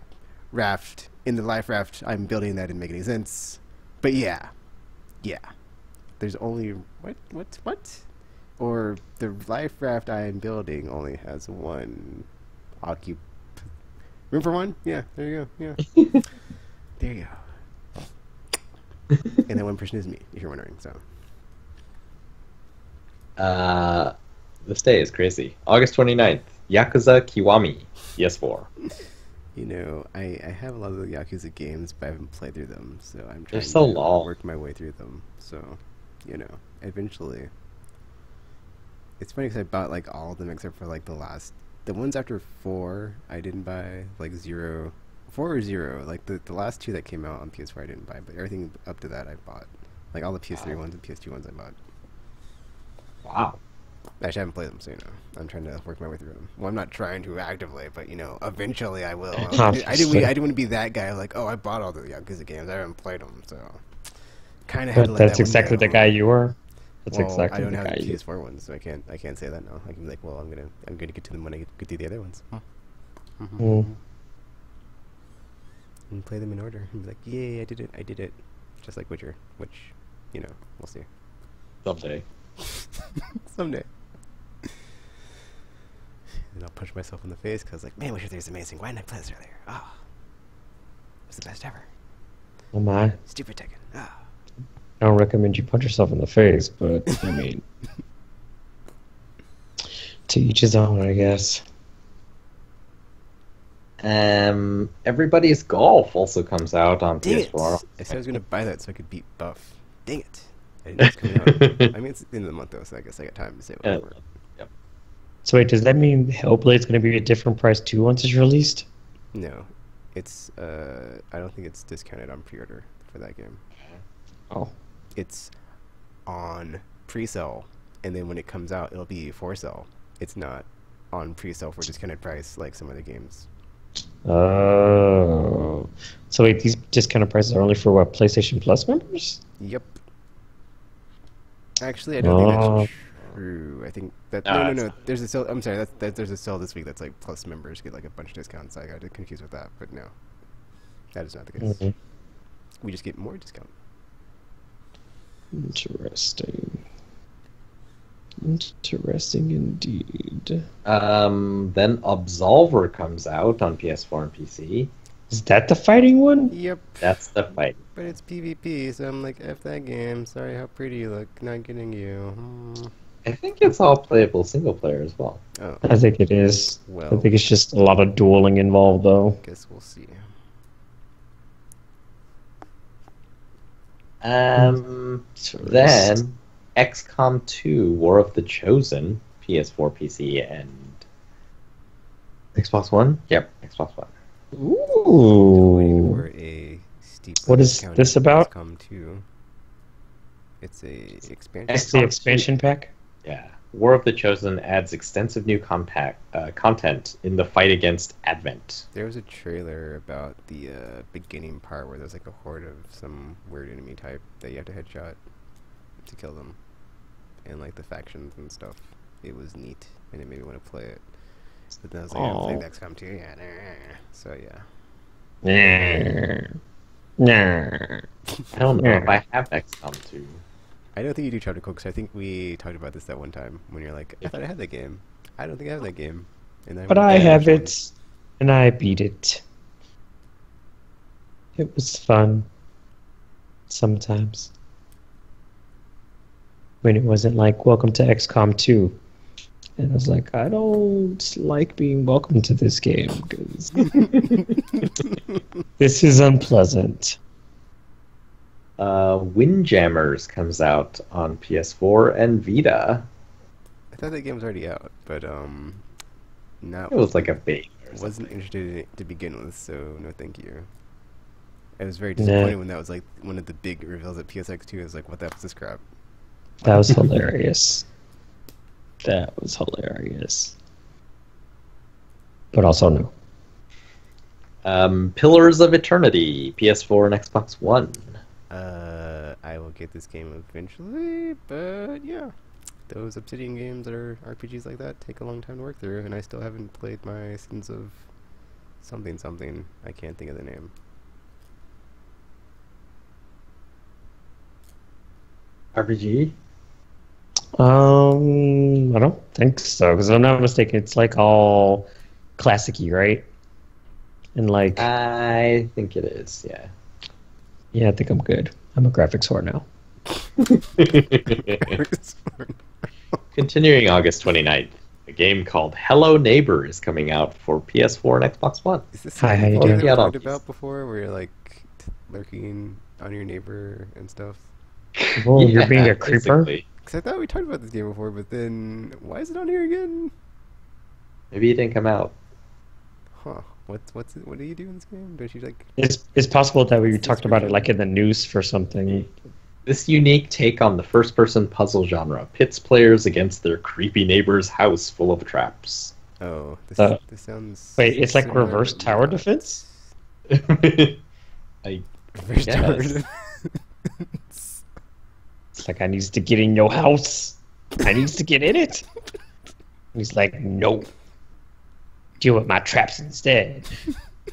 [SPEAKER 2] raft in the life raft I'm building. That didn't make any sense. But yeah. There's only what? Or the life raft I am building only has one room for one? Yeah, there you go. Yeah. There you go. And that one person is me, if you're wondering, so.
[SPEAKER 3] This day is crazy. August 29th, Yakuza Kiwami, PS4.
[SPEAKER 2] I have a lot of the Yakuza games, but I haven't played through them, so I'm
[SPEAKER 3] They're
[SPEAKER 2] trying
[SPEAKER 3] so
[SPEAKER 2] to
[SPEAKER 3] long.
[SPEAKER 2] work my way through them. So, eventually. It's funny because I bought like all of them except for like the ones after 4 I didn't buy, like 4 or 0, like the last 2 that came out on PS4 I didn't buy, but everything up to that I bought. Like all the PS3 ones and PS2 ones I bought.
[SPEAKER 3] Wow.
[SPEAKER 2] Actually, I haven't played them, so I'm trying to work my way through them. Well, I'm not trying to actively, but eventually I will. I didn't want to be that guy like, oh, I bought all the Yakuza games, I haven't played them, so kind of had to
[SPEAKER 1] But
[SPEAKER 2] let
[SPEAKER 1] that's
[SPEAKER 2] that one
[SPEAKER 1] exactly the
[SPEAKER 2] go.
[SPEAKER 1] guy you were. That's
[SPEAKER 2] Well,
[SPEAKER 1] exactly
[SPEAKER 2] I don't
[SPEAKER 1] the
[SPEAKER 2] have
[SPEAKER 1] guy
[SPEAKER 2] the
[SPEAKER 1] you.
[SPEAKER 2] PS4 ones, so I can't say that now. I can be like, well, I'm gonna get to them when I get to the other ones. And play them in order and be like, yay, I did it, just like Witcher, which we'll see
[SPEAKER 3] Someday.
[SPEAKER 2] someday. And I'll punch myself in the face because like, man, Witcher 3 is amazing. Why didn't I play this earlier? Oh, it was the best ever.
[SPEAKER 1] Oh my.
[SPEAKER 2] Stupid Tekken. Oh.
[SPEAKER 1] I don't recommend you punch yourself in the face, but I mean, to each his own, I guess.
[SPEAKER 3] Everybody's Golf also comes out on
[SPEAKER 2] Dang it!
[SPEAKER 3] PS4.
[SPEAKER 2] I said I was gonna buy that so I could beat Buff. Dang it! I didn't know it was coming out. I mean, it's the end of the month though, so I guess I got time to say whatever.
[SPEAKER 3] Yep.
[SPEAKER 1] So wait, does that mean Hellblade's going to be a different price too once it's released?
[SPEAKER 2] No, it's I don't think it's discounted on pre-order for that game.
[SPEAKER 1] Oh.
[SPEAKER 2] It's on pre-sale, and then when it comes out, it'll be for sale. It's not on pre-sale for discounted price like some other games.
[SPEAKER 1] Oh. So wait, these discounted prices are only for what, PlayStation Plus members?
[SPEAKER 2] Yep. Actually, I don't think
[SPEAKER 1] Oh.
[SPEAKER 2] that's true. I think that no. There's a sale. I'm sorry. There's a sale this week that's like Plus members get like a bunch of discounts. I got confused with that, but no, that is not the case.
[SPEAKER 1] Mhm.
[SPEAKER 2] We just get more discount.
[SPEAKER 1] Interesting. Interesting indeed.
[SPEAKER 3] Then Absolver comes out on PS4 and PC.
[SPEAKER 1] Is that the fighting one?
[SPEAKER 2] Yep.
[SPEAKER 3] That's the fight.
[SPEAKER 2] But it's PvP, so I'm like, F that game. Sorry how pretty you look. Not getting you.
[SPEAKER 3] I think it's all playable single player as well.
[SPEAKER 2] Oh,
[SPEAKER 1] I think it is.
[SPEAKER 2] well,
[SPEAKER 1] I think it's just a lot of dueling involved, though.
[SPEAKER 2] guess we'll see.
[SPEAKER 3] Then XCOM 2 War of the Chosen, PS4, PC, and Xbox One? Yep, Xbox One.
[SPEAKER 2] Waiting for
[SPEAKER 1] Ooh.
[SPEAKER 2] a steep
[SPEAKER 1] What is
[SPEAKER 2] discount
[SPEAKER 1] this
[SPEAKER 2] on
[SPEAKER 1] about?
[SPEAKER 2] XCOM 2. It's a expansion.
[SPEAKER 1] That's the expansion pack?
[SPEAKER 3] Yeah. War of the Chosen adds extensive new content in the fight against Advent.
[SPEAKER 2] There was a trailer about the beginning part where there's like a horde of some weird enemy type that you have to headshot to kill them, and like the factions and stuff. It was neat, and it made me want to play it. But then I was like, I'm playing XCOM 2, yeah. So yeah.
[SPEAKER 1] Nah.
[SPEAKER 3] I don't know if I have XCOM 2.
[SPEAKER 2] I don't think you do Chapter Cook, because I think we talked about this that one time when you're like, I thought I had that game. I don't think I have that game. And then
[SPEAKER 1] But I have it, and I beat it. It was fun. Sometimes. When it wasn't like, welcome to XCOM 2. And I was like, I don't like being welcome to this game because this is unpleasant.
[SPEAKER 3] Windjammers comes out on PS4 and Vita.
[SPEAKER 2] I thought that game was already out, but not.
[SPEAKER 3] It was like a bait.
[SPEAKER 2] Wasn't interested in it to begin with, so no thank you. I was very disappointed when that was like one of the big reveals at PSX2. I was like, what the hell is this crap?
[SPEAKER 1] That was hilarious. That was hilarious. But also no.
[SPEAKER 3] Pillars of Eternity, PS4 and Xbox One.
[SPEAKER 2] I will get this game eventually, but yeah. Those Obsidian games that are RPGs like that take a long time to work through, and I still haven't played my Sins of something. I can't think of the name.
[SPEAKER 3] RPG?
[SPEAKER 1] I don't think so, because if I'm not mistaken, it's like all classic-y, right? And like,
[SPEAKER 3] I think it is, yeah.
[SPEAKER 1] Yeah, I think I'm good. I'm a graphics whore now.
[SPEAKER 3] Continuing August 29th, a game called Hello Neighbor is coming out for PS4 and Xbox One.
[SPEAKER 2] Is this
[SPEAKER 1] Hi, how you
[SPEAKER 2] something
[SPEAKER 1] doing?
[SPEAKER 2] we
[SPEAKER 3] Yeah,
[SPEAKER 2] talked
[SPEAKER 3] no.
[SPEAKER 2] about before, where you're like lurking on your neighbor and stuff?
[SPEAKER 1] Well, you're
[SPEAKER 3] Yeah,
[SPEAKER 1] being a creeper?
[SPEAKER 3] basically.
[SPEAKER 2] Because I thought we talked about this game before, but then why is it on here again?
[SPEAKER 3] Maybe it didn't come out.
[SPEAKER 2] Huh? What do you do in this game? Don't you like?
[SPEAKER 1] It's possible that we
[SPEAKER 2] What's the
[SPEAKER 1] talked about it
[SPEAKER 2] description?
[SPEAKER 1] like in the news for something.
[SPEAKER 3] This unique take on the first-person puzzle genre pits players against their creepy neighbor's house full of traps.
[SPEAKER 2] Oh, this this sounds.
[SPEAKER 1] Wait, it's like
[SPEAKER 2] similar,
[SPEAKER 1] reverse
[SPEAKER 2] but
[SPEAKER 1] tower
[SPEAKER 2] not.
[SPEAKER 1] defense?
[SPEAKER 3] I
[SPEAKER 2] Reverse tower
[SPEAKER 3] Yes.
[SPEAKER 2] defense.
[SPEAKER 1] It's like, I needs to get in your house. I needs to get in it. And he's like, no. Deal with my traps instead.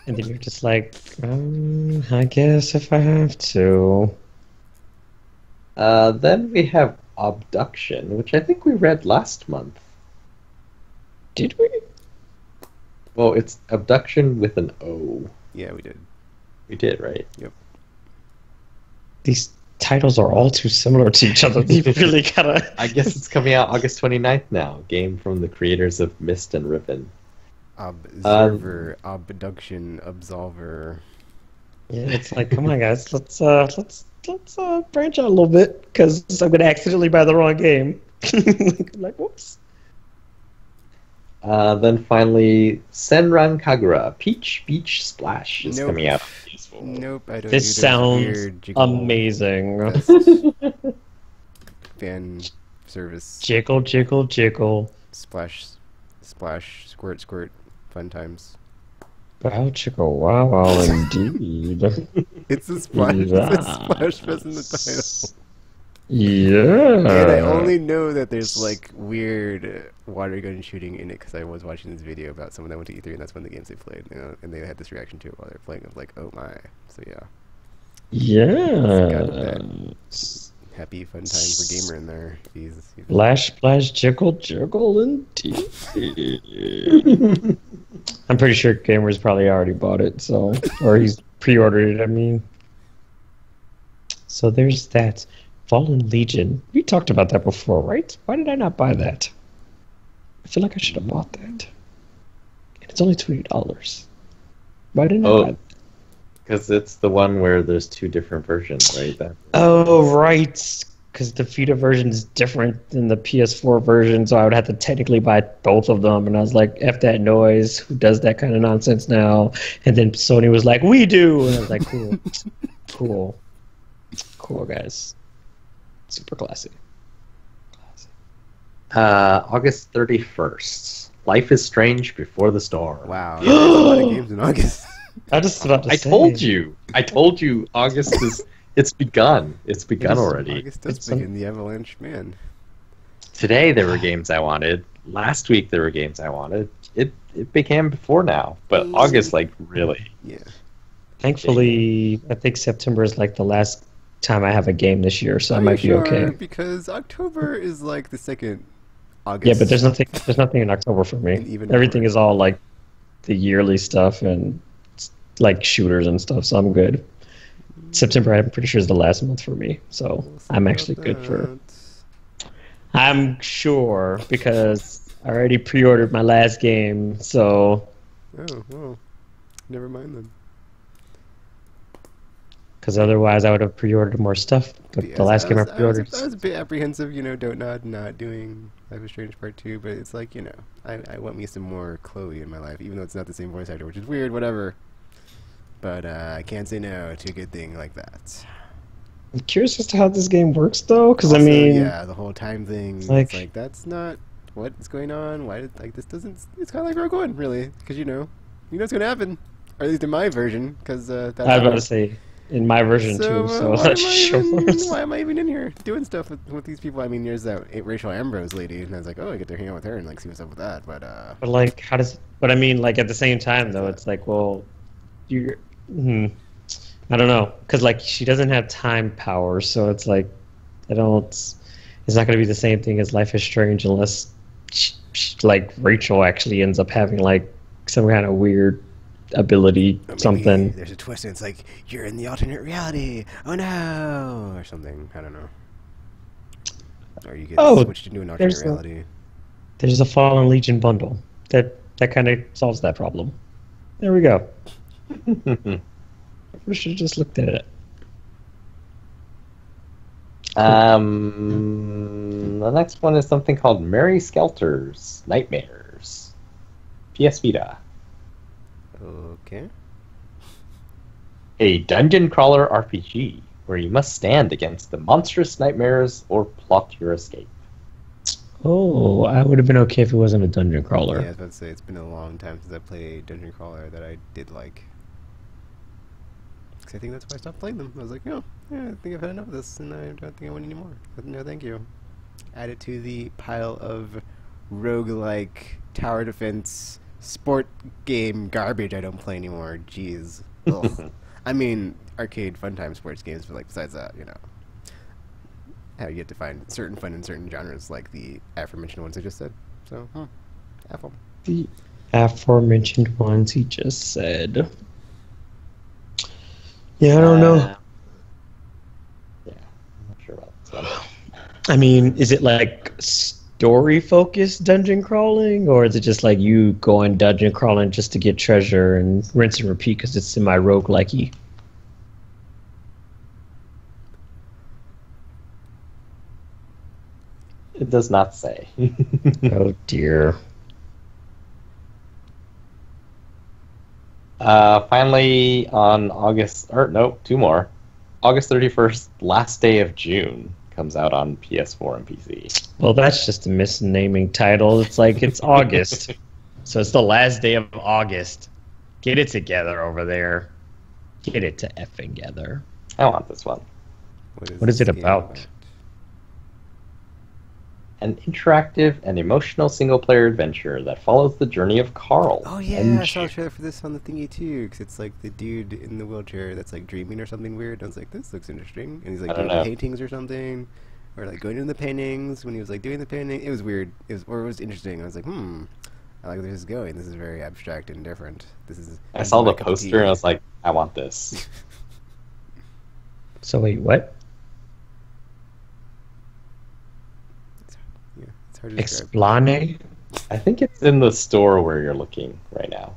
[SPEAKER 1] And then you're just like, I guess if I have to.
[SPEAKER 3] Then we have Abduction, which I think we read last month.
[SPEAKER 1] Did we?
[SPEAKER 3] Well, it's Abduction with an O.
[SPEAKER 2] Yeah, we did.
[SPEAKER 3] We did, right?
[SPEAKER 1] These titles are all too similar to each other. You really gotta.
[SPEAKER 3] I guess it's coming out August 29th now. Game from the creators of Mist and Ribbon.
[SPEAKER 2] Observer, abduction, absolver.
[SPEAKER 1] Yeah, it's like, come on, guys, let's branch out a little bit because I'm gonna accidentally buy the wrong game. Like, whoops.
[SPEAKER 3] Then finally, Senran Kagura, Peach Beach Splash is
[SPEAKER 2] Nope.
[SPEAKER 3] coming out on PS4.
[SPEAKER 2] Nope, I don't.
[SPEAKER 1] This
[SPEAKER 2] do those
[SPEAKER 1] sounds
[SPEAKER 2] weird jiggle
[SPEAKER 1] amazing.
[SPEAKER 2] fest fan service.
[SPEAKER 1] Jiggle, jiggle, jiggle.
[SPEAKER 2] Splash, splash, squirt, squirt. Fun times.
[SPEAKER 1] Wow, chicka, wow, wow, indeed.
[SPEAKER 2] It's a splash. It's a
[SPEAKER 1] Yes.
[SPEAKER 2] splash fest in the title.
[SPEAKER 1] Yeah.
[SPEAKER 2] And I only know that there's like weird water gun shooting in it because I was watching this video about someone that went to E3 and that's one of the games they played, you know, and they had this reaction to it while they're playing of like, oh my. So yeah,
[SPEAKER 1] Yeah.
[SPEAKER 2] happy fun time for gamer in there. He's
[SPEAKER 1] Splash, splash, jiggle, jiggle, indeed. I'm pretty sure Gamer's probably already bought it, so or he's pre-ordered it. I mean, so there's that. Fallen Legion. We talked about that before, right? Why did I not buy that? I feel like I should have bought that. And it's only $20. Why didn't I buy that?
[SPEAKER 3] Because it's the one where there's two different versions, right?
[SPEAKER 1] Oh, right. Because the Vita version is different than the PS4 version, so I would have to technically buy both of them. And I was like, F that noise. Who does that kind of nonsense now? And then Sony was like, we do. And I was like, cool. Cool. Cool, guys. Super classy.
[SPEAKER 3] August 31st. Life is Strange Before the Storm.
[SPEAKER 2] wow. Yeah, there's a lot of games in August.
[SPEAKER 1] I just about to
[SPEAKER 3] I
[SPEAKER 1] say.
[SPEAKER 3] told you. August is. It's begun. It's begun already.
[SPEAKER 2] August does
[SPEAKER 1] It's
[SPEAKER 2] begin the avalanche, man.
[SPEAKER 3] Today there were games I wanted. Last week there were games I wanted. It began before now, but August like really.
[SPEAKER 2] Yeah.
[SPEAKER 1] Thankfully, I think September is like the last time I have a game this year, so I
[SPEAKER 2] Are
[SPEAKER 1] might be
[SPEAKER 2] you
[SPEAKER 1] okay.
[SPEAKER 2] sure? Because October is like the second August.
[SPEAKER 1] Yeah, but there's nothing in October for me.
[SPEAKER 2] And even
[SPEAKER 1] Everything
[SPEAKER 2] more.
[SPEAKER 1] is all like the yearly stuff and like shooters and stuff, so I'm good. September, I'm pretty sure, is the last month for me, so I'm actually good for. I'm sure because I already pre-ordered my last game, so
[SPEAKER 2] Oh, well, never mind then.
[SPEAKER 1] because otherwise I would have pre-ordered more stuff. But
[SPEAKER 2] Yes,
[SPEAKER 1] the last game I
[SPEAKER 2] I was,
[SPEAKER 1] pre-ordered.
[SPEAKER 2] I was a bit apprehensive, Don't Nod not doing Life is Strange Part 2, but it's like, I want me some more Chloe in my life, even though it's not the same voice actor, which is weird, whatever. But I can't say no to a good thing like that.
[SPEAKER 1] I'm curious as to how this game works, though, because I
[SPEAKER 2] Also,
[SPEAKER 1] mean,
[SPEAKER 2] yeah, the whole time thing, it's like, that's not what's going on. Why did, like, this doesn't, it's kind of like Rogue One, really, because you know what's going to happen. Or at least in my version, because
[SPEAKER 1] I was about to say in my version too. So
[SPEAKER 2] why am I even in here doing stuff with these people? I mean, there's that Rachel Ambrose lady, and I was like, oh, I get to hang out with her and like see what's up with that.
[SPEAKER 1] But like, how does? But I mean, like at the same time, though, it's like, well, you're. I don't know, because like she doesn't have time power, so it's like, I don't. It's not going to be the same thing as Life is Strange unless, like Rachel actually ends up having like some kind of weird ability, something.
[SPEAKER 2] There's a twist, and it's like you're in the alternate reality. Oh no, or something. I don't know. Or you get switched into an alternate reality.
[SPEAKER 1] There's a Fallen Legion bundle that kind of solves that problem. There we go. We should have just looked at it.
[SPEAKER 3] The next one is something called Mary Skelter's Nightmares. PS Vita.
[SPEAKER 2] Okay.
[SPEAKER 3] A dungeon crawler RPG where you must stand against the monstrous nightmares or plot your escape.
[SPEAKER 1] Oh, I would have been okay if it wasn't a dungeon crawler.
[SPEAKER 2] Yeah, I was about to say, it's been a long time since I played a dungeon crawler that I did like. Because I think that's why I stopped playing them. I was like, no, yeah, I think I've had enough of this, and I don't think I want any more. But no, thank you. Add it to the pile of roguelike tower defense sport game garbage I don't play anymore. Jeez. Ugh. I mean, arcade fun time sports games, but like besides that, how you get to find certain fun in certain genres, like the aforementioned ones I just said. So, have fun.
[SPEAKER 1] The aforementioned ones he just said. Yeah, I don't know.
[SPEAKER 3] Yeah, I'm not sure about this one.
[SPEAKER 1] I mean, is it like story-focused dungeon crawling, or is it just like you going dungeon crawling just to get treasure and rinse and repeat because it's semi-roguelike-y?
[SPEAKER 3] It does not say.
[SPEAKER 1] Oh dear.
[SPEAKER 3] Finally, on two more. August 31st, last day of June, comes out on PS4 and PC.
[SPEAKER 1] Well, that's just a misnaming title. It's like it's August. So it's the last day of August. Get it together over there. Get it to effing together.
[SPEAKER 3] I want this one.
[SPEAKER 1] What is it about?
[SPEAKER 3] An interactive and emotional single-player adventure that follows the journey of Carl.
[SPEAKER 2] Oh yeah, I saw a trailer for this on the thingy too, because it's like the dude in the wheelchair that's like dreaming or something weird. And I was like, this looks interesting. And he's like doing paintings or something, or like going into the paintings when he was like doing the painting. It was weird. It was interesting. I was like, I like where this is going. This is very abstract and different.
[SPEAKER 3] I saw the poster and I was like, I want this.
[SPEAKER 1] So wait, what? Explane?
[SPEAKER 3] I think it's in the store where you're looking right now.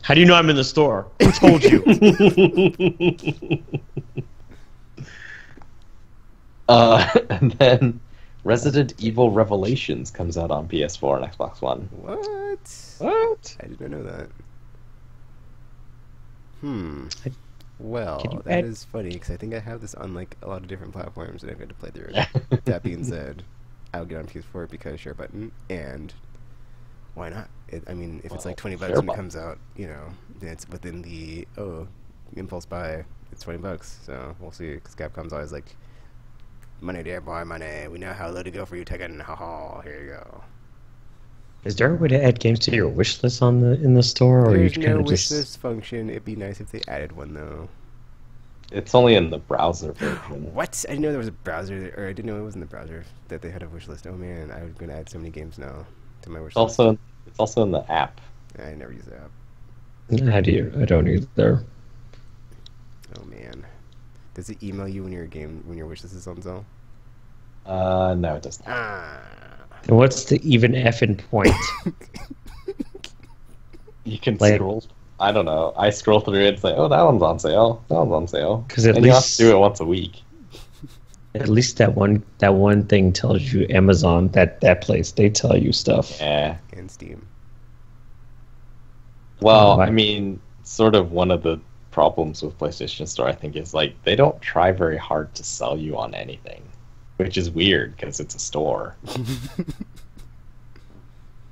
[SPEAKER 1] How do you know I'm in the store? Who told you?
[SPEAKER 3] And then Resident Evil Revelations comes out on PS4 and Xbox One.
[SPEAKER 2] What? I did not know that. Well, that is funny, because I think I have this on like a lot of different platforms and I've got to play through it. That being said, I'll get on PS4 because share button, and why not? I mean, if it's like $20 when it comes out, then it's within the impulse buy. It's $20, so we'll see. Because Capcom's always like, money, dear boy, money. We know how low to go for you, Tekken. Ha ha. Here you go.
[SPEAKER 1] Is there a way to add games to your wish list in the store, or
[SPEAKER 2] There's
[SPEAKER 1] you kind
[SPEAKER 2] no
[SPEAKER 1] of
[SPEAKER 2] wish
[SPEAKER 1] just
[SPEAKER 2] list function. It'd be nice if they added one though.
[SPEAKER 3] It's only in the browser version.
[SPEAKER 2] What? I didn't know there was a browser, or I didn't know it was in the browser that they had a wish list. Oh man, I'm gonna add so many games now to my wish list.
[SPEAKER 3] It's also in the app.
[SPEAKER 2] I never use the app.
[SPEAKER 1] I don't either.
[SPEAKER 2] Oh man, does it email you when your wish list is on sale?
[SPEAKER 3] No, it doesn't.
[SPEAKER 1] And what's the even effing point?
[SPEAKER 3] You can
[SPEAKER 1] Like-
[SPEAKER 3] scroll. I don't know. I scroll through it and say, "Oh, that one's on sale. That one's on sale."
[SPEAKER 1] 'Cause at
[SPEAKER 3] and you have to
[SPEAKER 1] least-
[SPEAKER 3] do it once a week.
[SPEAKER 1] At least that one thing tells you Amazon, that place, they tell you stuff.
[SPEAKER 3] Yeah.
[SPEAKER 2] And Steam.
[SPEAKER 3] Well,
[SPEAKER 1] Why?
[SPEAKER 3] I mean, sort of one of the problems with PlayStation Store, I think, is like they don't try very hard to sell you on anything, which is weird because it's a store.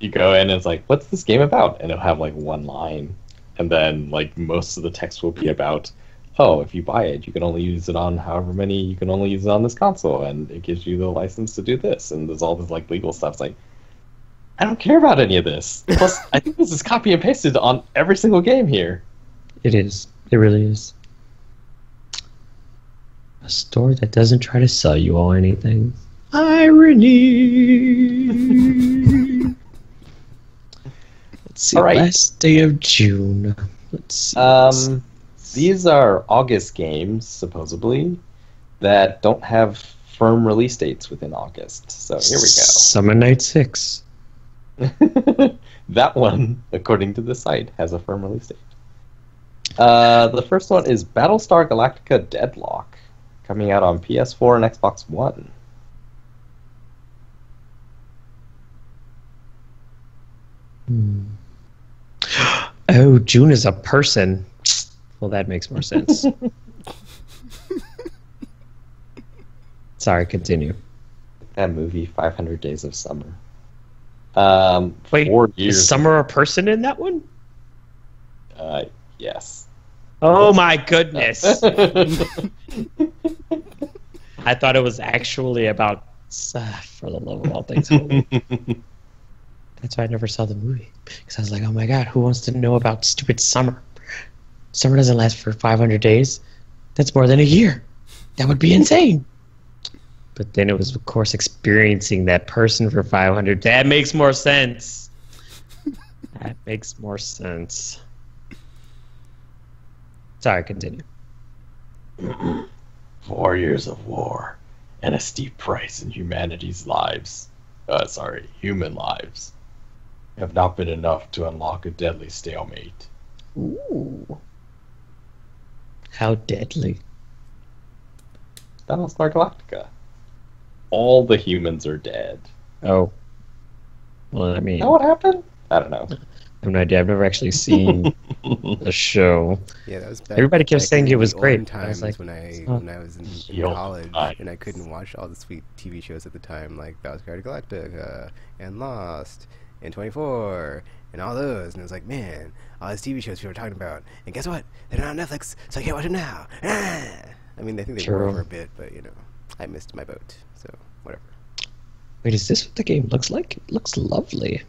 [SPEAKER 3] You go in and it's like, "What's this game about?" And it'll have like one line, and then like most of the text will be about, "Oh, if you buy it, you can only use it on however many. You can only use it on this console, and it gives you the license to do this." And there's all this like legal stuff. It's like, I don't care about any of this. Plus, I think this is copy and pasted on every single game here.
[SPEAKER 1] It is. It really is. A store that doesn't try to sell you on anything. Irony. Let's see.
[SPEAKER 3] All right.
[SPEAKER 1] Last day of June. Let's see.
[SPEAKER 3] These are August games, supposedly, that don't have firm release dates within August. So here we
[SPEAKER 1] Summer Night 6.
[SPEAKER 3] go. That one, according to the site, has a firm release date. The first one is Battlestar Galactica Deadlock, coming out on PS4 and Xbox One.
[SPEAKER 1] Oh, June is a person. Well, that makes more sense. Sorry, continue.
[SPEAKER 3] That movie, 500 Days of Summer.
[SPEAKER 1] Wait,
[SPEAKER 3] 4 years.
[SPEAKER 1] is Summer a person in that one?
[SPEAKER 3] Yes.
[SPEAKER 1] Oh my goodness. I thought it was actually about, for the love of all things holy. That's why I never saw the movie. Because I was like, oh my god, who wants to know about stupid summer? Summer doesn't last for 500 days. That's more than a year. That would be insane. But then it was, of course, experiencing that person for 500. That makes more sense. That makes more sense. Sorry, continue.
[SPEAKER 3] 4 years of war and a steep price in humanity's lives. Human lives. Have not been enough to unlock a deadly stalemate.
[SPEAKER 1] Ooh. How deadly.
[SPEAKER 3] Battlestar Galactica. All the humans are dead.
[SPEAKER 1] Oh. Well, I mean,
[SPEAKER 3] Is that what happened? I don't know.
[SPEAKER 1] I have no idea. I've never actually seen the show.
[SPEAKER 2] Yeah, that was back,
[SPEAKER 1] Everybody kept
[SPEAKER 2] back
[SPEAKER 1] saying
[SPEAKER 2] in
[SPEAKER 1] it was
[SPEAKER 2] the
[SPEAKER 1] great.
[SPEAKER 2] olden
[SPEAKER 1] I was
[SPEAKER 2] times
[SPEAKER 1] like,
[SPEAKER 2] when
[SPEAKER 1] oh.
[SPEAKER 2] I was in
[SPEAKER 3] The olden
[SPEAKER 2] college
[SPEAKER 3] times.
[SPEAKER 2] and I couldn't watch all the sweet TV shows at the time, like Battlestar Galactica and Lost and 24 and all those. And it was like, man, all these TV shows people were talking about. And guess what? They're not on Netflix, so I can't watch them now. Ah! I mean, I think they were
[SPEAKER 1] True.
[SPEAKER 2] for a bit, but you know, I missed my boat, so whatever.
[SPEAKER 1] Wait, is this what the game looks like? It looks lovely.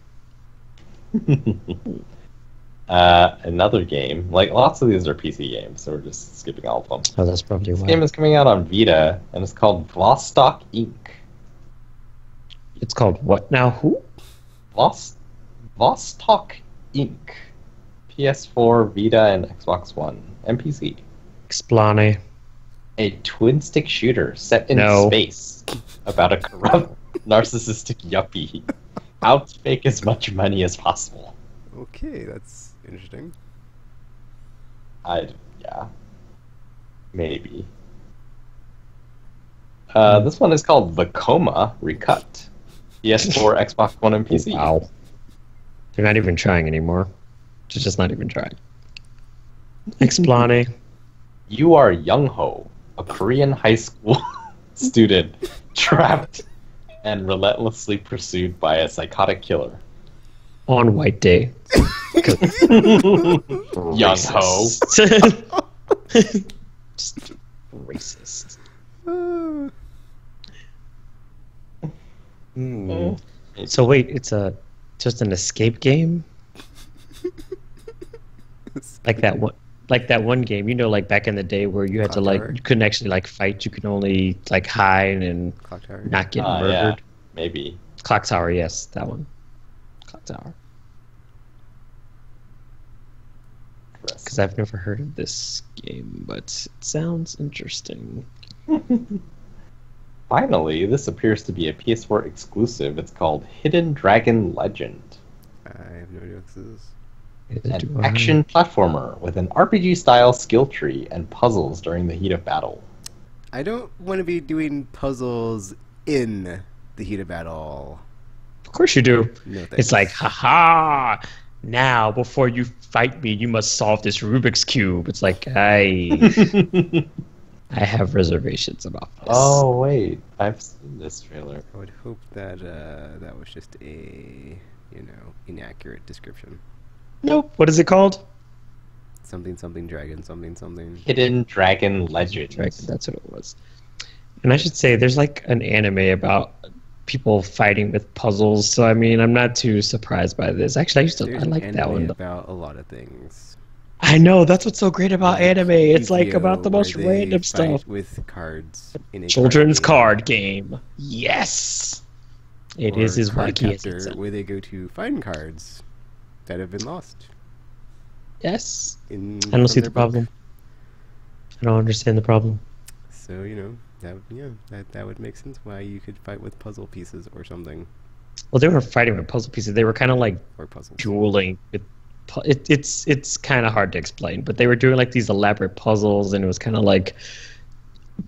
[SPEAKER 3] Another game. Like, lots of these are PC games, so we're just skipping all of them.
[SPEAKER 1] Oh, that's probably
[SPEAKER 3] This
[SPEAKER 1] why.
[SPEAKER 3] game is coming out on Vita, and it's called Vostok Inc.
[SPEAKER 1] It's called what now? Who?
[SPEAKER 3] Vostok Inc. PS4, Vita, and Xbox One, and PC.
[SPEAKER 1] Explane.
[SPEAKER 3] A twin-stick shooter set in
[SPEAKER 1] No.
[SPEAKER 3] space about a corrupt, narcissistic yuppie. Out to make as much money as possible.
[SPEAKER 2] Okay, that's interesting.
[SPEAKER 3] Yeah. Maybe. This one is called The Coma Recut. PS4, Xbox One, and PC.
[SPEAKER 1] Wow. They're not even trying anymore. They're just not even trying. Explane.
[SPEAKER 3] You are Young Ho, a Korean high school student trapped and relentlessly pursued by a psychotic killer.
[SPEAKER 1] On White Day.
[SPEAKER 3] Young Ho.
[SPEAKER 1] Just racist. So wait, it's just an escape game? Like that one game, you know, like back in the day where you had to
[SPEAKER 2] Clock Tower?
[SPEAKER 1] you couldn't actually like fight, you could only like hide and
[SPEAKER 2] Clock Tower.
[SPEAKER 1] not get
[SPEAKER 3] Yeah,
[SPEAKER 1] murdered.
[SPEAKER 3] maybe.
[SPEAKER 1] Clock Tower, yes, that one. Clock Tower. Because I've never heard of this game, but it sounds interesting.
[SPEAKER 3] Finally, this appears to be a PS4 exclusive. It's called Hidden Dragon Legend.
[SPEAKER 2] I have no idea what this is.
[SPEAKER 3] An action platformer with an RPG-style skill tree and puzzles during the heat of battle.
[SPEAKER 2] I don't want to be doing puzzles in the heat of battle.
[SPEAKER 1] Of course you do.
[SPEAKER 2] No thanks.
[SPEAKER 1] It's like, haha, now before you fight me, you must solve this Rubik's Cube. It's like, I have reservations about this.
[SPEAKER 3] Oh, wait. I've seen this trailer.
[SPEAKER 2] I would hope that that was just a, inaccurate description.
[SPEAKER 1] Nope. What is it called?
[SPEAKER 2] Something dragon, something.
[SPEAKER 3] Hidden Dragon Legend.
[SPEAKER 1] Dragon, that's what it was. And I should say, there's like an anime about people fighting with puzzles. So I mean, I'm not too surprised by this. Actually, I like that one.
[SPEAKER 2] About a lot of things.
[SPEAKER 1] I know, that's what's so great about anime. It's like
[SPEAKER 2] Yu-Gi-Oh,
[SPEAKER 1] about the most
[SPEAKER 2] where they
[SPEAKER 1] random
[SPEAKER 2] fight
[SPEAKER 1] stuff.
[SPEAKER 2] with cards in a
[SPEAKER 1] Children's
[SPEAKER 2] card
[SPEAKER 1] card game. Yes. It
[SPEAKER 2] game.
[SPEAKER 1] is
[SPEAKER 2] Or
[SPEAKER 1] as
[SPEAKER 2] Card
[SPEAKER 1] wacky as
[SPEAKER 2] Captor,
[SPEAKER 1] it sounds.
[SPEAKER 2] where they go to find cards that have been lost.
[SPEAKER 1] Yes. I
[SPEAKER 2] From
[SPEAKER 1] don't see
[SPEAKER 2] their
[SPEAKER 1] the
[SPEAKER 2] book.
[SPEAKER 1] problem. I don't understand the problem.
[SPEAKER 2] So that would make sense why you could fight with puzzle pieces or something,
[SPEAKER 1] Well, they were fighting with puzzle pieces. They were kind of like
[SPEAKER 2] or puzzles.
[SPEAKER 1] dueling. It's kind of hard to explain, but they were doing like these elaborate puzzles, and it was kind of like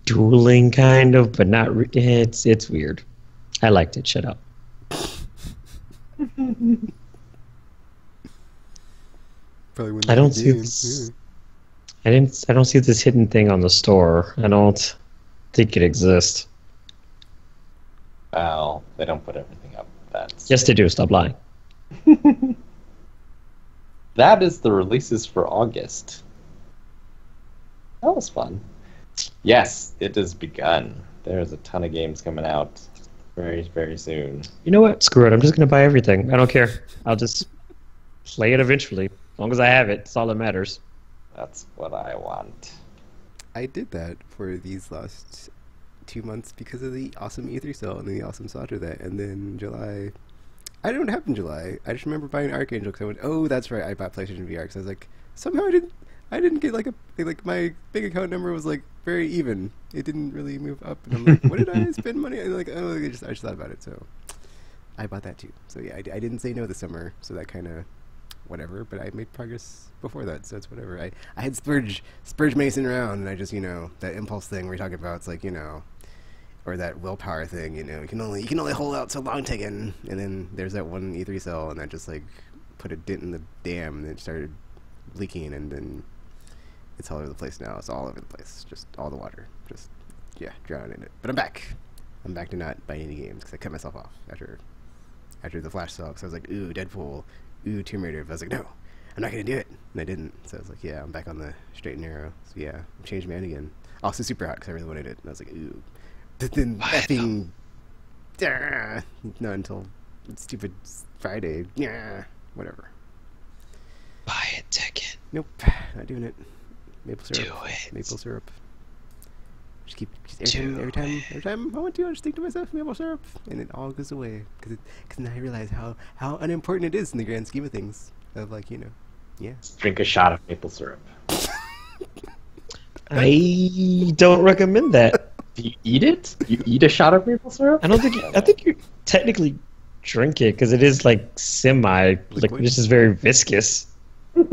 [SPEAKER 1] dueling, kind of, but not. It's weird. I liked it. Shut up.
[SPEAKER 2] Probably wouldn't
[SPEAKER 1] I
[SPEAKER 2] like
[SPEAKER 1] don't
[SPEAKER 2] the
[SPEAKER 1] see
[SPEAKER 2] game.
[SPEAKER 1] this. I don't see this hidden thing on the store. I don't think it exists.
[SPEAKER 3] Well, they don't put everything up. That's
[SPEAKER 1] Yes, they do. Stop lying.
[SPEAKER 3] That is the releases for August. That was fun. Yes, it has begun. There's a ton of games coming out very, very soon.
[SPEAKER 1] You know what? Screw it. I'm just gonna buy everything. I don't care. I'll just play it eventually. As long as I have it, it's all that matters.
[SPEAKER 3] That's what I want.
[SPEAKER 2] I did that for these last 2 months because of the awesome E3 sale and the awesome Sato that, and then July. I don't have in July. I just remember buying Archangel because I went, oh, that's right, I bought PlayStation VR because I was like, somehow I didn't get like my big account number was like very even. It didn't really move up, and I'm like, what did I spend money? And like, oh, I just thought about it, so I bought that too. So yeah, I didn't say no this summer, so that kind of whatever. But I made progress before that, so it's whatever. I had Spurge Mason around, and I just that impulse thing we're talking about. It's like or that willpower thing. You can only hold out so long, taken. And then there's that one E3 cell, and that just like put a dent in the dam, and it started leaking, and then it's all over the place now. It's all over the place. Just all the water. Just drowning in it. But I'm back. I'm back to not buying any games because I cut myself off after the Flash cell. Because I was like, ooh, Deadpool, ooh, Tomb Raider. But I was like, no, I'm not gonna do it, and I didn't. So I was like, yeah, I'm back on the straight and narrow. So yeah, I'm changed man again. Also super hot because I really wanted it, and I was like, ooh. But then effing not until stupid Friday. Yeah, whatever.
[SPEAKER 1] Buy it, Tekken.
[SPEAKER 2] Nope, not doing it. Maple syrup.
[SPEAKER 1] Do it.
[SPEAKER 2] Maple syrup. Just every time I want to, I just think to myself, maple syrup, and it all goes away because now I realize how unimportant it is in the grand scheme of things. Of yeah.
[SPEAKER 3] Drink a shot of maple syrup.
[SPEAKER 1] I don't recommend that.
[SPEAKER 3] Do you eat it? You eat a shot of maple syrup?
[SPEAKER 1] I don't think. I think you technically drink it because it is like semi. Like
[SPEAKER 2] Liquid?
[SPEAKER 1] this is very viscous. So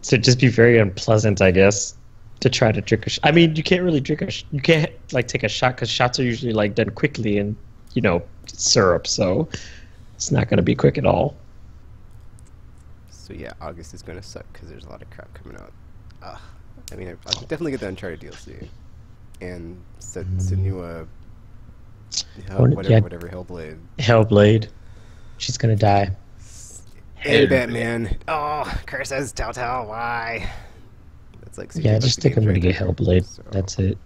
[SPEAKER 1] it'd just be very unpleasant, I guess, to try to drink I mean, you can't really drink you can't like take a shot because shots are usually like done quickly and syrup, so it's not going to be quick at all.
[SPEAKER 2] So yeah, August is gonna suck because there's a lot of crap coming out. I mean, I'll definitely get the Uncharted DLC and Senua, whatever Hellblade.
[SPEAKER 1] Hellblade. She's going to die.
[SPEAKER 2] Hey, Batman. Oh, curses, Telltale, why? That's like
[SPEAKER 1] Yeah, just think I'm going to get Hellblade.
[SPEAKER 2] So.
[SPEAKER 1] That's it.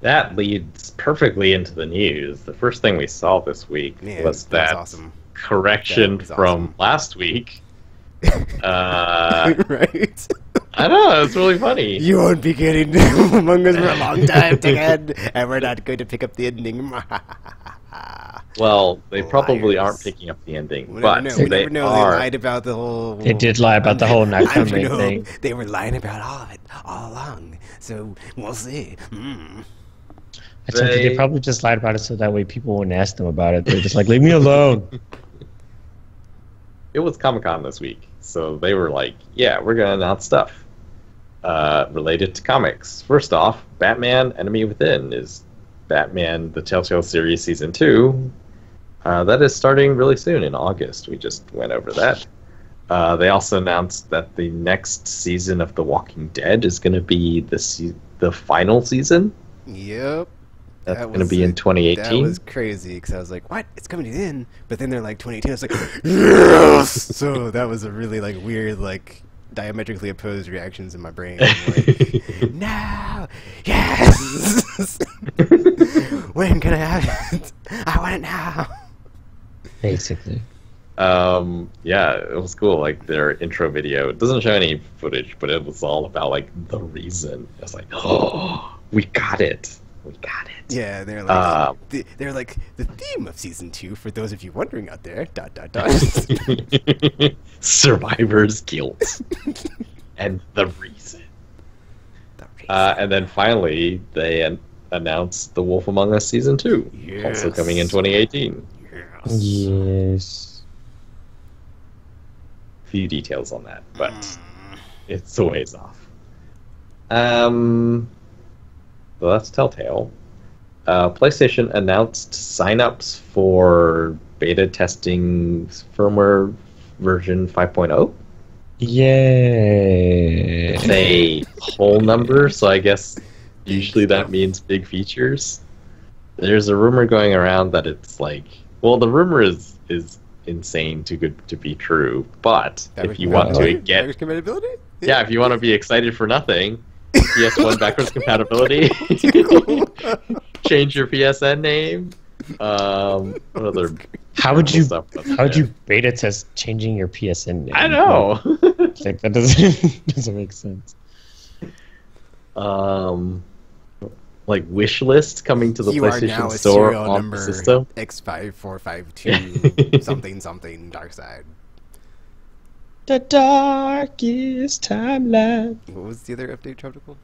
[SPEAKER 3] That leads perfectly into the news. The first thing we saw this week
[SPEAKER 2] Man,
[SPEAKER 3] was
[SPEAKER 2] that's
[SPEAKER 3] that
[SPEAKER 2] awesome.
[SPEAKER 3] correction
[SPEAKER 2] That was
[SPEAKER 3] from
[SPEAKER 2] awesome.
[SPEAKER 3] last week.
[SPEAKER 2] Right?
[SPEAKER 3] I know, it's really funny.
[SPEAKER 2] You won't be getting Among Us for a long time, Dickhead, and we're not going to pick up the ending.
[SPEAKER 3] Well, they probably
[SPEAKER 2] Liars.
[SPEAKER 3] aren't picking up the ending,
[SPEAKER 2] We
[SPEAKER 3] but
[SPEAKER 2] never know.
[SPEAKER 3] they
[SPEAKER 2] They
[SPEAKER 3] are.
[SPEAKER 2] lied about the whole...
[SPEAKER 1] They did lie about the whole Nakame thing.
[SPEAKER 2] They were lying about all of it all along. So we'll see.
[SPEAKER 1] I told you they probably just lied about it so that way people wouldn't ask them about it. They're just like, leave me alone.
[SPEAKER 3] It was Comic-Con this week, so they were like, yeah, we're going to announce stuff related to comics. First off, Batman Enemy Within is Batman the Telltale Series Season 2. That is starting really soon in August. We just went over that. They also announced that the next season of The Walking Dead is going to be the final season.
[SPEAKER 2] Yep.
[SPEAKER 3] That's going to be in 2018.
[SPEAKER 2] That was crazy because I was like, "What? It's coming in!" But then they're like 2018. I was like, "Yes!" So that was a really like weird, like diametrically opposed reactions in my brain. Like, no, yes. When can I have it? I want it now.
[SPEAKER 1] Basically.
[SPEAKER 3] Yeah, it was cool. Like their intro video, it doesn't show any footage, but it was all about like the reason. It was like, oh, we got it. We got it.
[SPEAKER 2] Yeah, they're like they're like the theme of season 2. For those of you wondering out there, ...
[SPEAKER 3] Survivor's guilt and the reason. And then finally, they announced The Wolf Among Us season 2,
[SPEAKER 2] yes.
[SPEAKER 3] Also coming in 2018.
[SPEAKER 1] Yes.
[SPEAKER 3] Few details on that, but it's a ways off. So that's Telltale. PlayStation announced signups for beta testing firmware version 5.0.
[SPEAKER 1] Yay!
[SPEAKER 3] It's a whole number, so I guess usually that means big features. There's a rumor going around that it's like, well, the rumor is insane too good to be true, but if you want to get
[SPEAKER 2] backwards compatibility,
[SPEAKER 3] yeah, if you want to be excited for nothing, PS1 backwards compatibility, change your PSN name. What other?
[SPEAKER 1] How would you beta test changing your PSN name?
[SPEAKER 3] I know.
[SPEAKER 1] Like that doesn't make sense.
[SPEAKER 3] Like wish list coming to the PlayStation Store on the system.
[SPEAKER 2] X5452 something dark side.
[SPEAKER 1] The darkest timeline.
[SPEAKER 2] What was the other update, Tropical?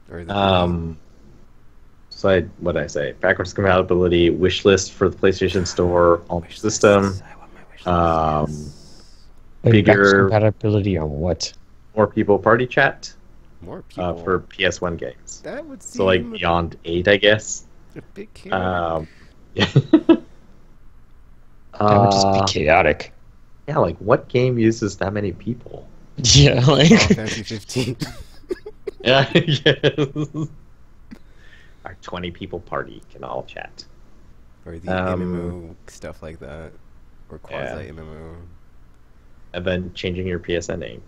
[SPEAKER 2] Or
[SPEAKER 3] So what did I say? Backwards compatibility, wish list for the PlayStation Store on the system. Bigger
[SPEAKER 1] compatibility on what?
[SPEAKER 3] More people party chat.
[SPEAKER 2] More people
[SPEAKER 3] for PS1 games.
[SPEAKER 2] That would seem
[SPEAKER 3] so like beyond 8, I guess.
[SPEAKER 2] A bit
[SPEAKER 3] chaotic.
[SPEAKER 1] That would just be chaotic.
[SPEAKER 3] Yeah, like what game uses that many people?
[SPEAKER 1] Yeah, like
[SPEAKER 2] Final Fantasy 15.
[SPEAKER 3] Yeah, yes. Our 20 people party can all chat.
[SPEAKER 2] Or the MMO stuff like that. Or quasi MMO.
[SPEAKER 3] And then changing your PSN name.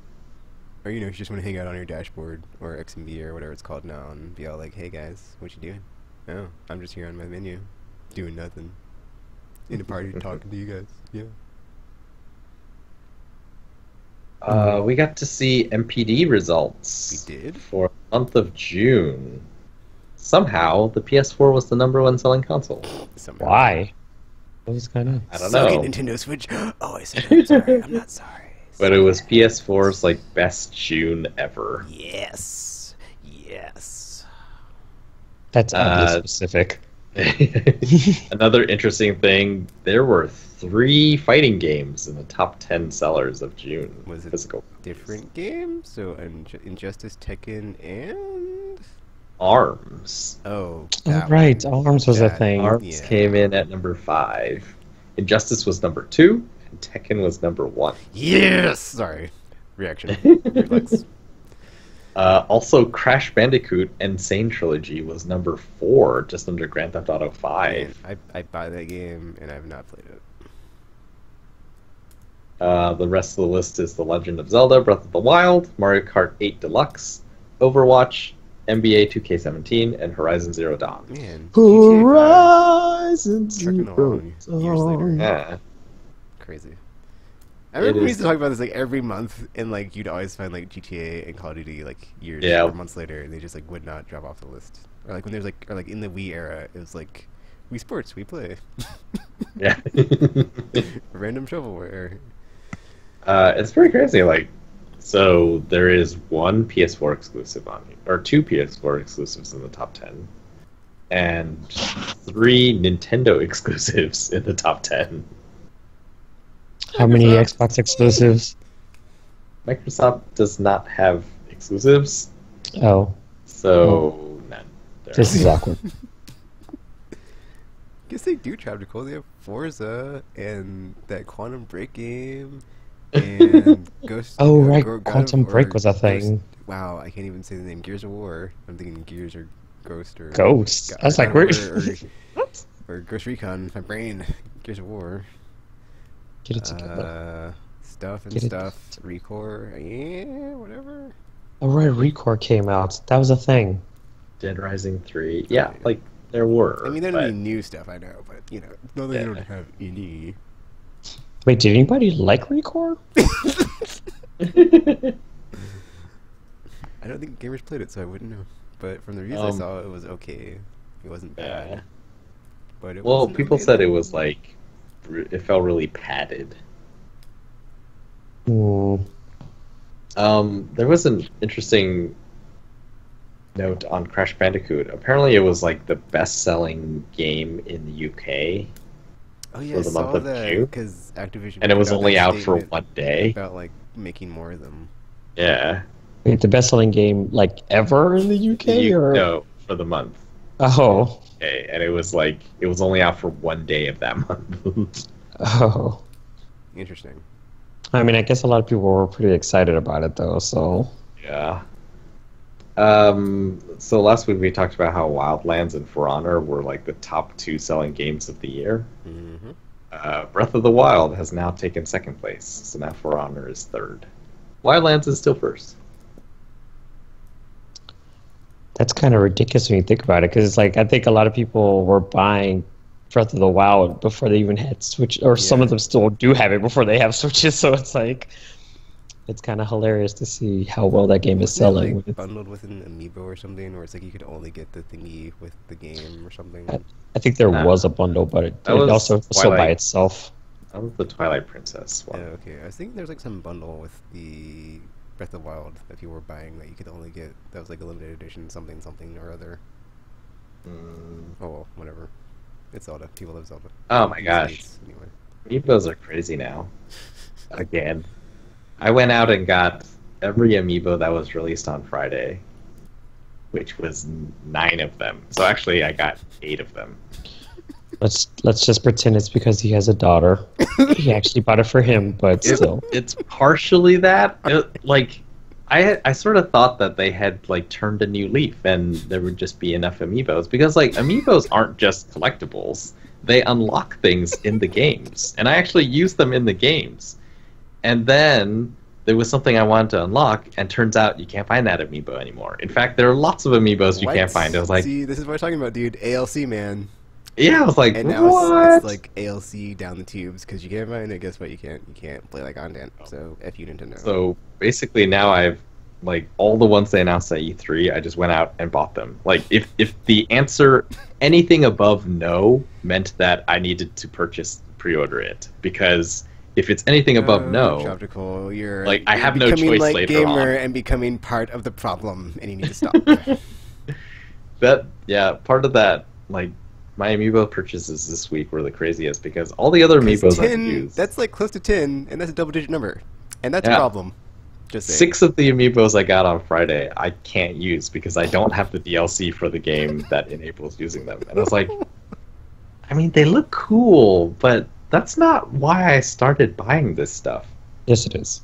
[SPEAKER 2] Or you just want to hang out on your dashboard or XMB or whatever it's called now and be all like, "Hey guys, what you doing?" "Oh, I'm just here on my menu, doing nothing. In a party talking to you guys." Yeah.
[SPEAKER 3] We got to see MPD results.
[SPEAKER 2] We did?
[SPEAKER 3] For the month of June. Somehow, the PS4 was the #1 selling console.
[SPEAKER 2] Somehow.
[SPEAKER 1] Why? What was going on?
[SPEAKER 3] I don't know.
[SPEAKER 2] Nintendo Switch. Oh, I said I'm sorry. I'm not sorry.
[SPEAKER 3] But it was PS4's like best June ever.
[SPEAKER 2] Yes.
[SPEAKER 1] That's oddly specific.
[SPEAKER 3] Another interesting thing, there were 3 fighting games in the top 10 sellers of June.
[SPEAKER 2] Was it
[SPEAKER 3] physical
[SPEAKER 2] different games? So Injustice, Tekken, and
[SPEAKER 3] ARMS.
[SPEAKER 2] Oh,
[SPEAKER 1] right. ARMS was a thing.
[SPEAKER 3] ARMS came in at number 5. Injustice was number 2. Tekken was number 1.
[SPEAKER 2] Yes! Sorry. Reaction. Reflex.
[SPEAKER 3] Also, Crash Bandicoot Insane Trilogy was number 4, just under Grand Theft Auto 5.
[SPEAKER 2] Man, I buy that game, and I have not played it.
[SPEAKER 3] The rest of the list is The Legend of Zelda, Breath of the Wild, Mario Kart 8 Deluxe, Overwatch, NBA 2K17, and Horizon Zero Dawn.
[SPEAKER 2] Man,
[SPEAKER 1] Horizon Zero
[SPEAKER 2] Dawn. Years later.
[SPEAKER 3] Yeah.
[SPEAKER 2] Crazy. I remember we used to talk about this like every month, and like you'd always find like GTA and Call of Duty like years or months later, and they just like would not drop off the list. Or like when there's like, or like in the Wii era, it was like Wii Sports, we play.
[SPEAKER 3] Yeah.
[SPEAKER 2] Random shovelware.
[SPEAKER 3] It's pretty crazy. Like, so there is one PS4 exclusive on here, or 2 PS4 exclusives in the top 10. and 3 Nintendo exclusives in the top 10.
[SPEAKER 1] How many Xbox exclusives?
[SPEAKER 3] Microsoft does not have exclusives,
[SPEAKER 1] Oh,
[SPEAKER 3] so none.
[SPEAKER 1] this is awkward.
[SPEAKER 2] Guess they do Tropical. They have Forza and that Quantum Break game and Ghost.
[SPEAKER 1] Oh, right.
[SPEAKER 2] God
[SPEAKER 1] Quantum
[SPEAKER 2] of- or
[SPEAKER 1] Break was a thing.
[SPEAKER 2] Wow, I can't even say the name. Gears of War. I'm thinking Gears or Ghost or
[SPEAKER 1] Ghost. I was like,
[SPEAKER 2] God
[SPEAKER 1] where?
[SPEAKER 2] of War or Ghost Recon. My brain. Gears of War.
[SPEAKER 1] Get it together.
[SPEAKER 2] Stuff and
[SPEAKER 1] Get it-
[SPEAKER 2] stuff. Recore. Yeah, whatever.
[SPEAKER 1] Oh, right. Recore came out. That was a thing.
[SPEAKER 3] Dead Rising 3. Yeah, like there were.
[SPEAKER 2] I mean, there's
[SPEAKER 3] but
[SPEAKER 2] any new stuff I know, but you know, no, they
[SPEAKER 3] Yeah.
[SPEAKER 2] don't have any.
[SPEAKER 1] Wait, did anybody like Recore?
[SPEAKER 2] I don't think gamers played it, so I wouldn't know. But from the reviews I saw, it was okay. It wasn't bad.
[SPEAKER 3] Yeah.
[SPEAKER 2] But it
[SPEAKER 3] Well,
[SPEAKER 2] wasn't
[SPEAKER 3] people
[SPEAKER 2] okay
[SPEAKER 3] said it
[SPEAKER 2] though.
[SPEAKER 3] was like it felt really padded.
[SPEAKER 1] Hmm.
[SPEAKER 3] There was an interesting note on Crash Bandicoot. Apparently, it was like the best-selling game in the UK,
[SPEAKER 2] Oh yeah,
[SPEAKER 3] for
[SPEAKER 2] I
[SPEAKER 3] the
[SPEAKER 2] saw
[SPEAKER 3] month of
[SPEAKER 2] that
[SPEAKER 3] June.
[SPEAKER 2] because Activision.
[SPEAKER 3] and it
[SPEAKER 2] put
[SPEAKER 3] was
[SPEAKER 2] out
[SPEAKER 3] only
[SPEAKER 2] that
[SPEAKER 3] out for
[SPEAKER 2] statement
[SPEAKER 3] 1 day.
[SPEAKER 2] about like making more of them.
[SPEAKER 3] Yeah,
[SPEAKER 1] Wait, the best-selling game like ever in the UK, or
[SPEAKER 3] no, for the month.
[SPEAKER 1] oh,
[SPEAKER 3] Okay, and it was like it was only out for 1 day of that month.
[SPEAKER 1] oh.
[SPEAKER 2] Interesting.
[SPEAKER 1] I mean, I guess a lot of people were pretty excited about it, though. So
[SPEAKER 3] Yeah. So last week we talked about how Wildlands and For Honor were like the top 2 selling games of the year.
[SPEAKER 2] Mm-hmm.
[SPEAKER 3] Breath of the Wild has now taken 2nd place, so now For Honor is 3rd. Wildlands is still 1st.
[SPEAKER 1] that's kind of ridiculous when you think about it, because it's like I think a lot of people were buying Breath of the Wild before they even had Switch, or some of them still do have it before they have Switches. So it's like it's kind of hilarious to see how well that game is selling.
[SPEAKER 2] Like
[SPEAKER 1] when it's-
[SPEAKER 2] bundled with an amiibo or something, or it's like you could only get the thingy with the game or something.
[SPEAKER 1] I think there
[SPEAKER 3] Nah.
[SPEAKER 1] was a bundle, but it
[SPEAKER 3] That was
[SPEAKER 1] also sold by
[SPEAKER 3] Twilight.
[SPEAKER 1] itself.
[SPEAKER 3] That was the Twilight Princess
[SPEAKER 2] Yeah,
[SPEAKER 3] one.
[SPEAKER 2] okay. I was thinking there's like some bundle with the Breath of the Wild that people were buying that you could only get. That was like a limited edition, something or other. Oh well, whatever. It's Zelda. People love Zelda.
[SPEAKER 3] Oh my
[SPEAKER 2] These
[SPEAKER 3] gosh.
[SPEAKER 2] days, anyway.
[SPEAKER 3] Amiibos are crazy now. Again. I went out and got every amiibo that was released on Friday, which was 9 of them. So actually, I got 8 of them.
[SPEAKER 1] Let's just pretend it's because he has a daughter. He actually bought it for him, but still.
[SPEAKER 3] It's partially that. I sort of thought that they had like turned a new leaf and there would just be enough amiibos, because like amiibos aren't just collectibles. They unlock things in the games, and I actually use them in the games. And then there was something I wanted to unlock, and turns out you can't find that amiibo anymore. In fact, there are lots of amiibos you
[SPEAKER 2] What?
[SPEAKER 3] can't find. I was like,
[SPEAKER 2] see, this is what I'm talking about, dude. ALC, man.
[SPEAKER 3] yeah, I was like,
[SPEAKER 2] And now
[SPEAKER 3] what?
[SPEAKER 2] it's like ALC down the tubes because you can't find it. Guess what? You can't play like content. So F you, Nintendo.
[SPEAKER 3] So basically now I've like all the ones they announced at E3, I just went out and bought them. Like if the answer anything above no meant that I needed to pre-order it, because if it's anything above no,
[SPEAKER 2] Tropical, you're
[SPEAKER 3] like, I
[SPEAKER 2] you're
[SPEAKER 3] have no
[SPEAKER 2] becoming
[SPEAKER 3] choice
[SPEAKER 2] like
[SPEAKER 3] later
[SPEAKER 2] gamer
[SPEAKER 3] on.
[SPEAKER 2] and becoming part of the problem, and you need to stop.
[SPEAKER 3] part of that, like my amiibo purchases this week were the craziest, because all the other amiibos I
[SPEAKER 2] 10,
[SPEAKER 3] used,
[SPEAKER 2] that's like close to 10, and that's a double-digit number, and that's a
[SPEAKER 3] Yeah.
[SPEAKER 2] problem. Just saying.
[SPEAKER 3] 6 of the amiibos I got on Friday I can't use because I don't have the DLC for the game that enables using them. And I was like, I mean, they look cool, but that's not why I started buying this stuff.
[SPEAKER 1] Yes, it is.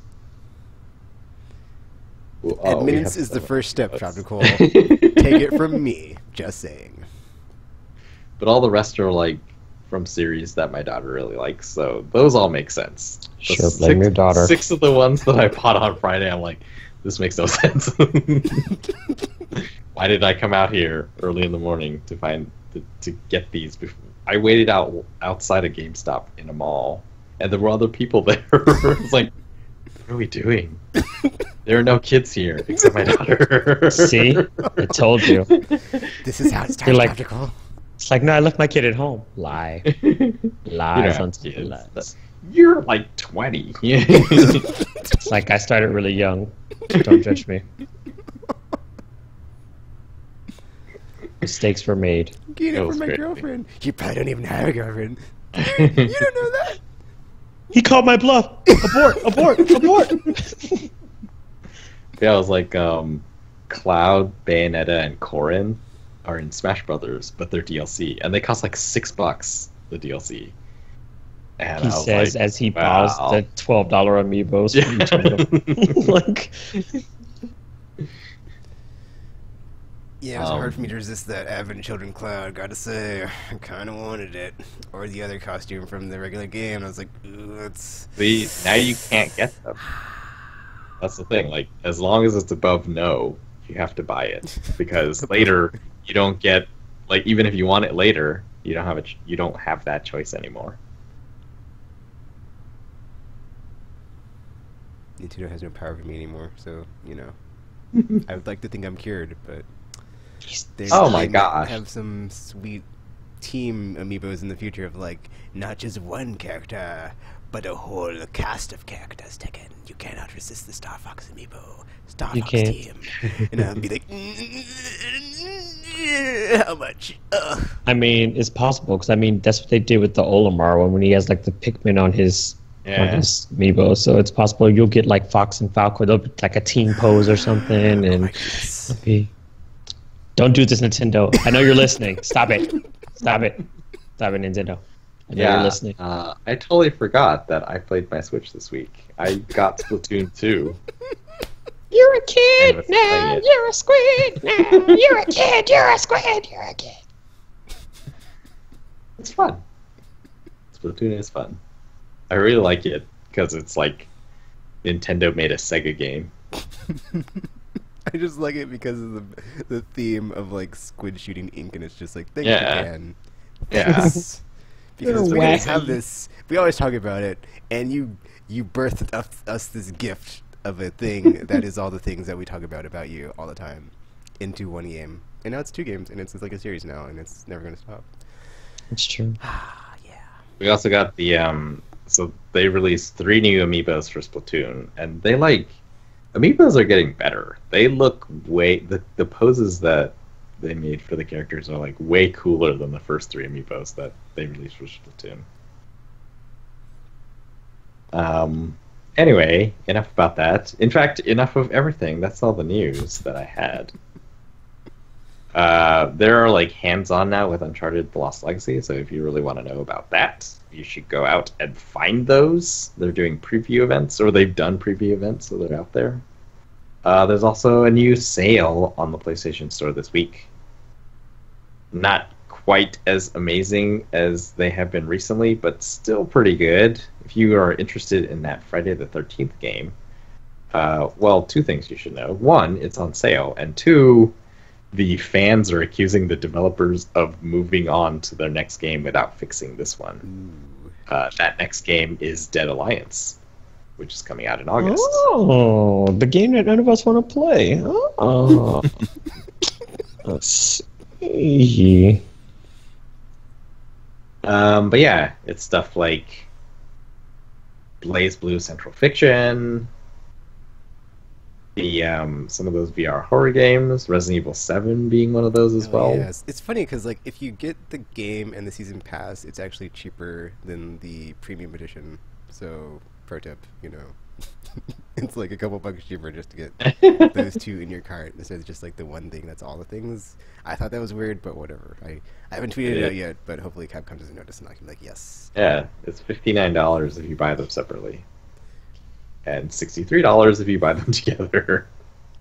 [SPEAKER 3] Oh, we
[SPEAKER 2] Admittance
[SPEAKER 3] have
[SPEAKER 2] is the
[SPEAKER 3] some
[SPEAKER 2] first step,
[SPEAKER 3] amiibos.
[SPEAKER 2] Tropical. Take it from me. Just saying.
[SPEAKER 3] But all the rest are like from series that my daughter really likes, so those all make sense. The
[SPEAKER 1] Sure, blame your daughter.
[SPEAKER 3] 6 of the ones that I bought on Friday, I'm like, this makes no sense. Why did I come out here early in the morning to get these? I waited outside a GameStop in a mall, and there were other people there. It's like, what are we doing? There are no kids here except my daughter.
[SPEAKER 1] See? I told you.
[SPEAKER 2] This is how it starts,
[SPEAKER 1] You're like-
[SPEAKER 2] Tropical.
[SPEAKER 1] It's like, no, I left my kid at home. Lie.
[SPEAKER 3] You
[SPEAKER 1] Lies
[SPEAKER 3] don't
[SPEAKER 1] on
[SPEAKER 3] have kids.
[SPEAKER 1] lies.
[SPEAKER 3] You're like 20.
[SPEAKER 1] It's like I started really young. Don't judge me. Mistakes were made.
[SPEAKER 2] Get
[SPEAKER 3] It
[SPEAKER 2] it
[SPEAKER 3] was
[SPEAKER 2] from my
[SPEAKER 3] great.
[SPEAKER 2] girlfriend. You probably don't even have a girlfriend. You don't know that.
[SPEAKER 1] He called my bluff. Abort! Abort! Abort!
[SPEAKER 3] Yeah, it was like Cloud, Bayonetta, and Corrin are in Smash Brothers, but they're DLC, and they cost like $6. The DLC. And
[SPEAKER 1] He
[SPEAKER 3] I was
[SPEAKER 1] says
[SPEAKER 3] like,
[SPEAKER 1] as he
[SPEAKER 3] wow.
[SPEAKER 1] buys the $12 amiibos from each of them. Like,
[SPEAKER 2] Yeah, it was hard for me to resist that Advent Children Cloud, gotta say. I kinda wanted it. Or the other costume from the regular game. I was like, ooh, that's...
[SPEAKER 3] See, now you can't get them. That's the thing. Like, as long as it's above no, you have to buy it because later you don't get. Like, even if you want it later, you don't have it. You don't have that choice anymore.
[SPEAKER 2] Nintendo has no power over me anymore, so, you know. I would like to think I'm cured, but...
[SPEAKER 3] Oh my
[SPEAKER 2] they
[SPEAKER 3] gosh.
[SPEAKER 2] have some sweet team amiibos in the future of, like, not just one character, but a whole cast of characters, Tekken. You cannot resist the Star Fox amiibo. Star
[SPEAKER 1] You
[SPEAKER 2] Fox
[SPEAKER 1] can't.
[SPEAKER 2] team. And I'll be like, how much? Ugh.
[SPEAKER 1] I mean, it's possible because I mean that's what they did with the Olimar one when he has like the Pikmin on his amiibo. So it's possible you'll get like Fox and Falco. They'll be like a team pose or something,
[SPEAKER 2] Oh
[SPEAKER 1] and
[SPEAKER 2] my goodness.
[SPEAKER 1] it'll be... Don't do this, Nintendo. I know you're listening. Stop it. Stop it. Stop it, Nintendo. I know you're listening.
[SPEAKER 3] I totally forgot that I played my Switch this week. I got Splatoon 2.
[SPEAKER 1] You're a kid
[SPEAKER 3] was
[SPEAKER 1] now.
[SPEAKER 3] playing it.
[SPEAKER 1] You're a squid now. You're a kid. You're a squid. You're a kid.
[SPEAKER 3] It's fun. Splatoon is fun. I really like it because it's like Nintendo made a Sega game.
[SPEAKER 2] I just like it because of the theme of like squid shooting ink, and it's just like thanks
[SPEAKER 3] Yeah.
[SPEAKER 2] Japan.
[SPEAKER 3] Yeah.
[SPEAKER 2] Thanks. Because
[SPEAKER 1] You're
[SPEAKER 2] we
[SPEAKER 1] wacky.
[SPEAKER 2] have this, we always talk about it, and you birthed us this gift of a thing that is all the things that we talk about you all the time into one game, and now it's 2 games, and it's like a series now, and it's never going to stop.
[SPEAKER 1] It's true.
[SPEAKER 2] Ah, yeah.
[SPEAKER 3] We also got the so they released 3 new amiibos for Splatoon, and they like amiibos are getting better. They look way the poses that they made for the characters are like way cooler than the first 3 amiibos that they released for Splatoon. Anyway, enough about that. In fact, enough of everything. That's all the news that I had. There are like hands-on now with Uncharted: The Lost Legacy, so if you really want to know about that, you should go out and find those. They're doing preview events, or they've done preview events, so they're out there. There's also a new sale on the PlayStation Store this week. Not quite as amazing as they have been recently, but still pretty good. If you are interested in that Friday the 13th game, well, 2 things you should know. 1, it's on sale, and 2, the fans are accusing the developers of moving on to their next game without fixing this one. That next game is Dead Alliance, which is coming out in August.
[SPEAKER 1] Oh, the game that none of us want to play. Oh. Let's see.
[SPEAKER 3] But yeah, it's stuff like Blaze Blue Central Fiction, the some of those VR horror games, Resident Evil 7 being one of those as well.
[SPEAKER 2] Yes. It's funny because like if you get the game and the season pass, it's actually cheaper than the premium edition. So pro tip, you know, it's like a couple bucks cheaper just to get those 2 in your cart instead of just like the one thing that's all the things. I thought that was weird, but whatever. I haven't tweeted it out yet, but hopefully Capcom doesn't notice and I can be like, yes.
[SPEAKER 3] Yeah, it's $59 if you buy them separately, and $63 if you buy them together.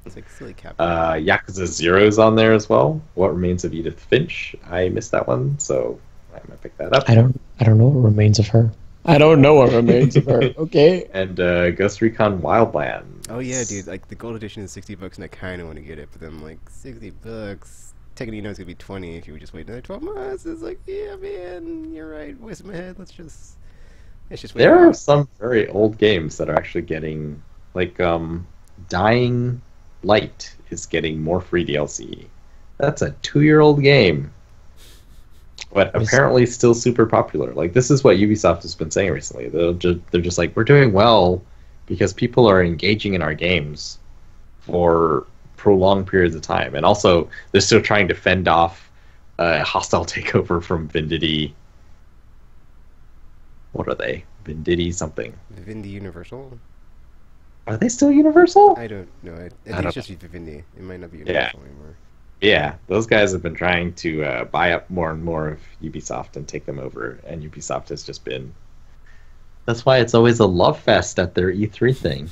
[SPEAKER 2] It's like silly Capcom.
[SPEAKER 3] Yakuza 0's on there as well. What Remains of Edith Finch? I missed that one, so I'm gonna pick that up.
[SPEAKER 1] I don't know what remains of her. I don't know what remains of her. Okay.
[SPEAKER 3] And Ghost Recon Wildlands.
[SPEAKER 2] Oh yeah, dude! Like the gold edition is $60, and I kind of want to get it, but then I'm like $60. Tekken, you know, it's gonna be 20 if you would just wait another 12 months. It's like, yeah, man, you're right. Voice in my head. Let's just wait.
[SPEAKER 3] There are some very old games that are actually getting like Dying Light is getting more free DLC. That's a 2-year-old game, but apparently still super popular. Like, this is what Ubisoft has been saying recently. They're just like, we're doing well because people are engaging in our games for prolonged periods of time, and also they're still trying to fend off hostile takeover from Vendity. What are they? Vendity something.
[SPEAKER 2] Vivendi Universal?
[SPEAKER 3] Are they still Universal?
[SPEAKER 2] I don't know. I think
[SPEAKER 3] don't
[SPEAKER 2] it's just Vivendi. It might not be Universal anymore.
[SPEAKER 3] Yeah, those guys have been trying to buy up more and more of Ubisoft and take them over, and Ubisoft has just been... That's why it's always a love fest at their E3 thing.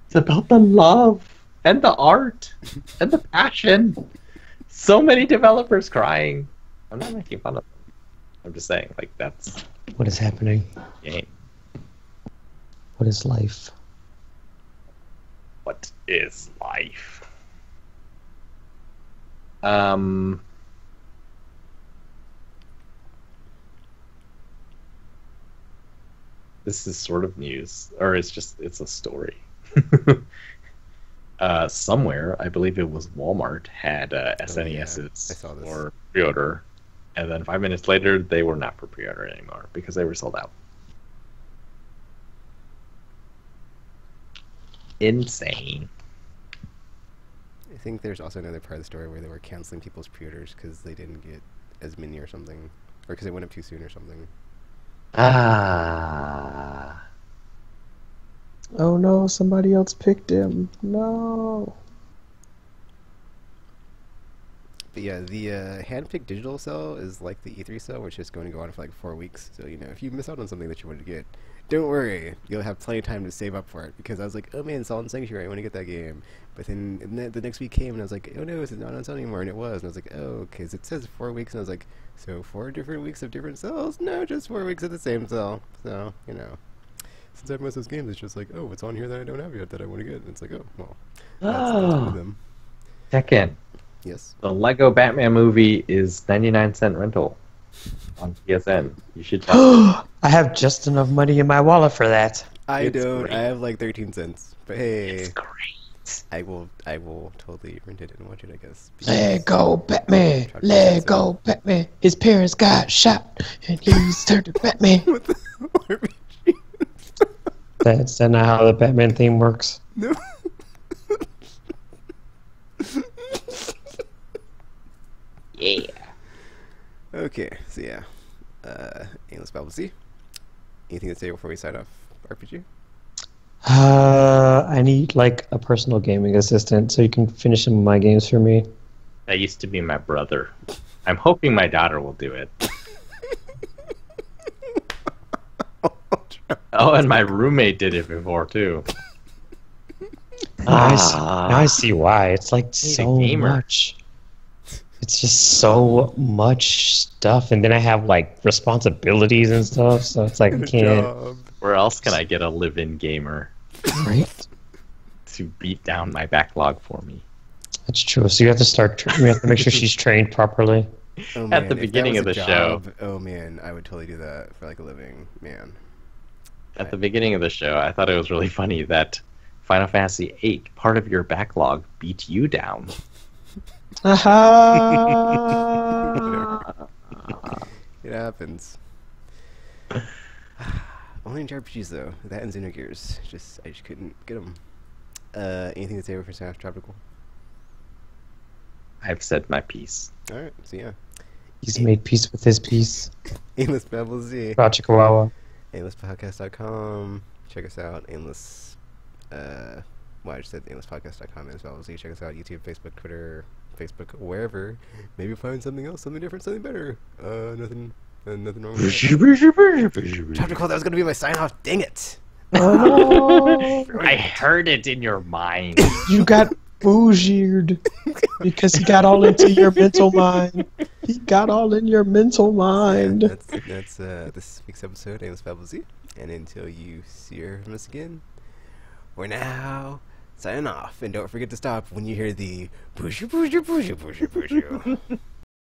[SPEAKER 3] It's about the love and the art and the passion. So many developers crying. I'm not making fun of them. I'm just saying, like, that's
[SPEAKER 1] What is happening?
[SPEAKER 3] the game.
[SPEAKER 1] What is life?
[SPEAKER 3] What is life? This is sort of news, or it's a story. Somewhere, I believe it was Walmart, had SNESs
[SPEAKER 2] I saw this.
[SPEAKER 3] for pre-order, and then 5 minutes later, they were not for pre-order anymore because they were sold out. Insane.
[SPEAKER 2] I think there's also another part of the story where they were canceling people's pre-orders because they didn't get as many or something, or because it went up too soon or something.
[SPEAKER 3] Ah.
[SPEAKER 1] Oh no, somebody else picked him. No.
[SPEAKER 2] But yeah, the hand-picked digital sale is like the E3 sale, which is going to go on for like 4 weeks. So, you know, if you miss out on something that you wanted to get, don't worry. You'll have plenty of time to save up for it. Because I was like, oh man, Salt and Sanctuary, I want to get that game. But then the next week came, and I was like, oh no, it's not on sale anymore. And it was. And I was like, oh, okay, it says 4 weeks. And I was like, so 4 different weeks of different sales? No, just 4 weeks of the same sale. So, you know. Since I have most of those games, it's just like, oh, what's on here that I don't have yet that I want to get? And it's like, oh, well, that's one of them.
[SPEAKER 3] Check in.
[SPEAKER 2] Yes.
[SPEAKER 3] The Lego Batman movie is 99-cent rental on PSN. You should check it.
[SPEAKER 1] I have just enough money in my wallet for that.
[SPEAKER 2] I
[SPEAKER 3] It's
[SPEAKER 2] don't.
[SPEAKER 3] great.
[SPEAKER 2] I have like 13 cents. But hey,
[SPEAKER 3] It's great.
[SPEAKER 2] I will totally rent it and watch it, I guess.
[SPEAKER 1] Let go, Batman.
[SPEAKER 2] Try to
[SPEAKER 1] Let
[SPEAKER 2] get
[SPEAKER 1] go, Batman. His parents got shot, and he's turned to Batman.
[SPEAKER 2] What the
[SPEAKER 1] That's not how the Batman theme works.
[SPEAKER 2] No.
[SPEAKER 3] Yeah.
[SPEAKER 2] Okay, so yeah. Aimless Babble C. Anything to say before we sign off, RPG?
[SPEAKER 1] I need like a personal gaming assistant so you can finish some of my games for me.
[SPEAKER 3] That used to be my brother. I'm hoping my daughter will do it. Oh, and my roommate did it before too.
[SPEAKER 1] Now I see why. It's like so
[SPEAKER 3] gamer.
[SPEAKER 1] much. It's just so much stuff, and then I have like responsibilities and stuff, so it's like I can't.
[SPEAKER 2] Job.
[SPEAKER 3] Where else can I get a live-in gamer
[SPEAKER 1] Right?
[SPEAKER 3] to beat down my backlog for me?
[SPEAKER 1] That's true. So you have to start. We have to make sure she's trained properly.
[SPEAKER 2] Oh,
[SPEAKER 3] At
[SPEAKER 2] man,
[SPEAKER 3] the
[SPEAKER 2] if that
[SPEAKER 3] beginning
[SPEAKER 2] was
[SPEAKER 3] of
[SPEAKER 2] a
[SPEAKER 3] the show.
[SPEAKER 2] job, oh man, I would totally do that for like a living, man.
[SPEAKER 3] At the beginning of the show, I thought it was really funny that Final Fantasy VIII, part of your backlog, beat you down.
[SPEAKER 2] It happens. Only in RPGs though. That and Xenogears. I just couldn't get them. Anything to say for South Tropical?
[SPEAKER 3] I've said my piece.
[SPEAKER 2] All right. So yeah.
[SPEAKER 1] He's made peace with his peace.
[SPEAKER 2] Aimless Babble Z.
[SPEAKER 1] Chihuahua.
[SPEAKER 2] AimlessPodcast.com. Check us out. Aimless. Well, I just said AimlessPodcast.com as well. So check us out. YouTube, Facebook, Twitter, Facebook, wherever. Maybe find something else, something different, something better. Nothing wrong with that. Tropical, that was going to be my sign off. Dang it.
[SPEAKER 1] Oh,
[SPEAKER 3] I heard it in your mind.
[SPEAKER 1] you got bougiered because he got all into your mental mind. He got all in your mental mind.
[SPEAKER 2] That's this week's episode, Aimless Babble Z. And until you hear from us again, we're now signing off. And don't forget to stop when you hear the pushu pushu pushu pushu pushu.